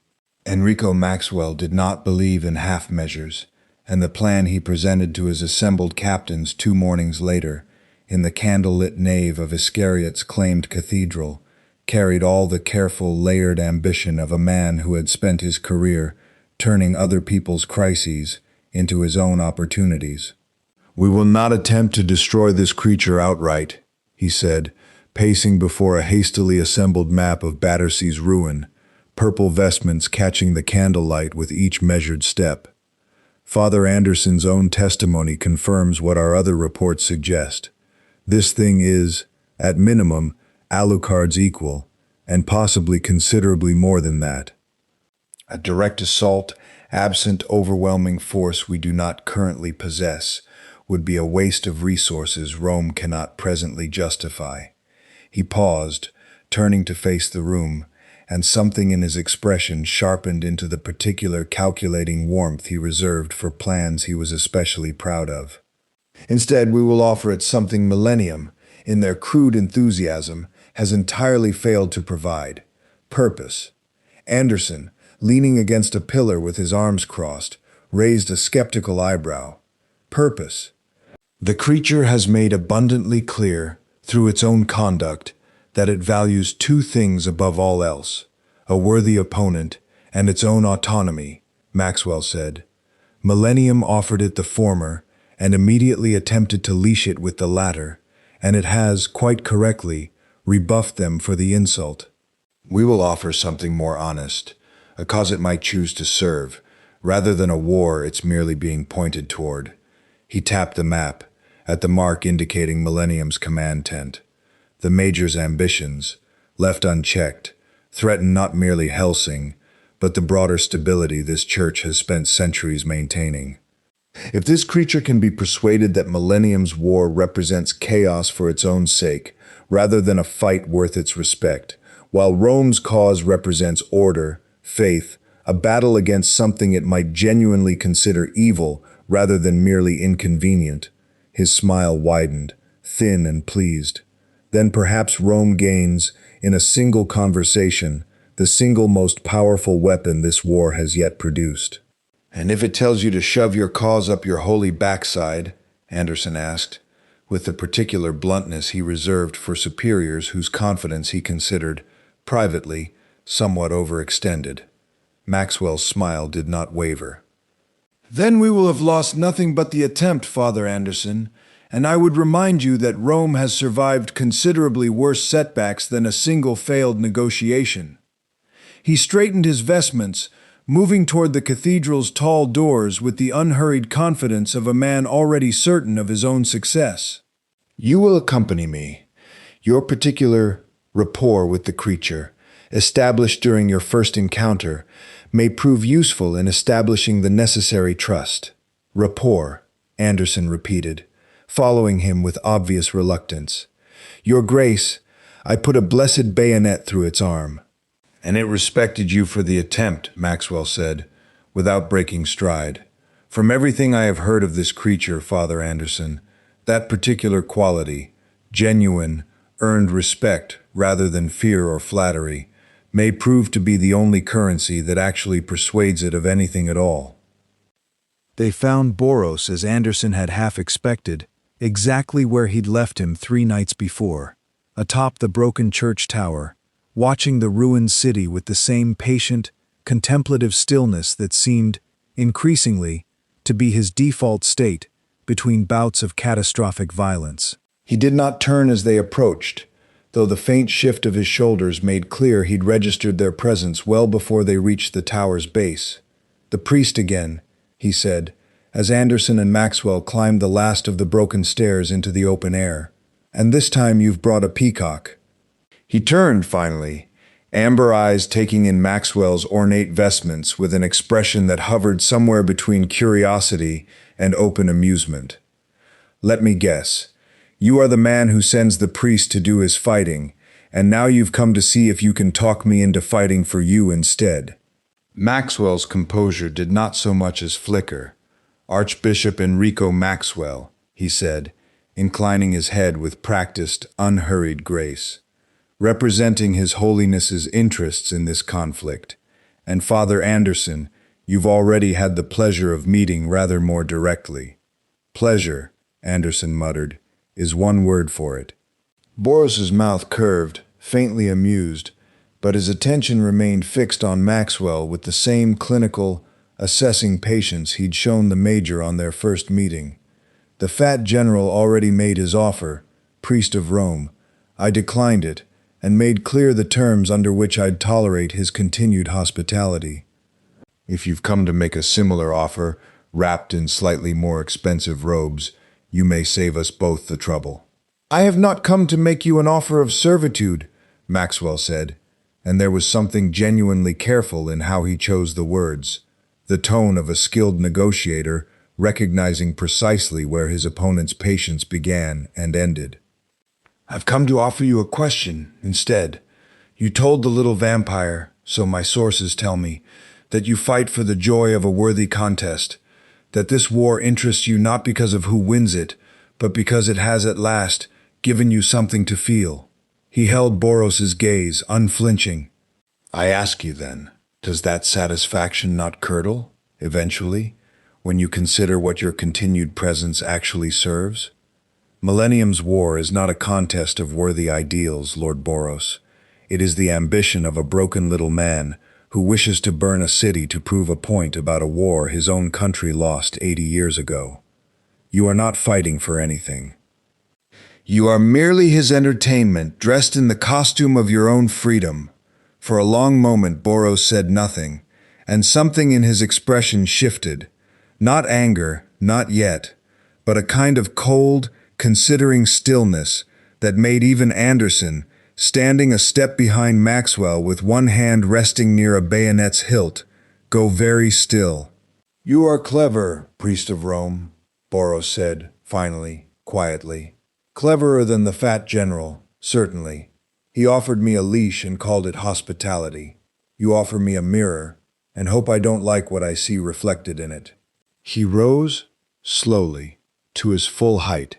Enrico Maxwell did not believe in half measures, and the plan he presented to his assembled captains 2 mornings later, in the candlelit nave of Iscariot's claimed cathedral, carried all the careful, layered ambition of a man who had spent his career turning other people's crises into his own opportunities. "We will not attempt to destroy this creature outright," he said, pacing before a hastily assembled map of Battersea's ruin, purple vestments catching the candlelight with each measured step. "Father Anderson's own testimony confirms what our other reports suggest. This thing is, at minimum, Alucard's equal, and possibly considerably more than that. A direct assault, absent overwhelming force we do not currently possess, would be a waste of resources Rome cannot presently justify." He paused, turning to face the room, and something in his expression sharpened into the particular calculating warmth he reserved for plans he was especially proud of. "Instead, we will offer it something Millennium, in their crude enthusiasm, has entirely failed to provide: purpose." Anderson, leaning against a pillar with his arms crossed, raised a skeptical eyebrow. "Purpose? The creature has made abundantly clear, through its own conduct, that it values 2 things above all else: a worthy opponent and its own autonomy," Maxwell said. "Millennium offered it the former, and immediately attempted to leash it with the latter, and it has, quite correctly, rebuffed them for the insult. We will offer something more honest, a cause it might choose to serve, rather than a war it's merely being pointed toward." He tapped the map, at the mark indicating Millennium's command tent. The Major's ambitions, left unchecked, threaten not merely Hellsing, but the broader stability this church has spent centuries maintaining. If this creature can be persuaded that Millennium's war represents chaos for its own sake, rather than a fight worth its respect, while Rome's cause represents order, faith, a battle against something it might genuinely consider evil rather than merely inconvenient, his smile widened, thin and pleased. Then perhaps Rome gains, in a single conversation, the single most powerful weapon this war has yet produced. "And if it tells you to shove your cause up your holy backside?" Anderson asked, with the particular bluntness he reserved for superiors whose confidence he considered, privately, somewhat overextended. Maxwell's smile did not waver. "Then we will have lost nothing but the attempt, Father Anderson, and I would remind you that Rome has survived considerably worse setbacks than a single failed negotiation." He straightened his vestments, moving toward the cathedral's tall doors with the unhurried confidence of a man already certain of his own success. "You will accompany me. Your particular rapport with the creature, established during your first encounter, may prove useful in establishing the necessary trust." "Rapport," Anderson repeated, following him with obvious reluctance. "Your Grace, I put a blessed bayonet through its arm." "And it respected you for the attempt," Maxwell said, without breaking stride. "From everything I have heard of this creature, Father Anderson, that particular quality, genuine, earned respect rather than fear or flattery, may prove to be the only currency that actually persuades it of anything at all." They found Boros, as Anderson had half expected, exactly where he'd left him 3 nights before, atop the broken church tower, watching the ruined city with the same patient, contemplative stillness that seemed, increasingly, to be his default state between bouts of catastrophic violence. He did not turn as they approached, though the faint shift of his shoulders made clear he'd registered their presence well before they reached the tower's base. "The priest again," he said, as Anderson and Maxwell climbed the last of the broken stairs into the open air. "And this time you've brought a peacock." He turned, finally, amber eyes taking in Maxwell's ornate vestments with an expression that hovered somewhere between curiosity and open amusement. "Let me guess. You are the man who sends the priest to do his fighting, and now you've come to see if you can talk me into fighting for you instead." Maxwell's composure did not so much as flicker. "Archbishop Enrico Maxwell," he said, inclining his head with practiced, unhurried grace, "representing His Holiness's interests in this conflict. And Father Anderson, you've already had the pleasure of meeting rather more directly." "Pleasure," Anderson muttered, "is one word for it." Boros's mouth curved, faintly amused, but his attention remained fixed on Maxwell with the same clinical, assessing patience he'd shown the Major on their first meeting. "The fat general already made his offer, priest of Rome. I declined it, and made clear the terms under which I'd tolerate his continued hospitality." "If you've come to make a similar offer, wrapped in slightly more expensive robes, you may save us both the trouble." "I have not come to make you an offer of servitude," Maxwell said, and there was something genuinely careful in how he chose the words, the tone of a skilled negotiator recognizing precisely where his opponent's patience began and ended. "I've come to offer you a question instead. You told the little vampire, so my sources tell me, that you fight for the joy of a worthy contest, that this war interests you not because of who wins it, but because it has at last given you something to feel." He held Boros's gaze, unflinching. "I ask you then, does that satisfaction not curdle, eventually, when you consider what your continued presence actually serves? Millennium's war is not a contest of worthy ideals, Lord Boros. It is the ambition of a broken little man who wishes to burn a city to prove a point about a war his own country lost 80 years ago. You are not fighting for anything. You are merely his entertainment, dressed in the costume of your own freedom." For a long moment Boros said nothing, and something in his expression shifted. Not anger, not yet, but a kind of cold, considering stillness that made even Anderson, standing a step behind Maxwell with one hand resting near a bayonet's hilt, go very still. "You are clever, priest of Rome," Boros said, finally, quietly. "Cleverer than the fat general, certainly. He offered me a leash and called it hospitality. You offer me a mirror, and hope I don't like what I see reflected in it." He rose, slowly, to his full height,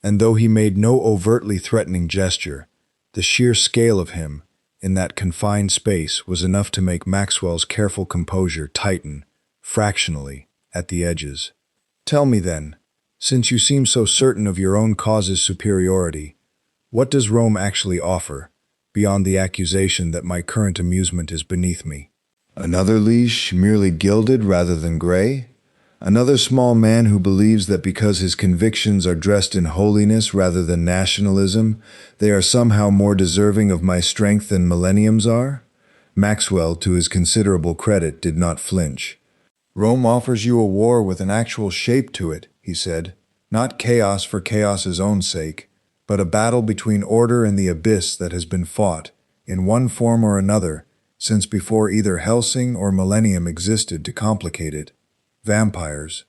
and though he made no overtly threatening gesture, the sheer scale of him, in that confined space, was enough to make Maxwell's careful composure tighten, fractionally, at the edges. "Tell me then, since you seem so certain of your own cause's superiority, what does Rome actually offer, beyond the accusation that my current amusement is beneath me?" "Another leash merely gilded rather than gray? Another small man who believes that because his convictions are dressed in holiness rather than nationalism, they are somehow more deserving of my strength than Millenniums are?" Maxwell, to his considerable credit, did not flinch. "Rome offers you a war with an actual shape to it," he said. "Not chaos for chaos's own sake, but a battle between order and the abyss that has been fought, in one form or another, since before either Hellsing or Millennium existed to complicate it. Vampires.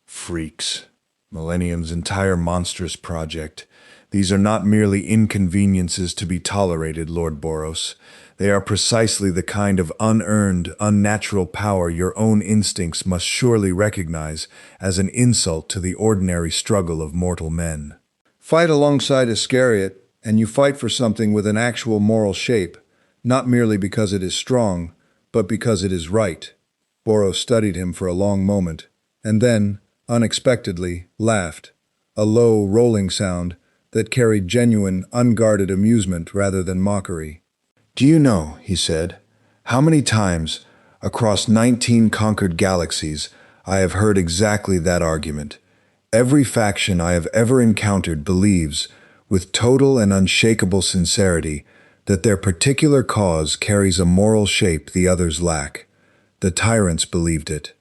Freaks. Millennium's entire monstrous project. These are not merely inconveniences to be tolerated, Lord Boros. They are precisely the kind of unearned, unnatural power your own instincts must surely recognize as an insult to the ordinary struggle of mortal men. Fight alongside Iscariot, and you fight for something with an actual moral shape, not merely because it is strong, but because it is right." Boros studied him for a long moment, and then, unexpectedly, laughed, a low, rolling sound that carried genuine, unguarded amusement rather than mockery. "Do you know," he said, "how many times, across 19 conquered galaxies, I have heard exactly that argument? Every faction I have ever encountered believes, with total and unshakable sincerity, that their particular cause carries a moral shape the others lack. The tyrants believed it.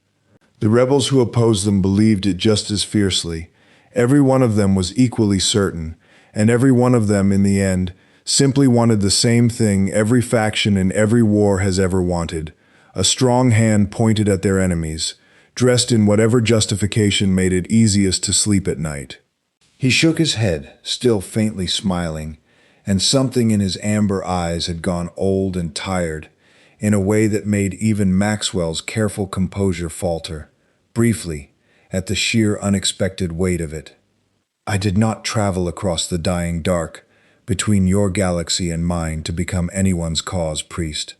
The rebels who opposed them believed it just as fiercely. Every one of them was equally certain, and every one of them, in the end, simply wanted the same thing every faction in every war has ever wanted: a strong hand pointed at their enemies, dressed in whatever justification made it easiest to sleep at night. He shook his head, still faintly smiling, and something in his amber eyes had gone old and tired, in a way that made even Maxwell's careful composure falter, briefly, at the sheer unexpected weight of it. I did not travel across the dying dark, between your galaxy and mine, to become anyone's cause priest.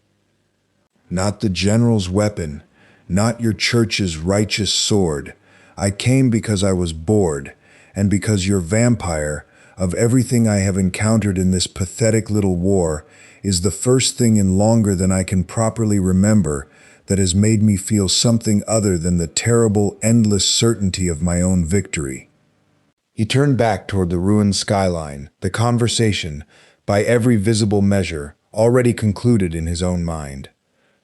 Not the general's weapon, not your church's righteous sword. I came because I was bored, and because your vampire, of everything I have encountered in this pathetic little war, is the first thing in longer than I can properly remember that has made me feel something other than the terrible, endless certainty of my own victory. He turned back toward the ruined skyline, the conversation, by every visible measure, already concluded in his own mind.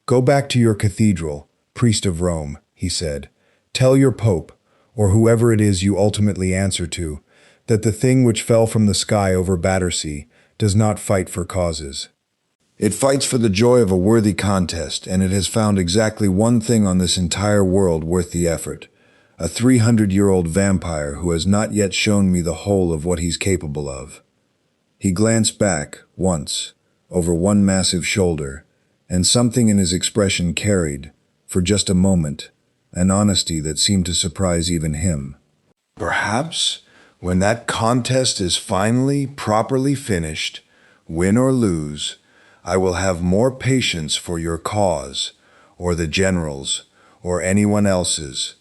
Go back to your cathedral, priest of Rome, he said. Tell your pope, or whoever it is you ultimately answer to, that the thing which fell from the sky over Battersea does not fight for causes. It fights for the joy of a worthy contest, and it has found exactly one thing on this entire world worth the effort: a 300-year-old vampire who has not yet shown me the whole of what he's capable of. He glanced back, once, over one massive shoulder, and something in his expression carried, for just a moment, an honesty that seemed to surprise even him. Perhaps, when that contest is finally, properly finished, win or lose, I will have more patience for your cause, or the general's, or anyone else's,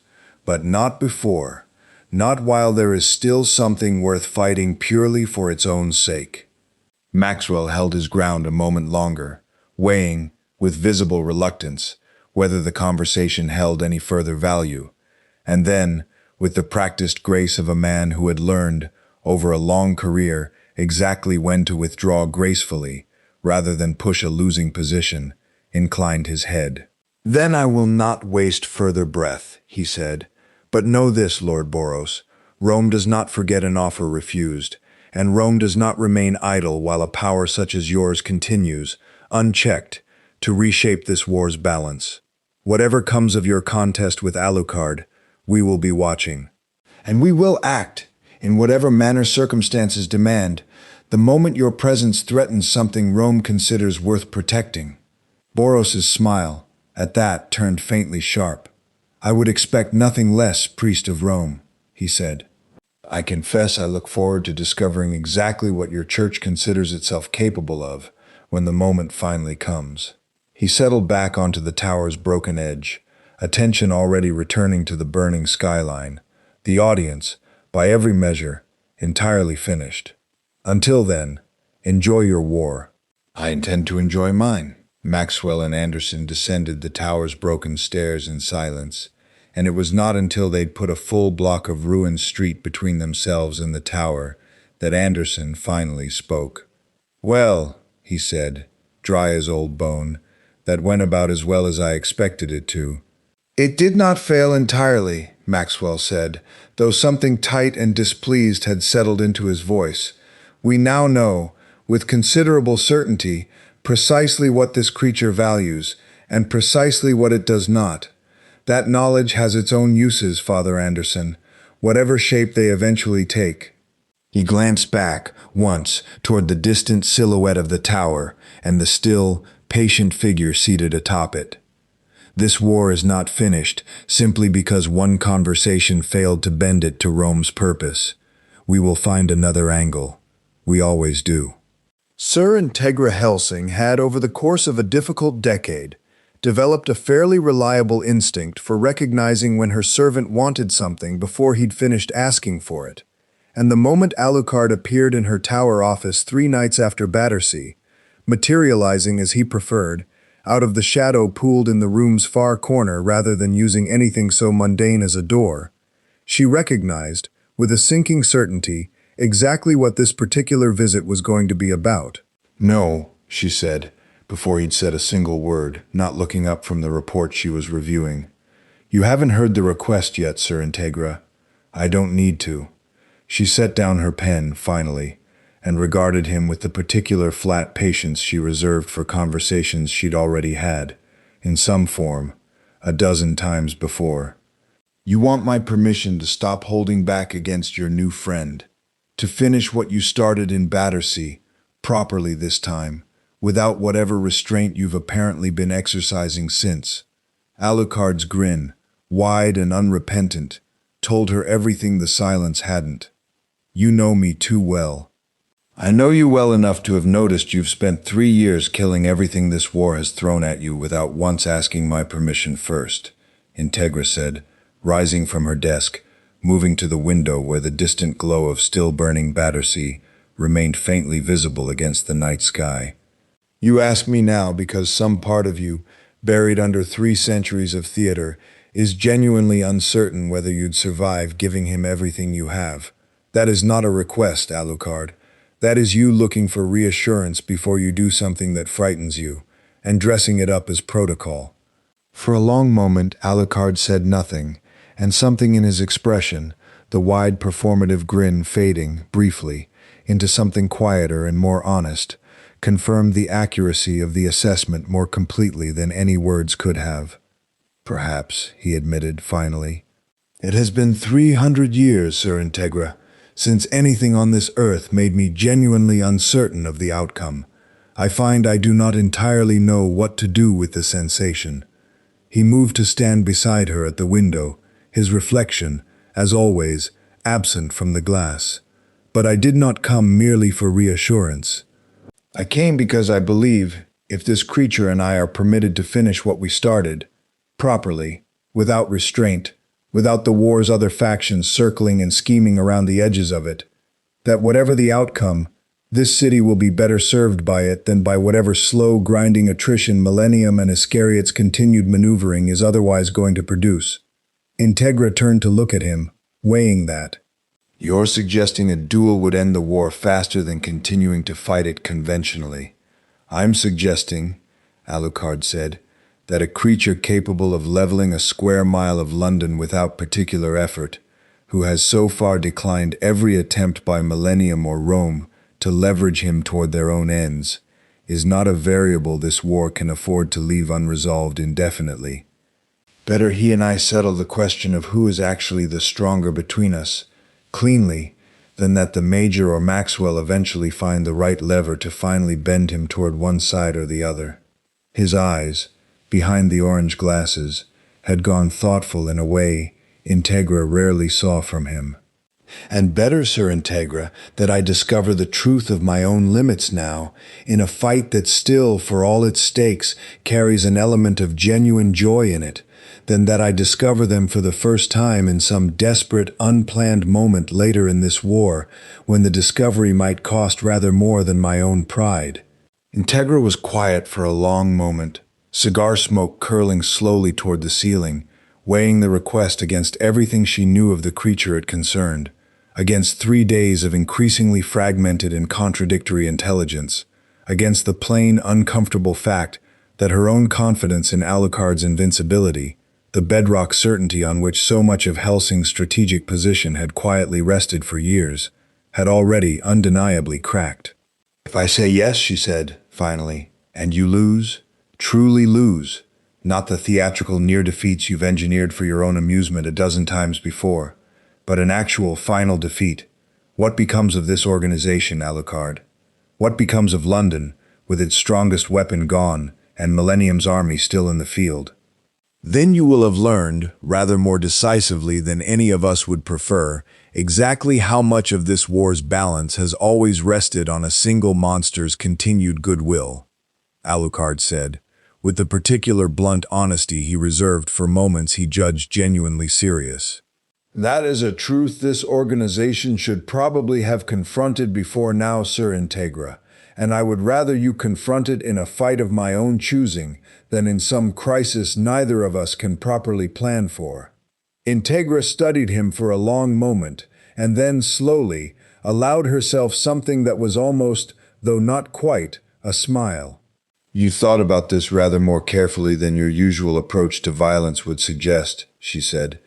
but not before, not while there is still something worth fighting purely for its own sake. Maxwell held his ground a moment longer, weighing, with visible reluctance, whether the conversation held any further value, and then, with the practiced grace of a man who had learned, over a long career, exactly when to withdraw gracefully, rather than push a losing position, inclined his head. Then I will not waste further breath, he said. But know this, Lord Boros, Rome does not forget an offer refused, and Rome does not remain idle while a power such as yours continues, unchecked, to reshape this war's balance. Whatever comes of your contest with Alucard, we will be watching. And we will act, in whatever manner circumstances demand, the moment your presence threatens something Rome considers worth protecting. Boros's smile, at that, turned faintly sharp. I would expect nothing less, priest of Rome, he said. I confess I look forward to discovering exactly what your church considers itself capable of when the moment finally comes. He settled back onto the tower's broken edge, attention already returning to the burning skyline, the audience, by every measure, entirely finished. Until then, enjoy your war. I intend to enjoy mine. Maxwell and Anderson descended the tower's broken stairs in silence, and it was not until they'd put a full block of ruined street between themselves and the tower that Anderson finally spoke. Well, he said, dry as old bone, that went about as well as I expected it to. It did not fail entirely, Maxwell said, though something tight and displeased had settled into his voice. We now know, with considerable certainty, precisely what this creature values, and precisely what it does not. That knowledge has its own uses, Father Anderson, whatever shape they eventually take. He glanced back, once, toward the distant silhouette of the tower, and the still, patient figure seated atop it. This war is not finished, simply because one conversation failed to bend it to Rome's purpose. We will find another angle. We always do. Sir Integra Hellsing had, over the course of a difficult decade, developed a fairly reliable instinct for recognizing when her servant wanted something before he'd finished asking for it. And the moment Alucard appeared in her tower office 3 nights after Battersea, materializing as he preferred, out of the shadow pooled in the room's far corner rather than using anything so mundane as a door, she recognized, with a sinking certainty, exactly what this particular visit was going to be about. No, she said, before he'd said a single word, not looking up from the report she was reviewing. You haven't heard the request yet, Sir Integra. I don't need to. She set down her pen, finally, and regarded him with the particular flat patience she reserved for conversations she'd already had, in some form, a dozen times before. You want my permission to stop holding back against your new friend, to finish what you started in Battersea, properly this time, without whatever restraint you've apparently been exercising since. Alucard's grin, wide and unrepentant, told her everything the silence hadn't. You know me too well. I know you well enough to have noticed you've spent 3 years killing everything this war has thrown at you without once asking my permission first, Integra said, rising from her desk, moving to the window where the distant glow of still-burning Battersea remained faintly visible against the night sky. You ask me now because some part of you, buried under 3 centuries of theater, is genuinely uncertain whether you'd survive giving him everything you have. That is not a request, Alucard. That is you looking for reassurance before you do something that frightens you, and dressing it up as protocol. For a long moment, Alucard said nothing, and something in his expression, the wide performative grin fading, briefly, into something quieter and more honest, confirmed the accuracy of the assessment more completely than any words could have. Perhaps, he admitted finally. It has been 300 years, Sir Integra, since anything on this earth made me genuinely uncertain of the outcome. I find I do not entirely know what to do with the sensation. He moved to stand beside her at the window, his reflection, as always, absent from the glass. But I did not come merely for reassurance. I came because I believe, if this creature and I are permitted to finish what we started, properly, without restraint, without the war's other factions circling and scheming around the edges of it, that whatever the outcome, this city will be better served by it than by whatever slow, grinding attrition Millennium and Iscariot's continued maneuvering is otherwise going to produce. Integra turned to look at him, weighing that. You're suggesting a duel would end the war faster than continuing to fight it conventionally. I'm suggesting, Alucard said, that a creature capable of leveling a square mile of London without particular effort, who has so far declined every attempt by Millennium or Rome to leverage him toward their own ends, is not a variable this war can afford to leave unresolved indefinitely. Better he and I settle the question of who is actually the stronger between us, cleanly, than that the Major or Maxwell eventually find the right lever to finally bend him toward one side or the other. His eyes, behind the orange glasses, had gone thoughtful in a way Integra rarely saw from him. And better, Sir Integra, that I discover the truth of my own limits now, in a fight that still, for all its stakes, carries an element of genuine joy in it, than that I discover them for the first time in some desperate, unplanned moment later in this war, when the discovery might cost rather more than my own pride. Integra was quiet for a long moment, cigar smoke curling slowly toward the ceiling, weighing the request against everything she knew of the creature it concerned, against 3 days of increasingly fragmented and contradictory intelligence, against the plain, uncomfortable fact that her own confidence in Alucard's invincibility, the bedrock certainty on which so much of Hellsing's strategic position had quietly rested for years, had already undeniably cracked. If I say yes, she said, finally, and you lose, truly lose, not the theatrical near defeats you've engineered for your own amusement a dozen times before, but an actual final defeat, what becomes of this organization, Alucard? What becomes of London, with its strongest weapon gone and Millennium's army still in the field? Then you will have learned, rather more decisively than any of us would prefer, exactly how much of this war's balance has always rested on a single monster's continued goodwill, Alucard said, with the particular blunt honesty he reserved for moments he judged genuinely serious. That is a truth this organization should probably have confronted before now, Sir Integra, and I would rather you confront it in a fight of my own choosing than in some crisis neither of us can properly plan for. Integra studied him for a long moment, and then slowly allowed herself something that was almost, though not quite, a smile. You thought about this rather more carefully than your usual approach to violence would suggest, she said.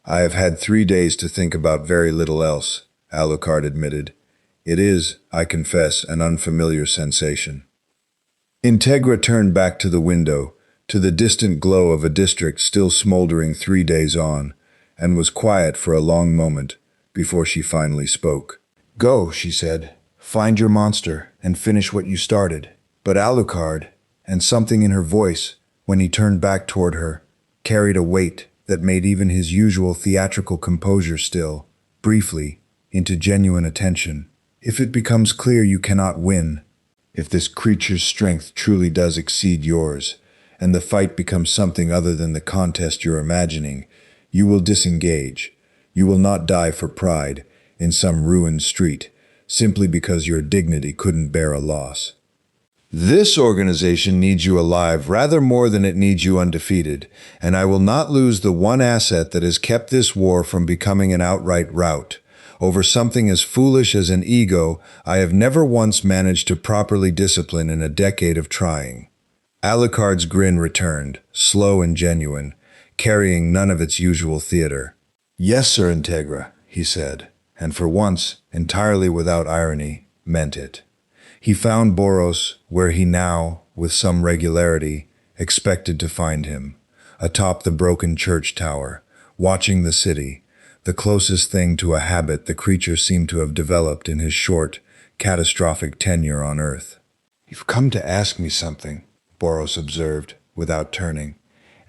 I have had 3 days to think about very little else, Alucard admitted. It is, I confess, an unfamiliar sensation. Integra turned back to the window, to the distant glow of a district still smoldering 3 days on, and was quiet for a long moment before she finally spoke. Go, she said. Find your monster and finish what you started. But Alucard, and something in her voice, when he turned back toward her, carried a weight that made even his usual theatrical composure still, briefly, into genuine attention. If it becomes clear you cannot win, if this creature's strength truly does exceed yours, and the fight becomes something other than the contest you're imagining, you will disengage. You will not die for pride in some ruined street, simply because your dignity couldn't bear a loss. This organization needs you alive rather more than it needs you undefeated, and I will not lose the one asset that has kept this war from becoming an outright rout. Over something as foolish as an ego, I have never once managed to properly discipline in a decade of trying. Alucard's grin returned, slow and genuine, carrying none of its usual theater. Yes, Sir Integra, he said, and for once, entirely without irony, meant it. He found Boros where he now, with some regularity, expected to find him, atop the broken church tower, watching the city, the closest thing to a habit the creature seemed to have developed in his short, catastrophic tenure on Earth. You've come to ask me something, Boros observed, without turning,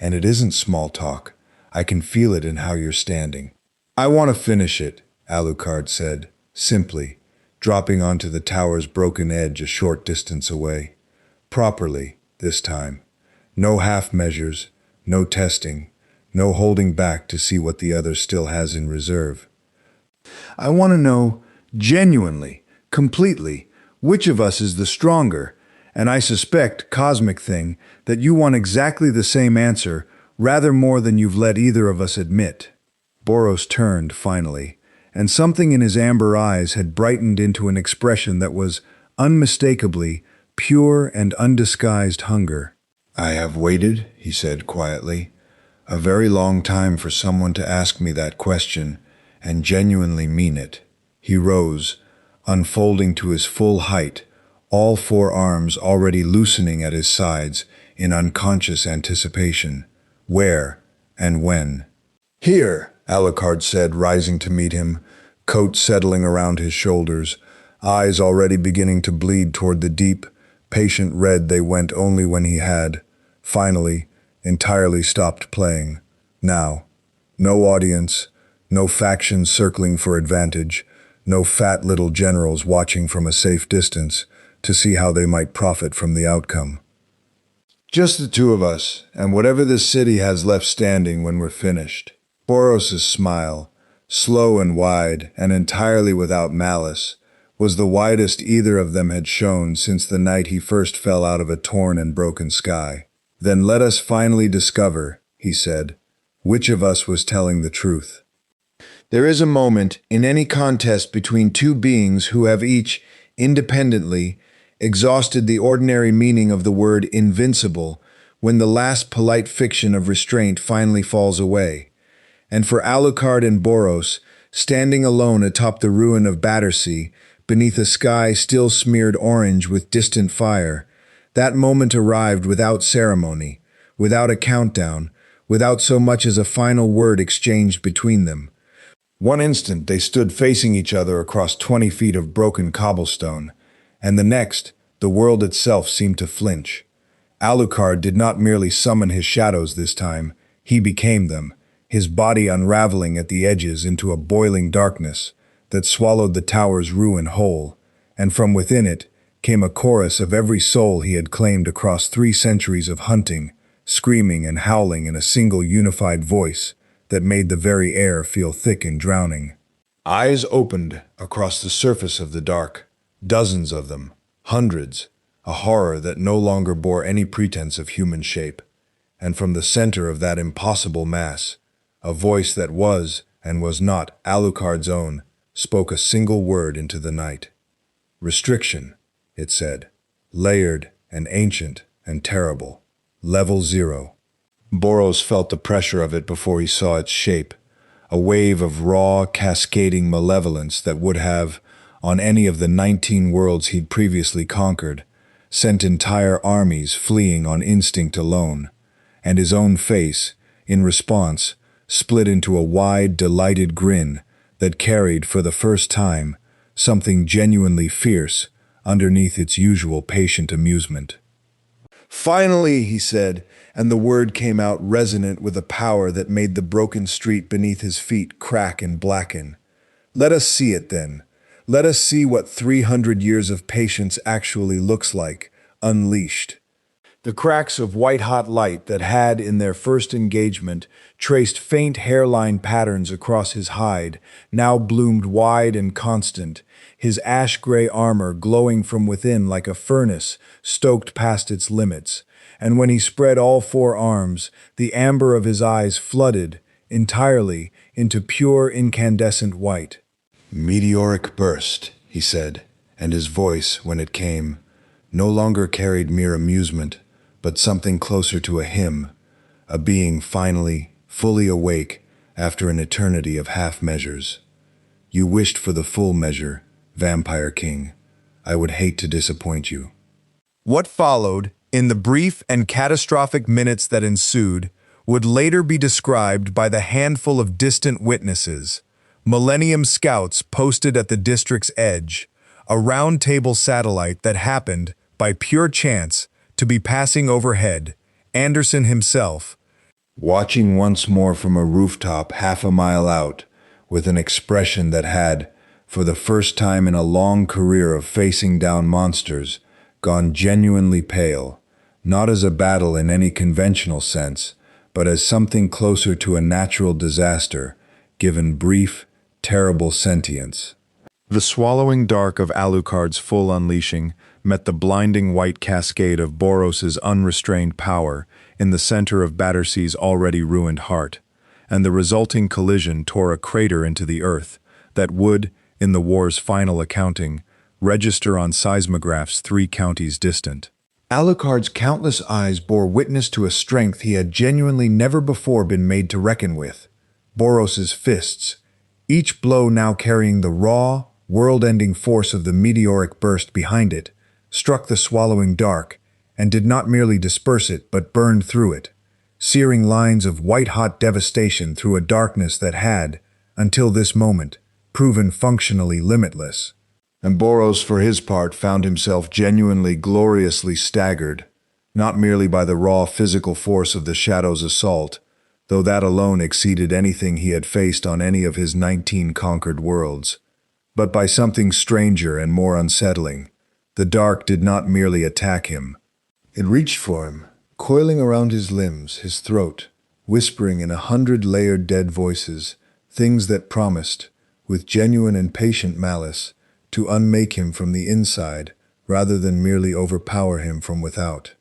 and it isn't small talk. I can feel it in how you're standing. I want to finish it, Alucard said, simply, dropping onto the tower's broken edge a short distance away. Properly, this time. No half measures, no testing, no holding back to see what the other still has in reserve. I want to know, genuinely, completely, which of us is the stronger, and I suspect, cosmic thing, that you want exactly the same answer, rather more than you've let either of us admit. Boros turned, finally, and something in his amber eyes had brightened into an expression that was, unmistakably, pure and undisguised hunger. I have waited, he said quietly, a very long time for someone to ask me that question, and genuinely mean it. He rose, unfolding to his full height, all 4 arms already loosening at his sides in unconscious anticipation. Where and when? Here, Alucard said, rising to meet him, coat settling around his shoulders, eyes already beginning to bleed toward the deep, patient red they went only when he had, finally, entirely stopped playing. Now, no audience, no factions circling for advantage, no fat little generals watching from a safe distance to see how they might profit from the outcome. Just the 2 of us, and whatever this city has left standing when we're finished. Boros' smile, slow and wide and entirely without malice, was the widest either of them had shown since the night he first fell out of a torn and broken sky. Then let us finally discover, he said, which of us was telling the truth. There is a moment in any contest between 2 beings who have each, independently, exhausted the ordinary meaning of the word invincible when the last polite fiction of restraint finally falls away. And for Alucard and Boros, standing alone atop the ruin of Battersea, beneath a sky still smeared orange with distant fire, that moment arrived without ceremony, without a countdown, without so much as a final word exchanged between them. One instant they stood facing each other across 20 feet of broken cobblestone, and the next, the world itself seemed to flinch. Alucard did not merely summon his shadows this time, he became them, his body unraveling at the edges into a boiling darkness that swallowed the tower's ruin whole, and from within it came a chorus of every soul he had claimed across 3 centuries of hunting, screaming and howling in a single unified voice that made the very air feel thick and drowning. Eyes opened across the surface of the dark, dozens of them, hundreds, a horror that no longer bore any pretense of human shape, and from the center of that impossible mass, a voice that was and was not Alucard's own spoke a single word into the night. Restriction, it said, layered and ancient and terrible. Level 0. Boros felt the pressure of it before he saw its shape, a wave of raw, cascading malevolence that would have, on any of the 19 worlds he'd previously conquered, sent entire armies fleeing on instinct alone, and his own face, in response, split into a wide, delighted grin that carried, for the first time, something genuinely fierce underneath its usual patient amusement. "Finally," he said, and the word came out resonant with a power that made the broken street beneath his feet crack and blacken. "Let us see it, then. Let us see what 300 years of patience actually looks like, unleashed." The cracks of white-hot light that had, in their first engagement, traced faint hairline patterns across his hide, now bloomed wide and constant, his ash-gray armor glowing from within like a furnace stoked past its limits, and when he spread all 4 arms, the amber of his eyes flooded, entirely, into pure incandescent white. "Meteoric burst," he said, and his voice, when it came, no longer carried mere amusement, but something closer to a hymn, a being finally, fully awake after an eternity of half measures. "You wished for the full measure, Vampire King. I would hate to disappoint you." What followed, in the brief and catastrophic minutes that ensued, would later be described by the handful of distant witnesses, Millennium scouts posted at the district's edge, a round-table satellite that happened, by pure chance, to be passing overhead, Anderson himself, watching once more from a rooftop half a mile out, with an expression that had, for the first time in a long career of facing down monsters, gone genuinely pale, not as a battle in any conventional sense, but as something closer to a natural disaster, given brief, terrible sentience. The swallowing dark of Alucard's full unleashing met the blinding white cascade of Boros's unrestrained power in the center of Battersea's already ruined heart, and the resulting collision tore a crater into the earth that would, in the war's final accounting, register on seismographs 3 counties distant. Alucard's countless eyes bore witness to a strength he had genuinely never before been made to reckon with. Boros's fists, each blow now carrying the raw, world-ending force of the meteoric burst behind it, struck the swallowing dark, and did not merely disperse it but burned through it, searing lines of white-hot devastation through a darkness that had, until this moment, proven functionally limitless. And Boros, for his part, found himself genuinely, gloriously staggered, not merely by the raw physical force of the Shadow's assault, though that alone exceeded anything he had faced on any of his 19 conquered worlds, but by something stranger and more unsettling. The dark did not merely attack him. It reached for him, coiling around his limbs, his throat, whispering in 100-layered dead voices, things that promised, with genuine and patient malice, to unmake him from the inside rather than merely overpower him from without.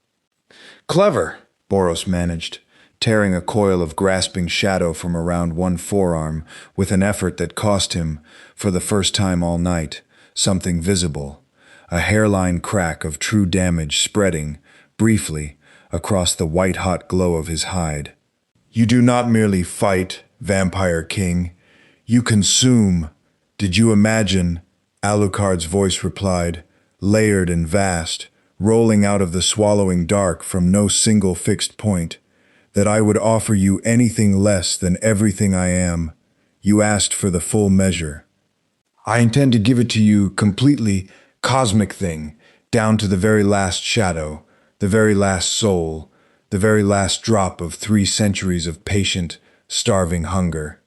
"Clever," Boros managed, tearing a coil of grasping shadow from around one forearm with an effort that cost him, for the first time all night, something visible, a hairline crack of true damage spreading, briefly, across the white-hot glow of his hide. "You do not merely fight, Vampire King. You consume. Did you imagine?" Alucard's voice replied, layered and vast, rolling out of the swallowing dark from no single fixed point, "that I would offer you anything less than everything I am? You asked for the full measure. I intend to give it to you completely, cosmic thing, down to the very last shadow, the very last soul, the very last drop of 3 centuries of patient, starving hunger."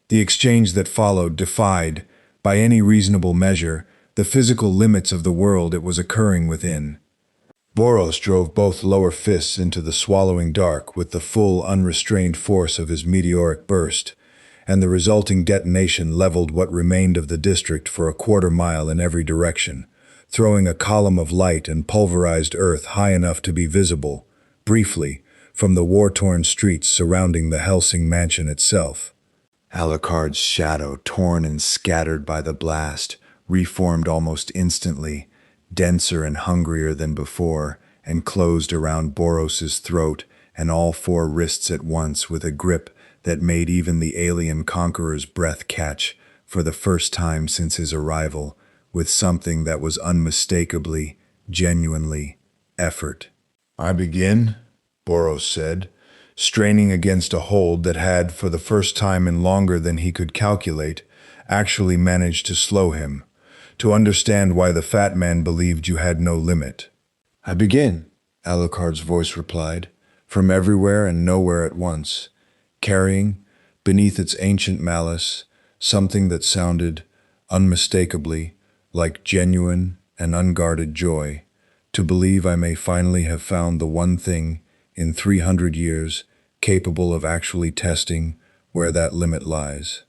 The exchange that followed defied, by any reasonable measure, the physical limits of the world it was occurring within. Boros drove both lower fists into the swallowing dark with the full, unrestrained force of his meteoric burst, and the resulting detonation leveled what remained of the district for a quarter-mile in every direction, throwing a column of light and pulverized earth high enough to be visible, briefly, from the war-torn streets surrounding the Hellsing mansion itself. Alucard's shadow, torn and scattered by the blast, reformed almost instantly, denser and hungrier than before, and closed around Boros's throat and all four wrists at once with a grip that made even the alien conqueror's breath catch for the first time since his arrival, with something that was unmistakably, genuinely effort. "I begin," Boros said, straining against a hold that had, for the first time in longer than he could calculate, actually managed to slow him, to understand why the fat man believed you had no limit. "I begin," Alucard's voice replied, from everywhere and nowhere at once, carrying, beneath its ancient malice, something that sounded, unmistakably, like genuine and unguarded joy, to believe I may finally have found the one thing in 300 years capable of actually testing where that limit lies.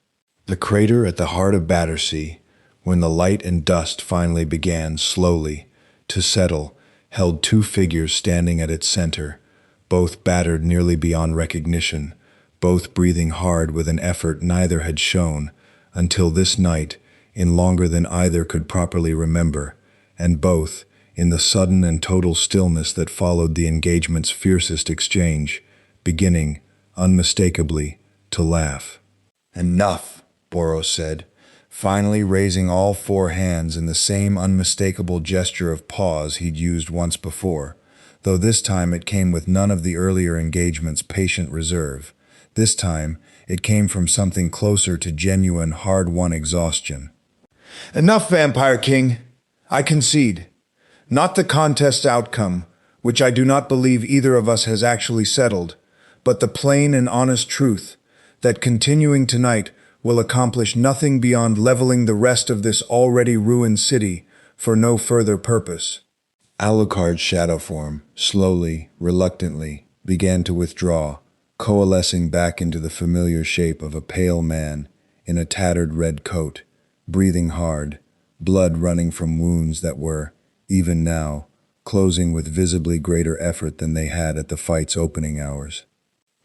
The crater at the heart of Battersea, when the light and dust finally began slowly to settle, held two figures standing at its center, both battered nearly beyond recognition, both breathing hard with an effort neither had shown until this night in longer than either could properly remember, and both, in the sudden and total stillness that followed the engagement's fiercest exchange, beginning, unmistakably, to laugh. "Enough," Boros said, finally raising all four hands in the same unmistakable gesture of pause he'd used once before, though this time it came with none of the earlier engagement's patient reserve. This time, it came from something closer to genuine, hard-won exhaustion. "Enough, Vampire King. I concede. Not the contest's outcome, which I do not believe either of us has actually settled, but the plain and honest truth that continuing tonight will accomplish nothing beyond leveling the rest of this already ruined city for no further purpose." Alucard's shadow form, slowly, reluctantly, began to withdraw, coalescing back into the familiar shape of a pale man in a tattered red coat, breathing hard, blood running from wounds that were, even now, closing with visibly greater effort than they had at the fight's opening hours.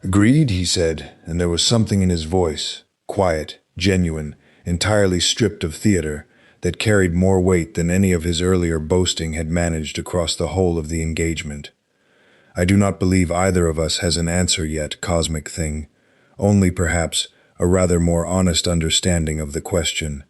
"Agreed," he said, and there was something in his voice, quiet, genuine, entirely stripped of theater, that carried more weight than any of his earlier boasting had managed across the whole of the engagement. "I do not believe either of us has an answer yet, cosmic thing, only perhaps a rather more honest understanding of the question."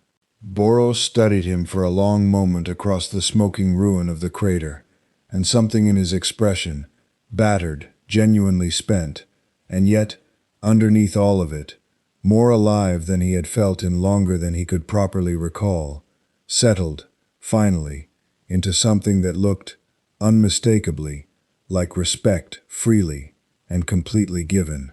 Boros studied him for a long moment across the smoking ruin of the crater, and something in his expression, battered, genuinely spent, and yet, underneath all of it, more alive than he had felt in longer than he could properly recall, settled, finally, into something that looked, unmistakably, like respect freely and completely given.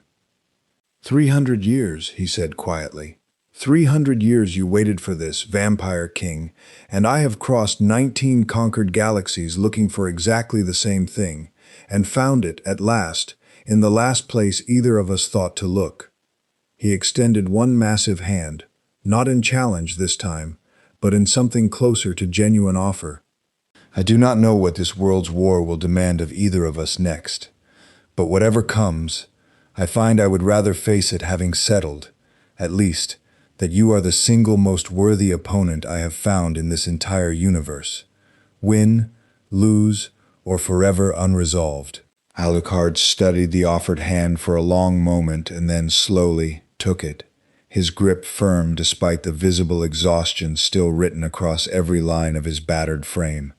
300 years, he said quietly. 300 years you waited for this, Vampire King, and I have crossed 19 conquered galaxies looking for exactly the same thing, and found it, at last, in the last place either of us thought to look. He extended one massive hand, not in challenge this time, but in something closer to genuine offer. "I do not know what this world's war will demand of either of us next, but whatever comes, I find I would rather face it having settled, at least, that you are the single most worthy opponent I have found in this entire universe. Win, lose, or forever unresolved." Alucard studied the offered hand for a long moment and then slowly took it, his grip firm despite the visible exhaustion still written across every line of his battered frame.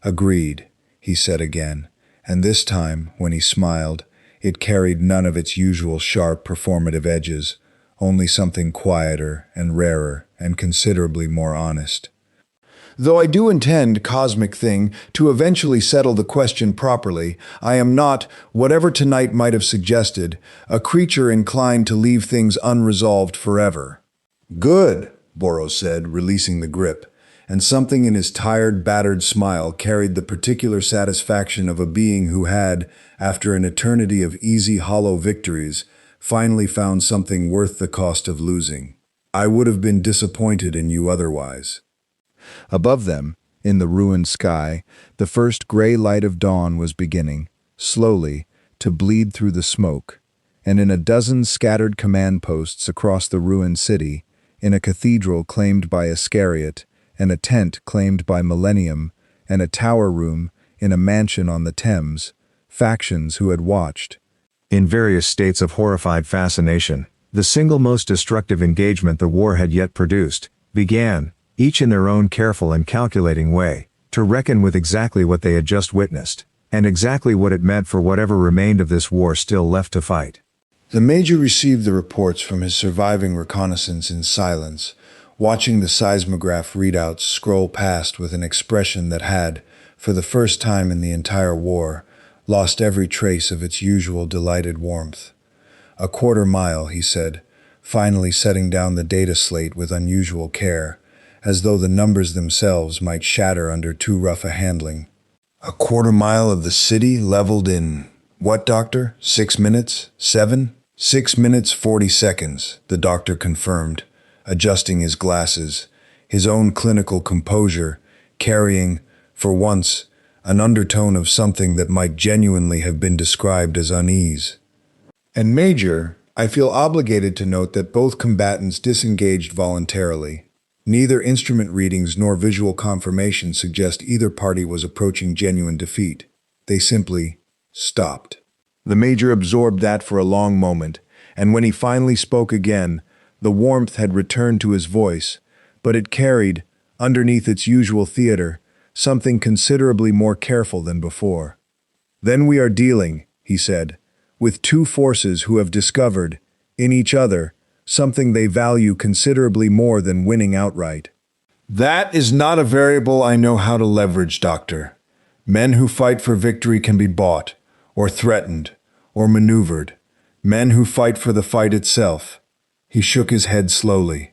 "Agreed," he said again, and this time, when he smiled, it carried none of its usual sharp performative edges, only something quieter and rarer and considerably more honest. "Though I do intend, cosmic thing, to eventually settle the question properly, I am not, whatever tonight might have suggested, a creature inclined to leave things unresolved forever." "Good," Boros said, releasing the grip, and something in his tired, battered smile carried the particular satisfaction of a being who had, after an eternity of easy, hollow victories, finally found something worth the cost of losing. "I would have been disappointed in you otherwise." Above them, in the ruined sky, the first gray light of dawn was beginning, slowly, to bleed through the smoke, and in a dozen scattered command posts across the ruined city, in a cathedral claimed by Iscariot, and a tent claimed by Millennium, and a tower room in a mansion on the Thames, factions who had watched. In various states of horrified fascination, the single most destructive engagement the war had yet produced began, each in their own careful and calculating way, to reckon with exactly what they had just witnessed, and exactly what it meant for whatever remained of this war still left to fight. The Major received the reports from his surviving reconnaissance in silence, watching the seismograph readouts scroll past with an expression that had, for the first time in the entire war, lost every trace of its usual delighted warmth. "A quarter mile," he said, finally setting down the data slate with unusual care, as though the numbers themselves might shatter under too rough a handling. "A quarter mile of the city leveled in, what, Doctor? 6 minutes? 7? 6 minutes 40 seconds, the doctor confirmed, adjusting his glasses, his own clinical composure, carrying, for once, an undertone of something that might genuinely have been described as unease. "And Major, I feel obligated to note that both combatants disengaged voluntarily. Neither instrument readings nor visual confirmation suggest either party was approaching genuine defeat. They simply stopped." The Major absorbed that for a long moment, and when he finally spoke again, the warmth had returned to his voice, but it carried, underneath its usual theater, something considerably more careful than before. "Then we are dealing," he said, "with two forces who have discovered, in each other, something they value considerably more than winning outright. That is not a variable I know how to leverage, Doctor. Men who fight for victory can be bought, or threatened, or maneuvered. Men who fight for the fight itself." He shook his head slowly.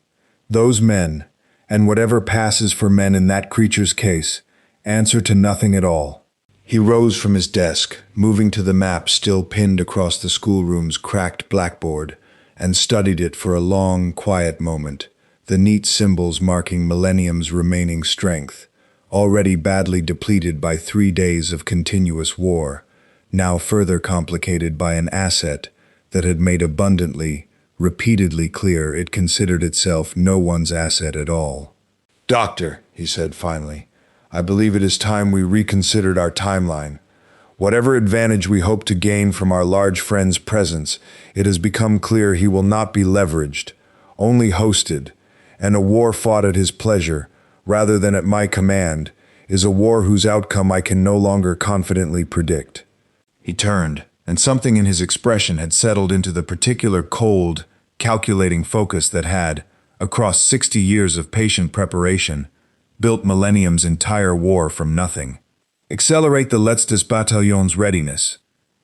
"Those men, and whatever passes for men in that creature's case, answer to nothing at all." He rose from his desk, moving to the map still pinned across the schoolroom's cracked blackboard, and studied it for a long, quiet moment, the neat symbols marking Millennium's remaining strength, already badly depleted by 3 days of continuous war, now further complicated by an asset that had made abundantly, repeatedly clear it considered itself no one's asset at all. "Doctor," he said finally, "I believe it is time we reconsidered our timeline. Whatever advantage we hope to gain from our large friend's presence, it has become clear he will not be leveraged, only hosted, and a war fought at his pleasure, rather than at my command, is a war whose outcome I can no longer confidently predict." He turned, and something in his expression had settled into the particular cold, calculating focus that had, across 60 years of patient preparation, built Millennium's entire war from nothing. "Accelerate the Letztes Battalion's readiness.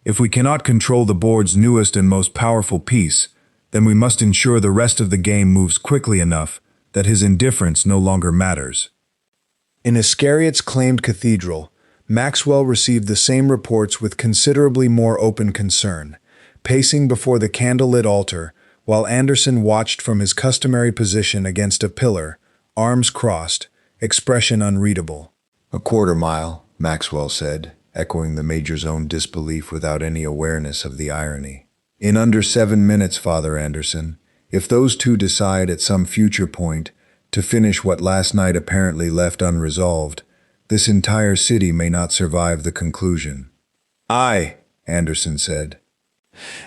If we cannot control the board's newest and most powerful piece, then we must ensure the rest of the game moves quickly enough that his indifference no longer matters." In Iscariot's claimed cathedral, Maxwell received the same reports with considerably more open concern, pacing before the candlelit altar while Anderson watched from his customary position against a pillar, arms crossed, expression unreadable. "A quarter mile," Maxwell said, echoing the Major's own disbelief without any awareness of the irony. "In under 7 minutes, Father Anderson, if those two decide at some future point to finish what last night apparently left unresolved, this entire city may not survive the conclusion." "Aye," Anderson said.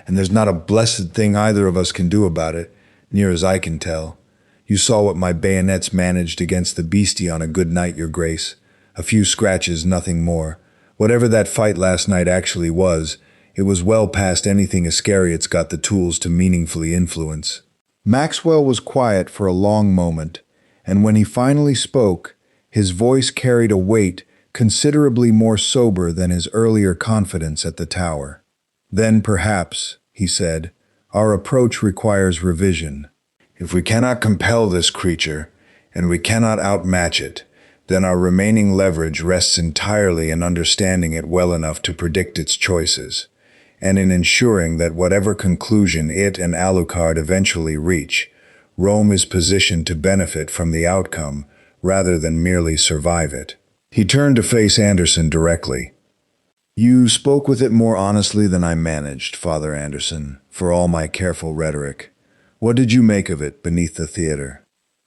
"And there's not a blessed thing either of us can do about it, near as I can tell. You saw what my bayonets managed against the beastie on a good night, Your Grace. A few scratches, nothing more. Whatever that fight last night actually was, it was well past anything Iscariot's got the tools to meaningfully influence." Maxwell was quiet for a long moment, and when he finally spoke, his voice carried a weight considerably more sober than his earlier confidence at the tower. "Then perhaps," he said, "our approach requires revision. If we cannot compel this creature, and we cannot outmatch it, then our remaining leverage rests entirely in understanding it well enough to predict its choices, and in ensuring that whatever conclusion it and Alucard eventually reach, Rome is positioned to benefit from the outcome rather than merely survive it." He turned to face Anderson directly. "You spoke with it more honestly than I managed, Father Anderson, for all my careful rhetoric. What did you make of it beneath the theater?"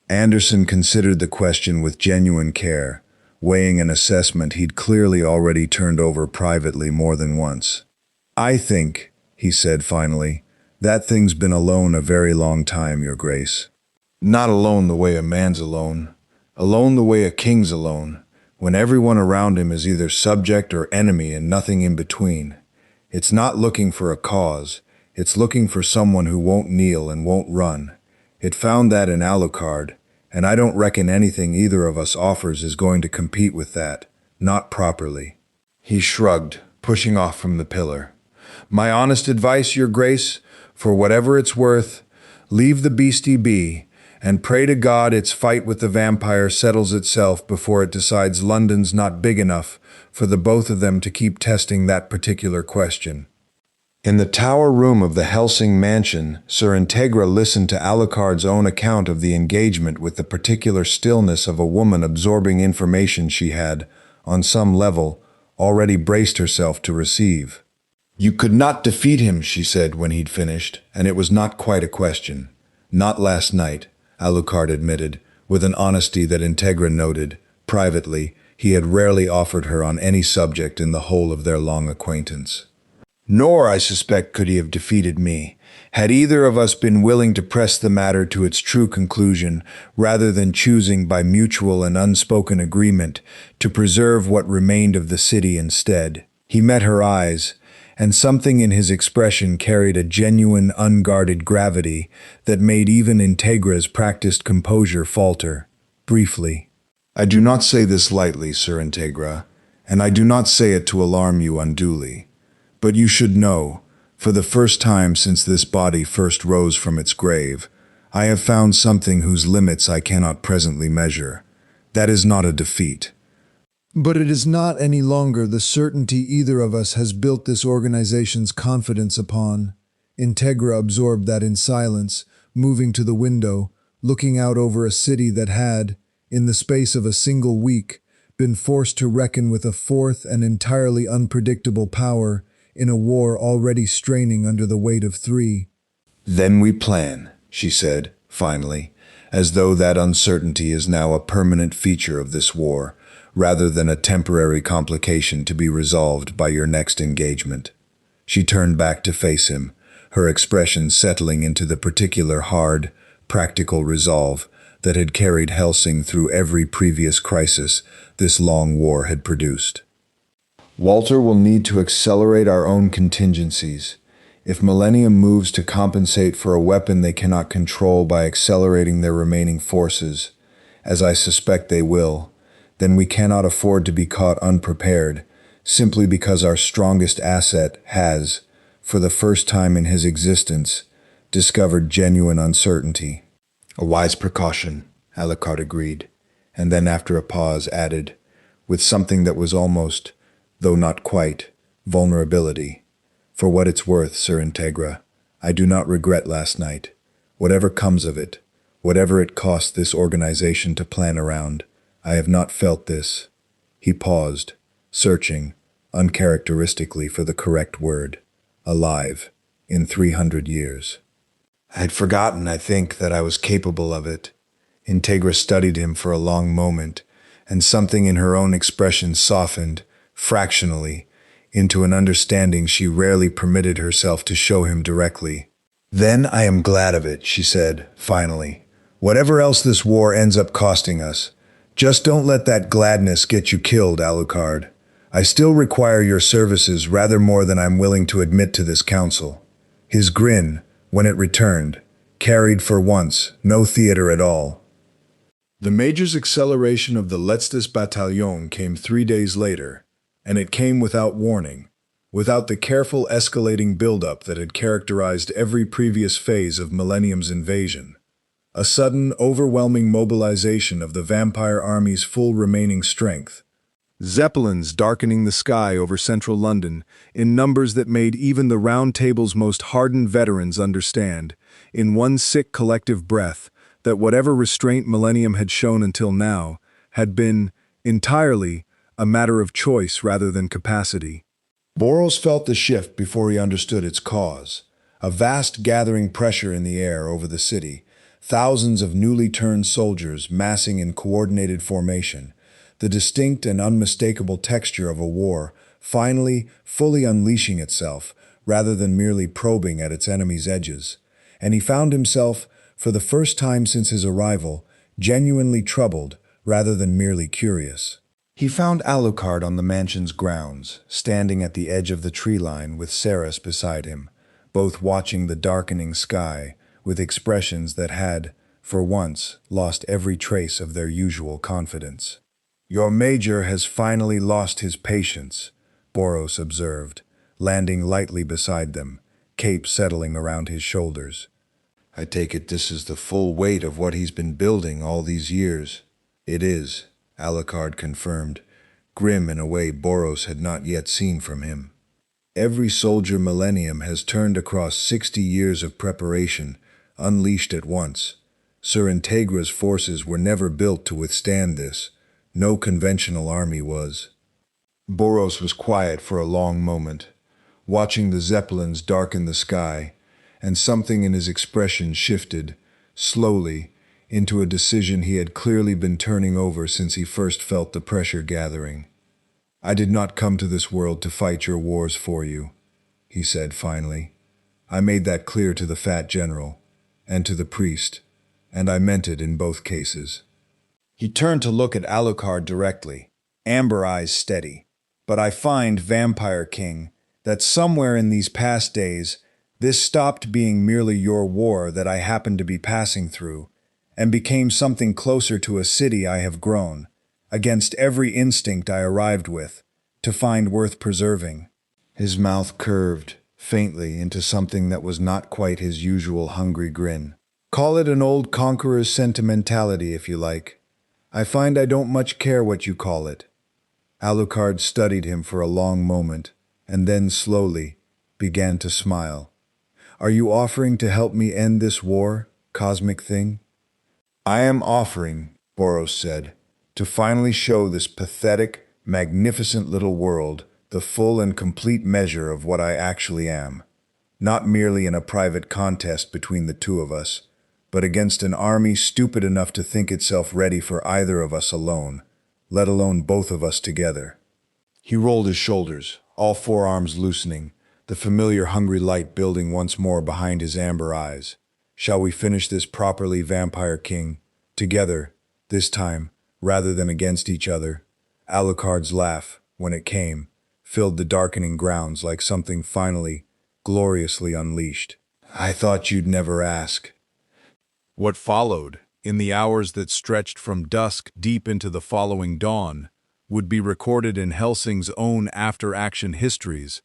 Anderson considered the question with genuine care, weighing an assessment he'd clearly already turned over privately more than once. "I think," he said finally, "that thing's been alone a very long time, Your Grace. Not alone the way a man's alone. Alone the way a king's alone, when everyone around him is either subject or enemy and nothing in between. It's not looking for a cause. It's looking for someone who won't kneel and won't run. It found that in Alucard, and I don't reckon anything either of us offers is going to compete with that. Not properly." He shrugged, pushing off from the pillar. "My honest advice, Your Grace, for whatever it's worth, leave the beastie be, and pray to God its fight with the vampire settles itself before it decides London's not big enough for the both of them to keep testing that particular question." In the tower room of the Hellsing mansion, Sir Integra listened to Alucard's own account of the engagement with the particular stillness of a woman absorbing information she had, on some level, already braced herself to receive. "You could not defeat him," she said when he'd finished, and it was not quite a question. "Not last night," Alucard admitted, with an honesty that Integra noted. Privately, he had rarely offered her on any subject in the whole of their long acquaintance. "Nor, I suspect, could he have defeated me, had either of us been willing to press the matter to its true conclusion, rather than choosing by mutual and unspoken agreement to preserve what remained of the city instead." He met her eyes, and something in his expression carried a genuine, unguarded gravity that made even Integra's practiced composure falter. Briefly, "I do not say this lightly, Sir Integra, and I do not say it to alarm you unduly. But you should know, for the first time since this body first rose from its grave, I have found something whose limits I cannot presently measure. That is not a defeat. But it is not any longer the certainty either of us has built this organization's confidence upon." Integra absorbed that in silence, moving to the window, looking out over a city that had, in the space of a single week, been forced to reckon with a fourth and entirely unpredictable power in a war already straining under the weight of three. "Then we plan," she said, finally, as though that uncertainty is now a permanent feature of this war, rather than a temporary complication to be resolved by your next engagement. She turned back to face him, her expression settling into the particular hard, practical resolve that had carried Hellsing through every previous crisis this long war had produced. "Walter will need to accelerate our own contingencies. If Millennium moves to compensate for a weapon they cannot control by accelerating their remaining forces, as I suspect they will, then we cannot afford to be caught unprepared, simply because our strongest asset has, for the first time in his existence, discovered genuine uncertainty." "A wise precaution," Alucard agreed, and then after a pause added, with something that was almost, though not quite, vulnerability. "For what it's worth, Sir Integra, I do not regret last night. Whatever comes of it, whatever it costs this organization to plan around, I have not felt this." He paused, searching, uncharacteristically for the correct word, alive, in 300 years. "I had forgotten, I think, that I was capable of it." Integra studied him for a long moment, and something in her own expression softened, fractionally, into an understanding she rarely permitted herself to show him directly. "Then I am glad of it," she said, finally. "Whatever else this war ends up costing us, just don't let that gladness get you killed, Alucard. I still require your services rather more than I'm willing to admit to this council." His grin, when it returned, carried for once no theater at all. The Major's acceleration of the Letztes Bataillon came 3 days later, and it came without warning, without the careful escalating buildup that had characterized every previous phase of Millennium's invasion. A sudden, overwhelming mobilization of the vampire army's full remaining strength. Zeppelins darkening the sky over central London, in numbers that made even the Round Table's most hardened veterans understand, in one sick collective breath, that whatever restraint Millennium had shown until now had been, entirely, a matter of choice rather than capacity. Boros felt the shift before he understood its cause. A vast gathering pressure in the air over the city, thousands of newly turned soldiers massing in coordinated formation, the distinct and unmistakable texture of a war, finally, fully unleashing itself, rather than merely probing at its enemy's edges. And he found himself, for the first time since his arrival, genuinely troubled, rather than merely curious. He found Alucard on the mansion's grounds, standing at the edge of the tree line with Ceres beside him, both watching the darkening sky with expressions that had, for once, lost every trace of their usual confidence. "Your major has finally lost his patience," Boros observed, landing lightly beside them, cape settling around his shoulders. "I take it this is the full weight of what he's been building all these years." "It is," Alucard confirmed, grim in a way Boros had not yet seen from him. "Every soldier Millennium has turned across 60 years of preparation, unleashed at once. Sir Integra's forces were never built to withstand this. No conventional army was." Boros was quiet for a long moment, watching the zeppelins darken the sky, and something in his expression shifted, slowly, into a decision he had clearly been turning over since he first felt the pressure gathering. "I did not come to this world to fight your wars for you," he said finally. "I made that clear to the fat general, and to the priest, and I meant it in both cases." He turned to look at Alucard directly, amber eyes steady. "But I find, Vampire King, that somewhere in these past days, this stopped being merely your war that I happened to be passing through, and became something closer to a city I have grown, against every instinct I arrived with, to find worth preserving." His mouth curved, faintly, into something that was not quite his usual hungry grin. "Call it an old conqueror's sentimentality, if you like. I find I don't much care what you call it." Alucard studied him for a long moment, and then slowly began to smile. "Are you offering to help me end this war, cosmic thing?" "I am offering," Boros said, "to finally show this pathetic, magnificent little world the full and complete measure of what I actually am. Not merely in a private contest between the two of us, but against an army stupid enough to think itself ready for either of us alone, let alone both of us together." He rolled his shoulders, all forearms loosening, the familiar hungry light building once more behind his amber eyes. "Shall we finish this properly, Vampire King? Together, this time, rather than against each other?" Alucard's laugh, when it came, filled the darkening grounds like something finally, gloriously unleashed. "I thought you'd never ask." What followed, in the hours that stretched from dusk deep into the following dawn, would be recorded in Hellsing's own after-action histories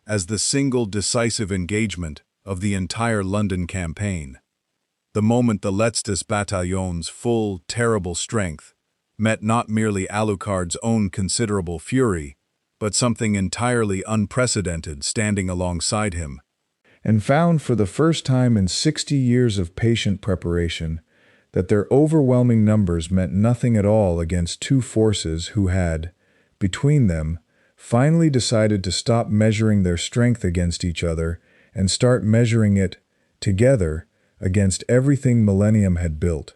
as the single decisive engagement of the entire London campaign. The moment the Letztes Battalion's full, terrible strength met not merely Alucard's own considerable fury, but something entirely unprecedented standing alongside him. And found for the first time in 60 years of patient preparation that their overwhelming numbers meant nothing at all against two forces who had, between them, finally decided to stop measuring their strength against each other and start measuring it, together, against everything Millennium had built.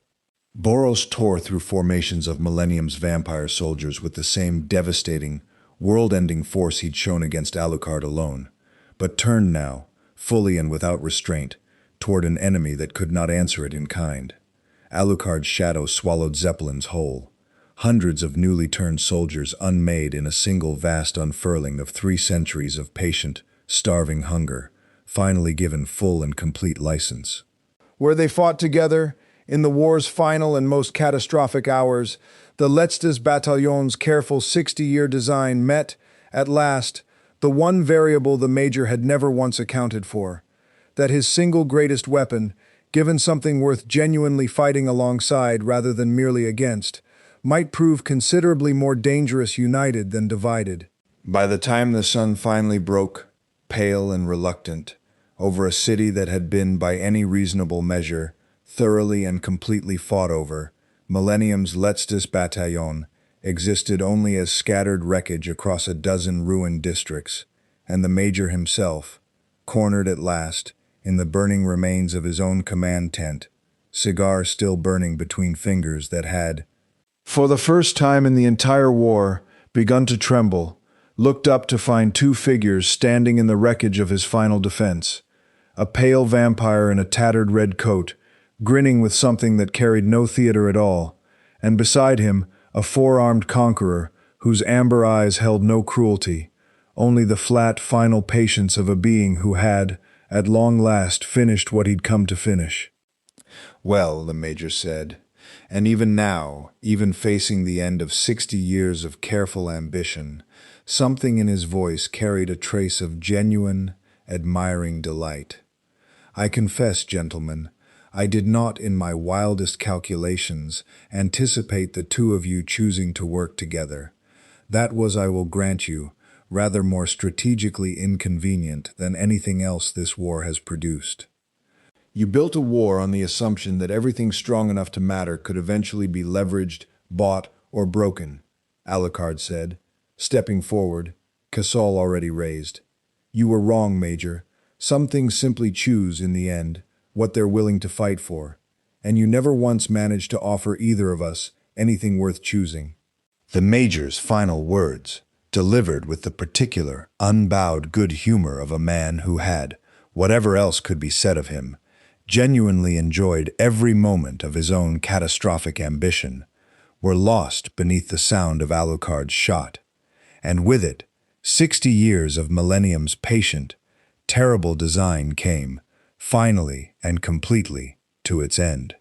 Boros tore through formations of Millennium's vampire soldiers with the same devastating, world-ending force he'd shown against Alucard alone, but turned now, fully and without restraint, toward an enemy that could not answer it in kind. Alucard's shadow swallowed Zeppelin's whole. Hundreds of newly turned soldiers unmade in a single vast unfurling of 3 centuries of patient, starving hunger, finally given full and complete license. Where they fought together, in the war's final and most catastrophic hours, the Letztes Battalion's careful 60-year design met, at last, the one variable the Major had never once accounted for, that his single greatest weapon, given something worth genuinely fighting alongside rather than merely against, might prove considerably more dangerous united than divided. By the time the sun finally broke, pale and reluctant, over a city that had been, by any reasonable measure, thoroughly and completely fought over, Millennium's Letztes Battalion existed only as scattered wreckage across a dozen ruined districts, and the Major himself, cornered at last, in the burning remains of his own command tent, cigar still burning between fingers that had, for the first time in the entire war, begun to tremble, looked up to find two figures standing in the wreckage of his final defense. A pale vampire in a tattered red coat, grinning with something that carried no theater at all, and beside him, a four-armed conqueror whose amber eyes held no cruelty, only the flat, final patience of a being who had, at long last, finished what he'd come to finish. Well, the Major said, and even now, even facing the end of 60 years of careful ambition, something in his voice carried a trace of genuine, admiring delight. I confess, gentlemen, I did not in my wildest calculations anticipate the two of you choosing to work together. That was, I will grant you, rather more strategically inconvenient than anything else this war has produced. You built a war on the assumption that everything strong enough to matter could eventually be leveraged, bought, or broken, Alucard said, stepping forward, Casal already raised. You were wrong, Major. Some things simply choose, in the end, what they're willing to fight for, and you never once managed to offer either of us anything worth choosing. The Major's final words, delivered with the particular, unbowed good humor of a man who had, whatever else could be said of him, genuinely enjoyed every moment of his own catastrophic ambition, were lost beneath the sound of Alucard's shot, and with it, 60 years of Millennium's patient, terrible design came, finally and completely, to its end.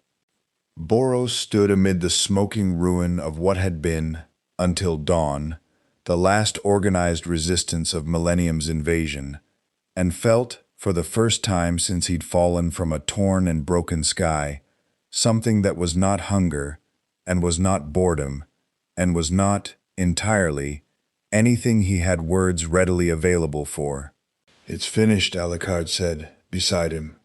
Boros stood amid the smoking ruin of what had been, until dawn, the last organized resistance of Millennium's invasion, and felt, for the first time since he'd fallen from a torn and broken sky, something that was not hunger, and was not boredom, and was not, entirely, anything he had words readily available for. "It's finished," Alucard said, beside him,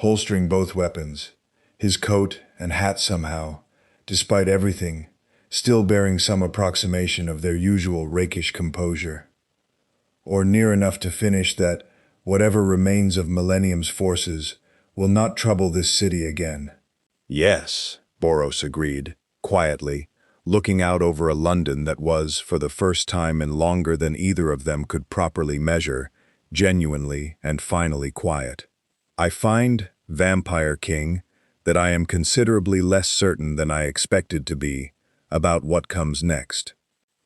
holstering both weapons, his coat and hat somehow, despite everything, still bearing some approximation of their usual rakish composure. Or near enough to finish that whatever remains of Millennium's forces will not trouble this city again. Yes, Boros agreed, quietly, looking out over a London that was, for the first time in longer than either of them could properly measure, genuinely and finally quiet. I find, Vampire King, that I am considerably less certain than I expected to be about what comes next.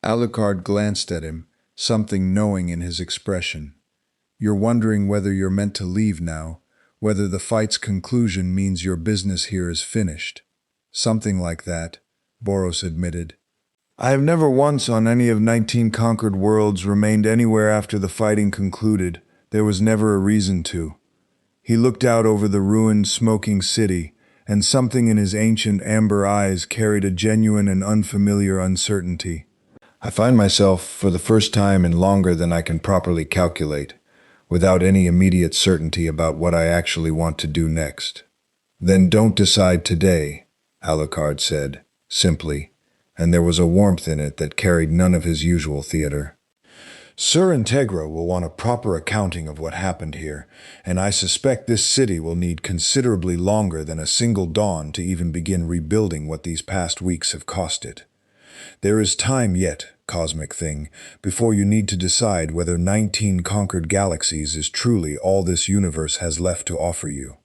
Alucard glanced at him, something knowing in his expression. You're wondering whether you're meant to leave now, whether the fight's conclusion means your business here is finished. Something like that, Boros admitted. I have never once on any of 19 conquered worlds remained anywhere after the fighting concluded. There was never a reason to. He looked out over the ruined, smoking city, and something in his ancient amber eyes carried a genuine and unfamiliar uncertainty. I find myself, for the first time in longer than I can properly calculate, without any immediate certainty about what I actually want to do next. Then don't decide today, Alucard said, simply, and there was a warmth in it that carried none of his usual theater. Sir Integra will want a proper accounting of what happened here, and I suspect this city will need considerably longer than a single dawn to even begin rebuilding what these past weeks have cost it. There is time yet, cosmic thing, before you need to decide whether 19 conquered galaxies is truly all this universe has left to offer you.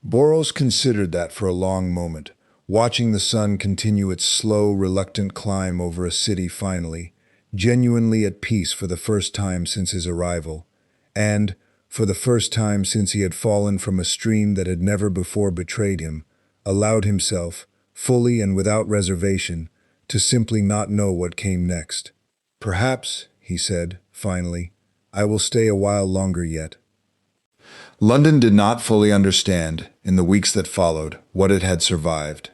Boros considered that for a long moment, watching the sun continue its slow, reluctant climb over a city finally, genuinely at peace for the first time since his arrival, and, for the first time since he had fallen from a stream that had never before betrayed him, allowed himself, fully and without reservation, to simply not know what came next. Perhaps, he said, finally, I will stay a while longer yet. London did not fully understand, in the weeks that followed, what it had survived.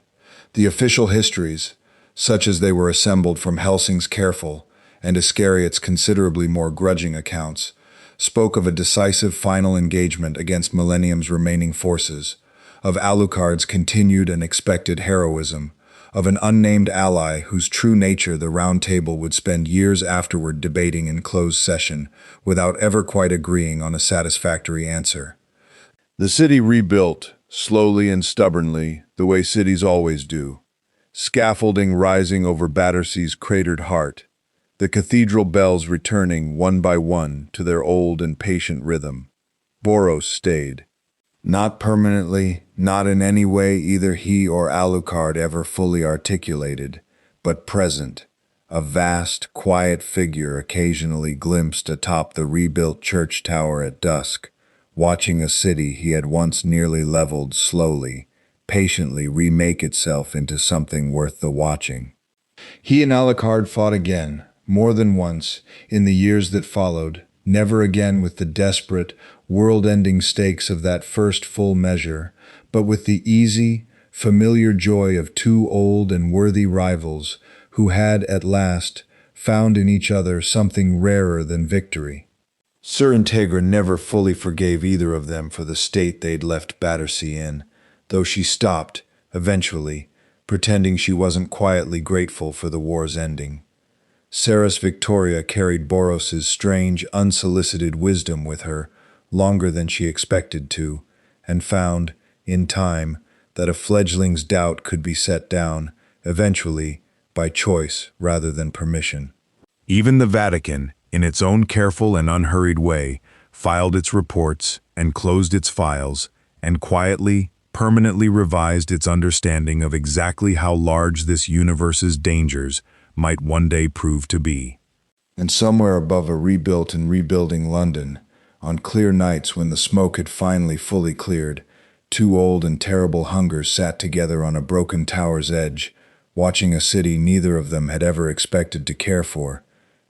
The official histories, such as they were assembled from Hellsing's careful and Iscariot's considerably more grudging accounts, spoke of a decisive final engagement against Millennium's remaining forces, of Alucard's continued and expected heroism, of an unnamed ally whose true nature the Round Table would spend years afterward debating in closed session without ever quite agreeing on a satisfactory answer. The city rebuilt, slowly and stubbornly, the way cities always do. scaffolding rising over Battersea's cratered heart, the cathedral bells returning one by one to their old and patient rhythm. Boros stayed. Not permanently, not in any way either he or Alucard ever fully articulated, but present, a vast, quiet figure occasionally glimpsed atop the rebuilt church tower at dusk, watching a city he had once nearly leveled slowly, patiently remake itself into something worth the watching. He and Alucard fought again, more than once, in the years that followed, never again with the desperate, world-ending stakes of that first full measure, but with the easy, familiar joy of two old and worthy rivals who had, at last, found in each other something rarer than victory. Sir Integra never fully forgave either of them for the state they'd left Battersea in, though she stopped, eventually, pretending she wasn't quietly grateful for the war's ending. Sarah's Victoria carried Boros's strange, unsolicited wisdom with her longer than she expected to, and found, in time, that a fledgling's doubt could be set down, eventually, by choice rather than permission. Even the Vatican, in its own careful and unhurried way, filed its reports and closed its files, and quietly, permanently revised its understanding of exactly how large this universe's dangers might one day prove to be. And somewhere above a rebuilt and rebuilding London, on clear nights when the smoke had finally fully cleared, two old and terrible hungers sat together on a broken tower's edge, watching a city neither of them had ever expected to care for,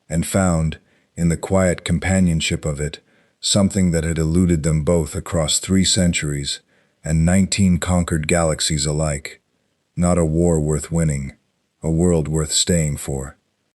and found, in the quiet companionship of it, something that had eluded them both across 3 centuries and 19 conquered galaxies alike. Not a war worth winning, a world worth staying for.